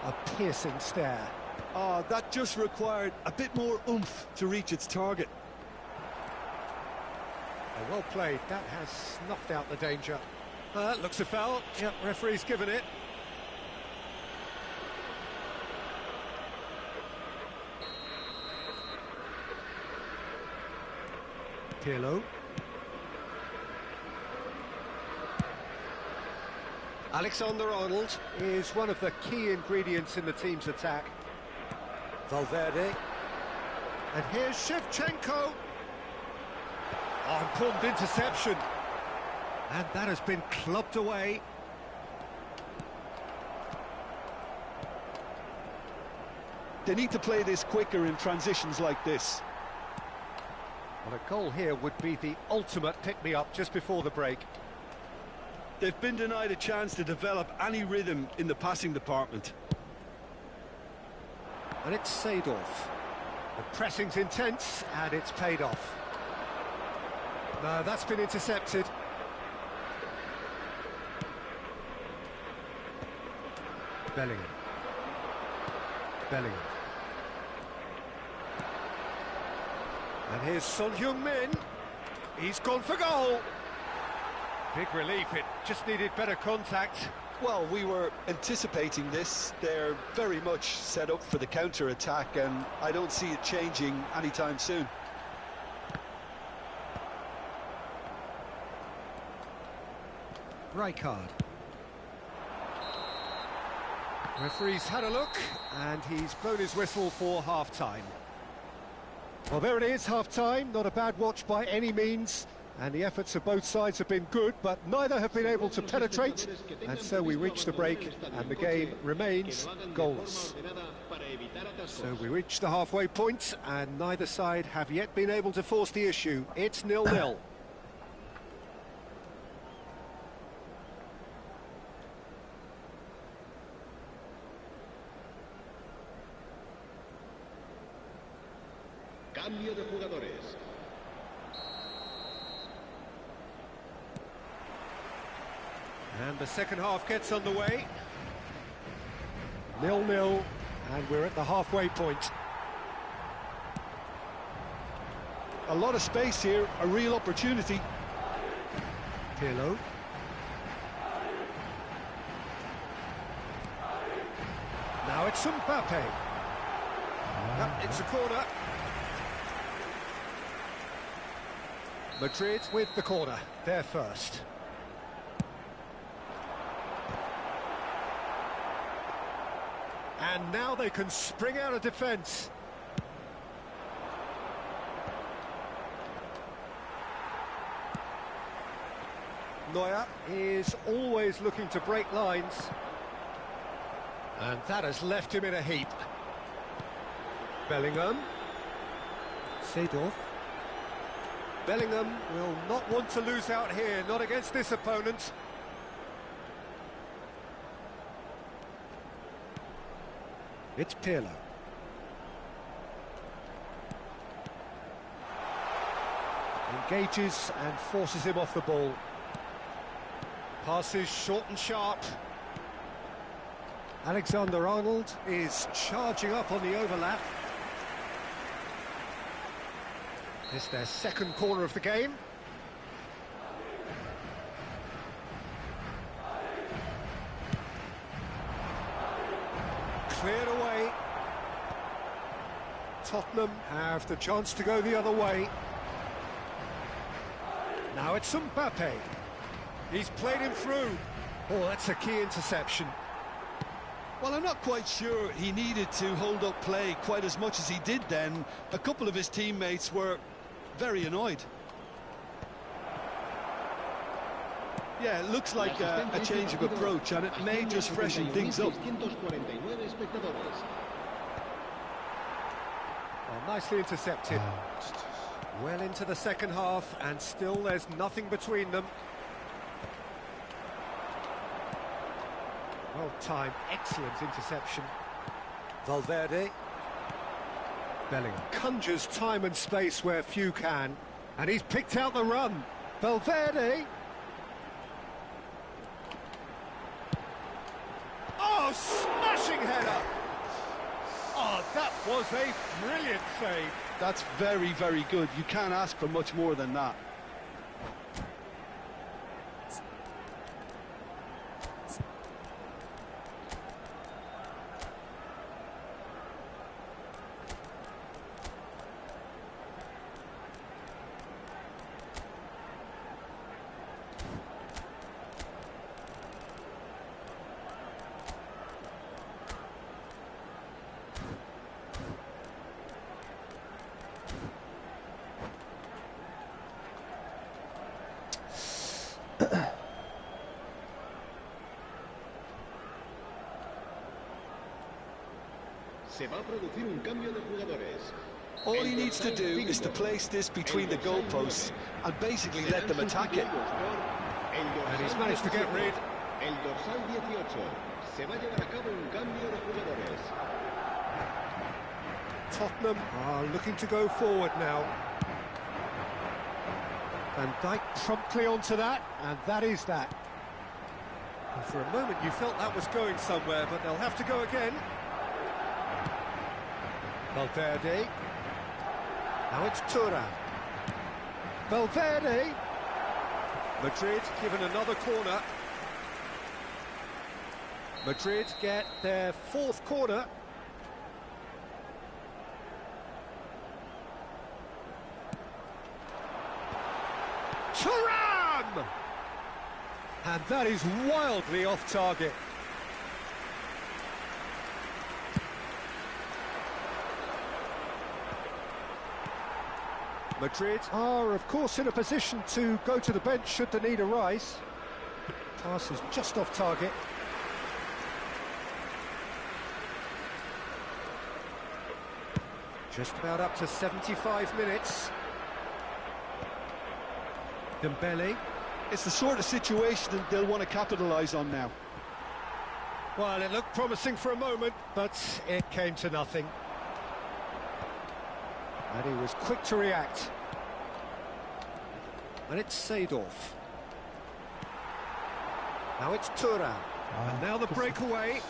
A piercing stare. That just required a bit more oomph to reach its target. Well played. That has snuffed out the danger. Looks a foul. Yep, referee's given it. Pirlo. Alexander-Arnold is one of the key ingredients in the team's attack. Valverde. And here's Shevchenko. Oh, important interception. And that has been clubbed away. They need to play this quicker in transitions like this. Well, a goal here would be the ultimate pick-me-up just before the break. They've been denied a chance to develop any rhythm in the passing department. And it's Seedorf. The pressing's intense, and it's paid off. No, that's been intercepted. Bellingham. And here's Son Heung-min. He's gone for goal. Big relief, it just needed better contact. Well, we were anticipating this. They're very much set up for the counter-attack, and I don't see it changing anytime soon. Rijkaard. Referee's had a look, and he's blown his whistle for half-time. Well, there it is, half-time. Not a bad watch by any means, and the efforts of both sides have been good, but neither have been able to penetrate, and so we reach the break, and the game remains goalless. So we reach the halfway point, and neither side have yet been able to force the issue. It's 0-0. Cambio de jugadores. And the second half gets underway. 0-0, and we're at the halfway point. A lot of space here, a real opportunity. Pirlo. Now it's Mbappe. It's a corner. Madrid with the corner, they're first. And now they can spring out of defence. Neuer is always looking to break lines. And that has left him in a heap. Bellingham. Seedorf. Bellingham will not want to lose out here, not against this opponent. It's Pirlo. Engages and forces him off the ball. Passes short and sharp. Alexander-Arnold is charging up on the overlap. It's their second corner of the game. Cleared away. Tottenham have the chance to go the other way. Now it's Mbappe. He's played him through. Oh, that's a key interception. Well, I'm not quite sure he needed to hold up play quite as much as he did then. A couple of his teammates were very annoyed. Yeah, it looks like a change of approach, and it may just freshen things up. Well, nicely intercepted. Well into the second half, and still there's nothing between them. Well timed, excellent interception. Valverde. Bellingham conjures time and space where few can, and he's picked out the run. Valverde. Oh, smashing header! Oh, that was a brilliant save. That's very, very good. You can't ask for much more than that. Se va a producir un cambio de jugadores. All he needs to do is to place this between the goalposts and basically let them attack it. And he's managed to get rid. El dorsal 18. Se va a llevar a cabo un cambio de jugadores. Tottenham are looking to go forward now. Van Dijk promptly onto that, and that is that. And for a moment you felt that was going somewhere, but they'll have to go again. Valverde. Now it's Thuram. Valverde. Madrid given another corner. Madrid get their fourth corner. Thuram! And that is wildly off target. Madrid are, of course, in a position to go to the bench should the need arise. Pass is just off target. Just about up to 75 minutes. Dembele. It's the sort of situation that they'll want to capitalise on now. Well, it looked promising for a moment, but it came to nothing. And he was quick to react. And it's Seedorf. Now it's Thuram. And now the breakaway.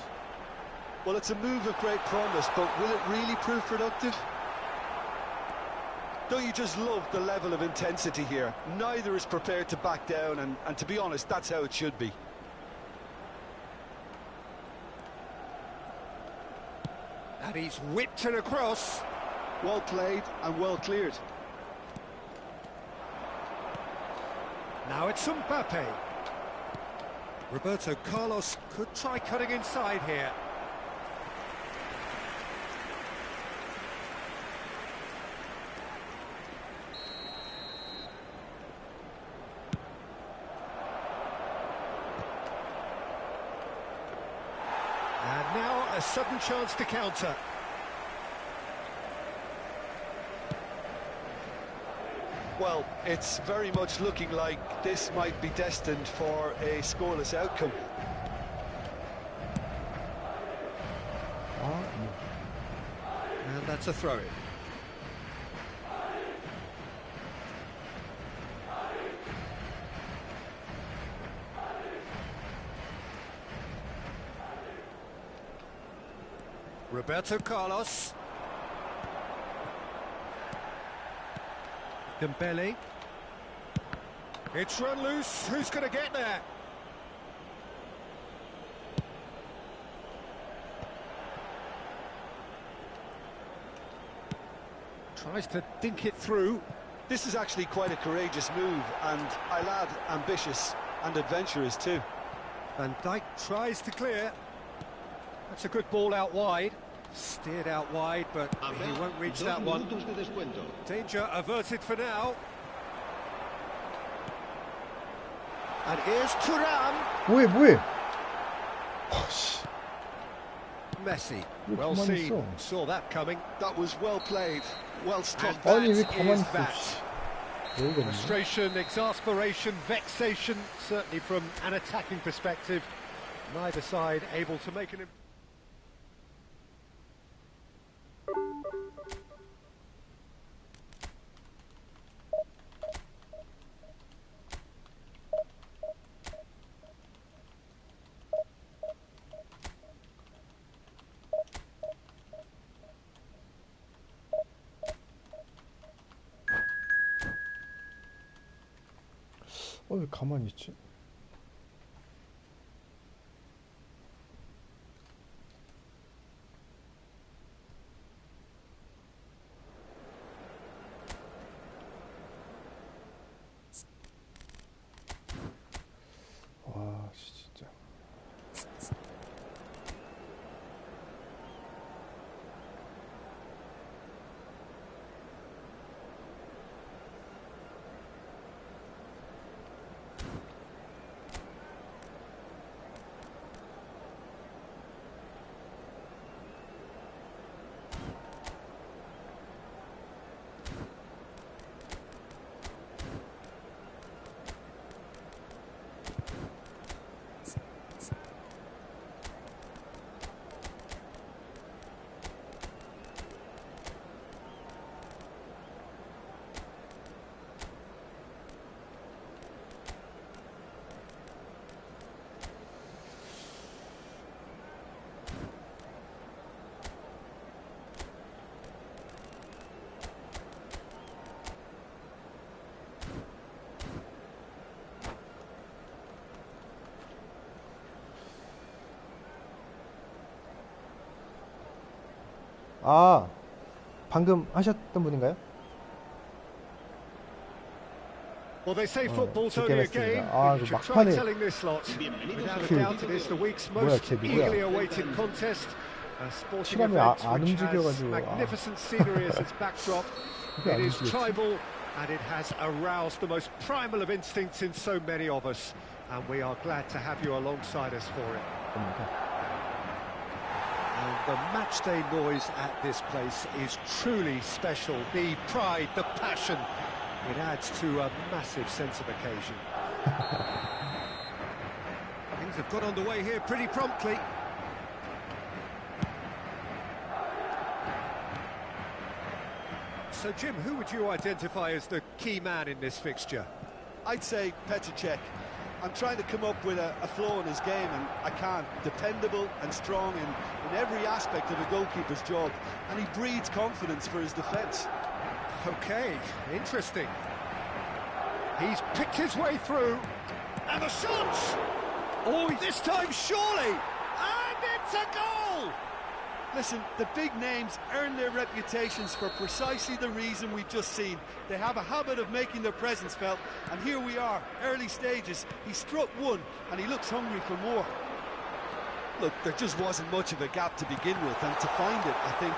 Well, it's a move of great promise, but will it really prove productive? Don't you just love the level of intensity here? Neither is prepared to back down, and to be honest, that's how it should be. And he's whipped it across. Well played and well cleared. Now it's Mbappe. Roberto Carlos could try cutting inside here. And now a sudden chance to counter. Well, it's very much looking like this might be destined for a scoreless outcome. And that's a throw-in. Roberto Carlos. Dembele. It's run loose. Who's going to get there? Tries to dink it through. This is actually quite a courageous move, and I'll add ambitious and adventurous too. Van Dijk tries to clear. That's a good ball out wide. Steered out wide, but he won't reach that one. Danger averted for now. And here's Thuram. 뭐해? Messi. 왜 Well 가만히 seen. 있어? Saw that coming. That was well played, well struck. And 아니 왜 that 가만히 is 있어? that. 씨. 왜 그러냐? Frustration, exasperation, vexation, certainly from an attacking perspective. Neither side able to make an... 왜 가만히 있지? 와, 진짜. 아, 방금 하셨던 분인가요? Well, they say football's 좋게 only a 봤습니다. game, 아, but you 이거 should try 막판에 telling this lot. Without a 그- doubt, it is the week's 뭐야, most 쟤 누구야? eagerly awaited contest. A sporting 시간이 event 안 which has 움직여가지고, magnificent scenery as its backdrop. 이게 It 안 is 움직였지? tribal, and it has aroused the most primal of instincts in so many of us. And we are glad to have you alongside us for it. And the matchday noise at this place is truly special. The pride, the passion, it adds to a massive sense of occasion. Things have got underway here pretty promptly. So, Jim, who would you identify as the key man in this fixture? I'd say Petr Cech. I'm trying to come up with a flaw in his game, and I can't. Dependable and strong in every aspect of a goalkeeper's job, and he breeds confidence for his defence. Okay, interesting. He's picked his way through, and the shot! Oh, this time surely! And it's a goal! Listen, the big names earn their reputations for precisely the reason we've just seen. They have a habit of making their presence felt, and here we are, early stages. He struck one, and he looks hungry for more. Look, there just wasn't much of a gap to begin with, and to find it, I think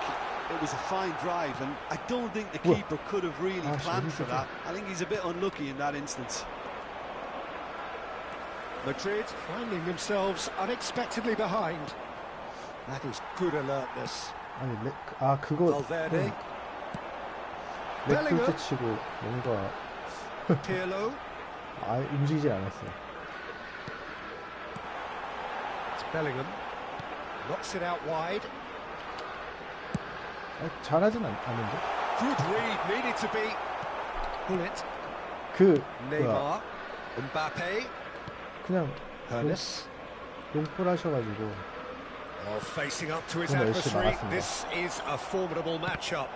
it was a fine drive, and I don't think the keeper could have really planned for that. I think he's a bit unlucky in that instance. Madrid finding themselves unexpectedly behind. That is good alertness. 아니, 그거 Valverde. 렉 치고 뭔가 Pirlo. 움직이질 않았어요. It's Bellingham. Knocks it out wide. 잘하진 않는데. Good read, needed to be. Bullet. 뭐야, Neymar. Mbappe. 그냥 Hernes. 용볼 하셔가지고. Oh, facing up to his 오늘 열심히 adversary. 나갔습니다. This is a formidable matchup.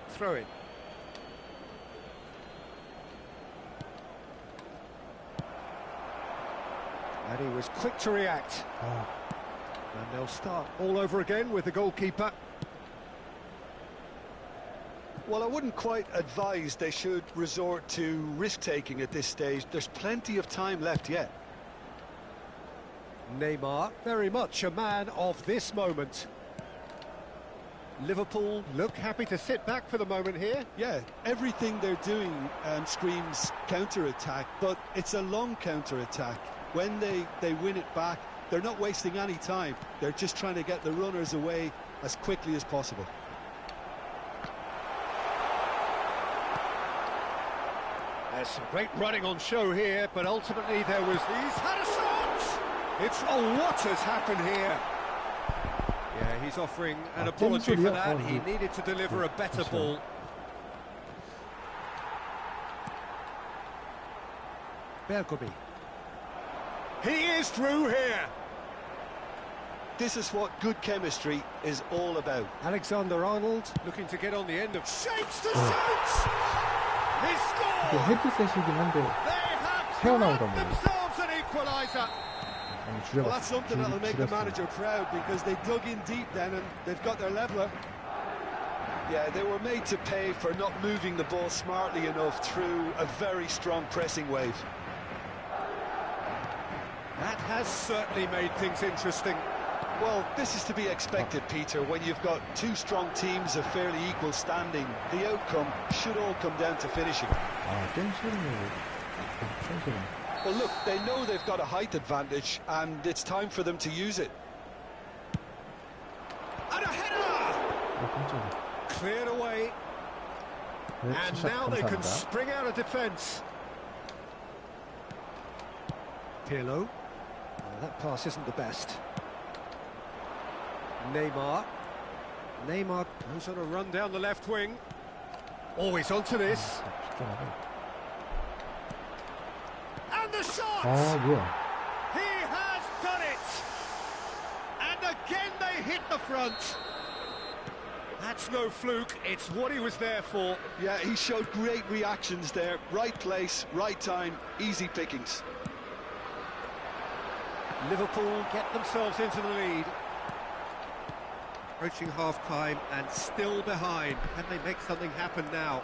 Throw in. And he was quick to react. And they'll start all over again with the goalkeeper. Well, I wouldn't quite advise they should resort to risk-taking at this stage. There's plenty of time left yet. Neymar, very much a man of this moment. Liverpool look happy to sit back for the moment here. Yeah, everything they're doing screams counter-attack, but it's a long counter-attack. When they win it back, they're not wasting any time. They're just trying to get the runners away as quickly as possible. There's some great running on show here, but ultimately there was... He's had a shot! It's... Oh, what has happened here? Yeah, he's offering an apology for that. He needed to deliver a better ball. Bergomi. He is through here! This is what good chemistry is all about. Alexander-Arnold looking to get on the end of... Shapes to shoot! He scored! 헤드셋이긴 한데 They have 태어나오다 grabbed 보니 themselves an equaliser! Well, that's something that'll make the manager proud, because they dug in deep then and they've got their leveller. Yeah, they were made to pay for not moving the ball smartly enough through a very strong pressing wave. That has certainly made things interesting. Well, this is to be expected, Peter, when you've got two strong teams of fairly equal standing. The outcome should all come down to finishing. Well, look, they know they've got a height advantage, and it's time for them to use it. And a header! Cleared away. And now they can spring out of defence. Pirlo. That pass isn't the best. Neymar. Neymar goes on a run down the left wing. Always onto this. And the shot! He has done it! And again they hit the front. That's no fluke, it's what he was there for. Yeah, he showed great reactions there. Right place, right time, easy pickings. Liverpool get themselves into the lead. Approaching half-time and still behind. Can they make something happen now?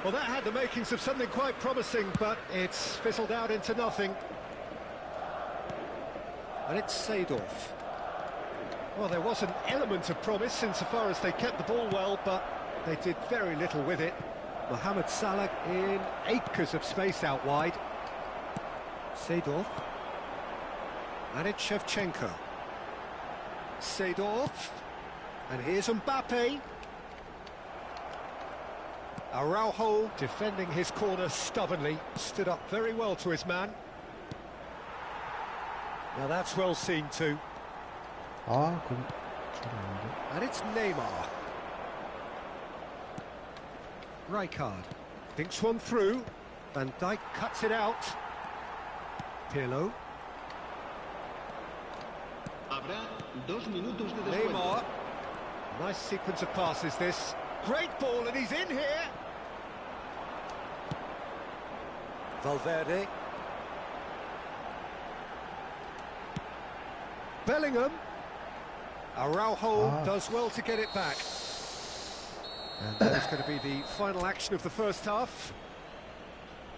Well, that had the makings of something quite promising, but it's fizzled out into nothing. And it's Seedorf. Well, there was an element of promise insofar as they kept the ball well, but they did very little with it. Mohamed Salah in acres of space out wide. Seedorf. And it's Shevchenko. Seedorf. And here's Mbappe. Araujo defending his corner stubbornly. Stood up very well to his man. Now that's well seen too. 아, 그럼 잘했는데. And it's Neymar. Rijkaard thinks one through. Van Dijk cuts it out. Pirlo. Habrá 2 minutos de descuento. Neymar. Nice sequence of passes this. Great ball and he's in here. Valverde. Bellingham. Araujo does well to get it back. And that is going to be the final action of the first half.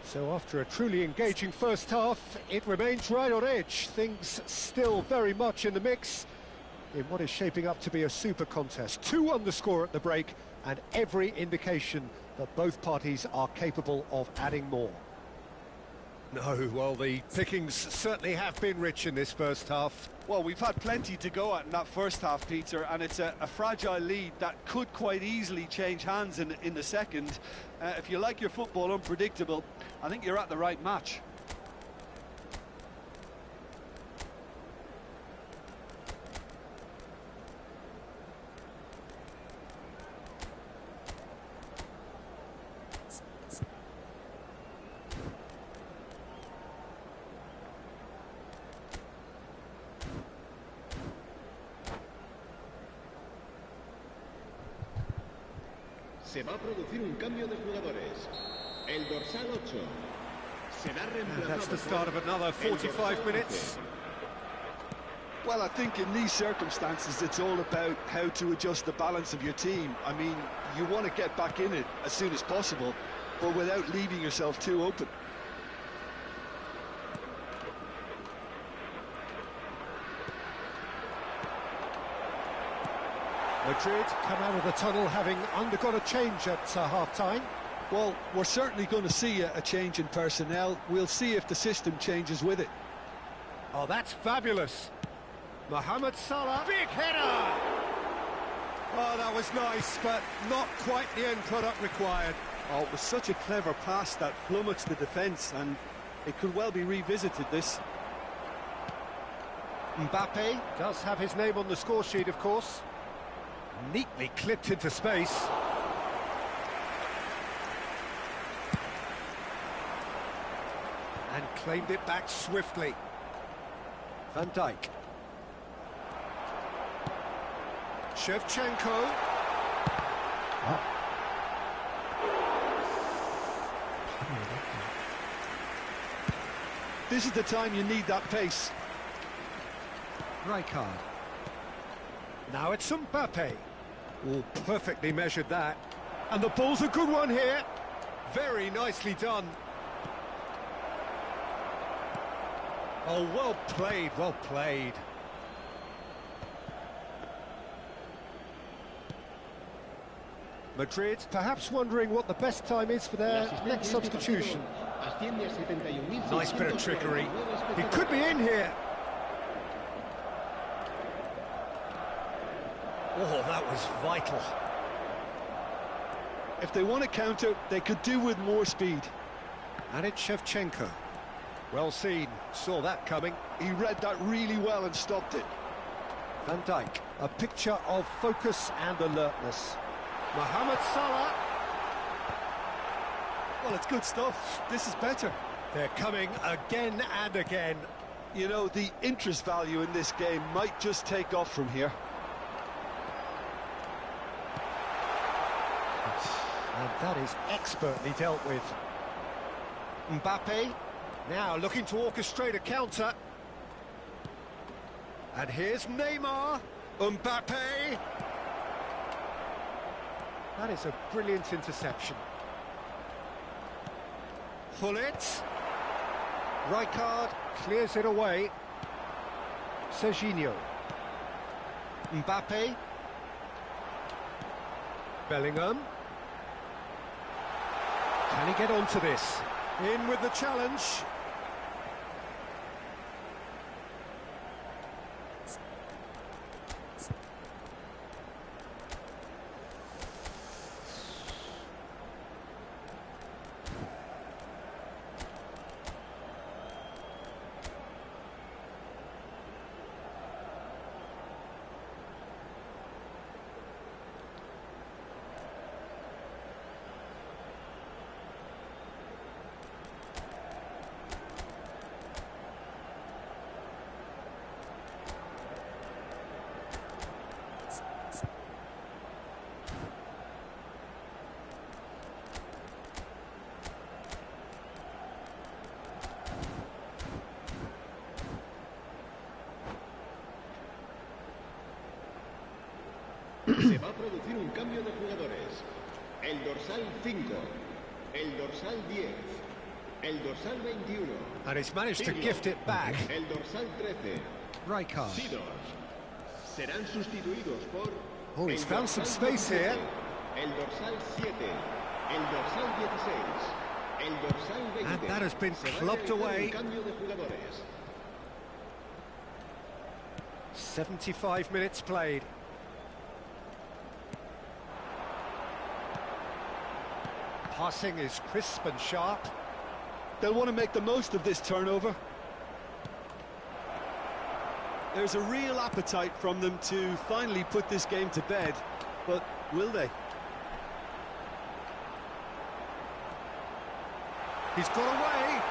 So after a truly engaging first half, it remains right on edge. Things still very much in the mix in what is shaping up to be a super contest. 2-1 the score at the break, and every indication that both parties are capable of adding more. No, well, the pickings certainly have been rich in this first half. Well, we've had plenty to go at in that first half, Peter, and it's a fragile lead that could quite easily change hands in the second. If you like your football unpredictable, I think you're at the right match. Se va a producir un cambio de jugadores. El dorsal 8 será And that's reemplazado the start of another por el 45 dorsal minutes. Well, I think in these circumstances, it's all about how to adjust the balance of your team. I mean, you want to get back in it as soon as possible, but without leaving yourself too open. Madrid come out of the tunnel having undergone a change at half-time. Well, we're certainly going to see a change in personnel. We'll see if the system changes with it. Oh, that's fabulous. Mohamed Salah, big header! Oh, that was nice, but not quite the end product required. Oh, it was such a clever pass that flummoxed the defence, and it could well be revisited, this. Mbappe does have his name on the score sheet, of course. Neatly clipped into space. And claimed it back swiftly. Van Dijk. Shevchenko. This is the time you need that pace. Rijkaard. Now it's Mbappe. Oh, perfectly measured that. And the ball's a good one here. Very nicely done. Oh, well played, well played. Madrid perhaps wondering what the best time is for their next substitution. Nice bit of trickery. He could be in here. Oh, that was vital. If they want to counter, they could do with more speed. And it's Shevchenko. Well seen, saw that coming. He read that really well and stopped it. Van Dijk, a picture of focus and alertness. Mohamed Salah. Well, it's good stuff. This is better. They're coming again and again. You know, the interest value in this game might just take off from here. And that is expertly dealt with. Mbappe. Now looking to orchestrate a counter. And here's Neymar. Mbappe. That is a brilliant interception. Gullit. Rijkaard clears it away. Serginho. Mbappe. Bellingham. Can he get onto this? In with the challenge. Se va a producir un cambio de jugadores. El dorsal 5, el dorsal 10, el dorsal 21. And he's managed to gift it back. El dorsal 13. Rijkaard. Sidos. Serán sustituidos por... Oh, he's el found some dorsal space here. 17, el dorsal 7, el dorsal 16, el dorsal 20. And that has been Se va a clubbed realizar away. un cambio de jugadores. 75 minutes played. Passing is crisp and sharp. They'll want to make the most of this turnover. There's a real appetite from them to finally put this game to bed, but will they? He's got away.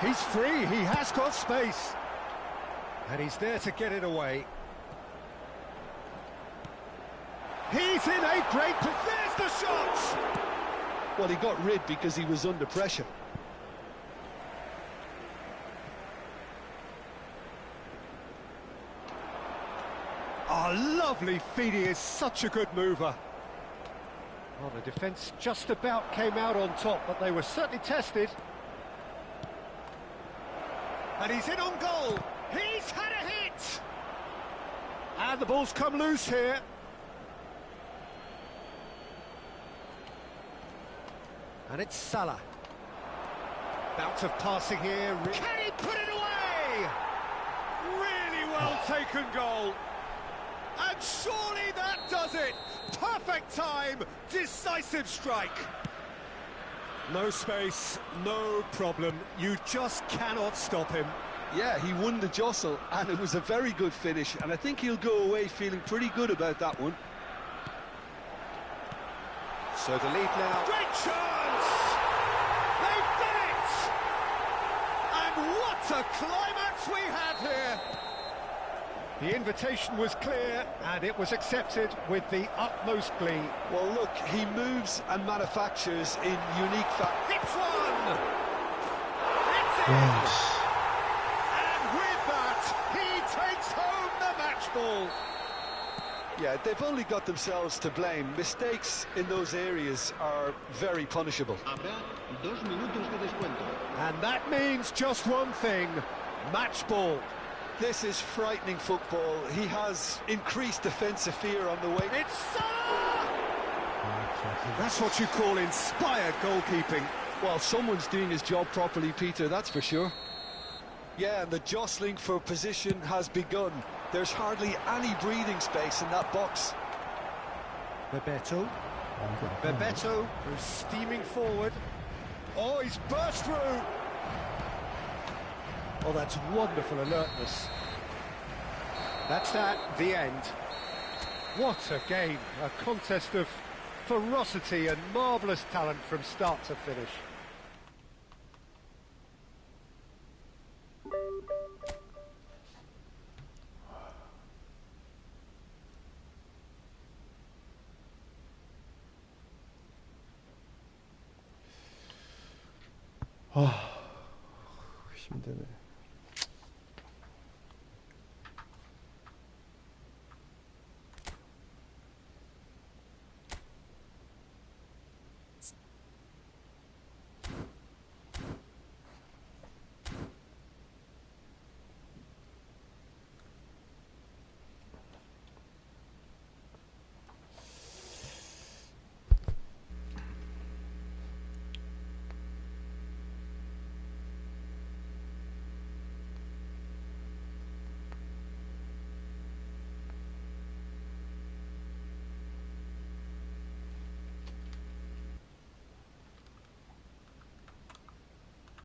He's free. He has got space. And he's there to get it away. He's in a great... There's the shot! Well, he got rid because he was under pressure. Oh, lovely feed. He is such a good mover. Well, the defence just about came out on top, but they were certainly tested. And he's in on goal. He's had a hit! And the ball's come loose here. And it's Salah. Bout of passing here. Can he put it away? Really well taken goal. And surely that does it. Perfect time, decisive strike. No space, no problem. You just cannot stop him. Yeah, he won the jostle, and it was a very good finish, and I think he'll go away feeling pretty good about that one. So the lead now. Great chance! They've done it! And what a climax we have here! The invitation was clear, and it was accepted with the utmost glee. Well, look, he moves and manufactures in unique fashion. Hits one! It's in! And with that, he takes home the match ball. Yeah, they've only got themselves to blame. Mistakes in those areas are very punishable. Habrá 2 minutos de descuento. And that means just one thing, match ball. This is frightening football. He has increased defensive fear on the way. It's Salah! That's what you call inspired goalkeeping. Well, someone's doing his job properly, Peter, that's for sure. Yeah, and the jostling for position has begun. There's hardly any breathing space in that box. Bebeto. Bebeto, who's steaming forward. Oh, he's burst through! Oh, that's wonderful alertness. That's that, the end. What a game, a contest of ferocity and marvellous talent from start to finish. 힘드네.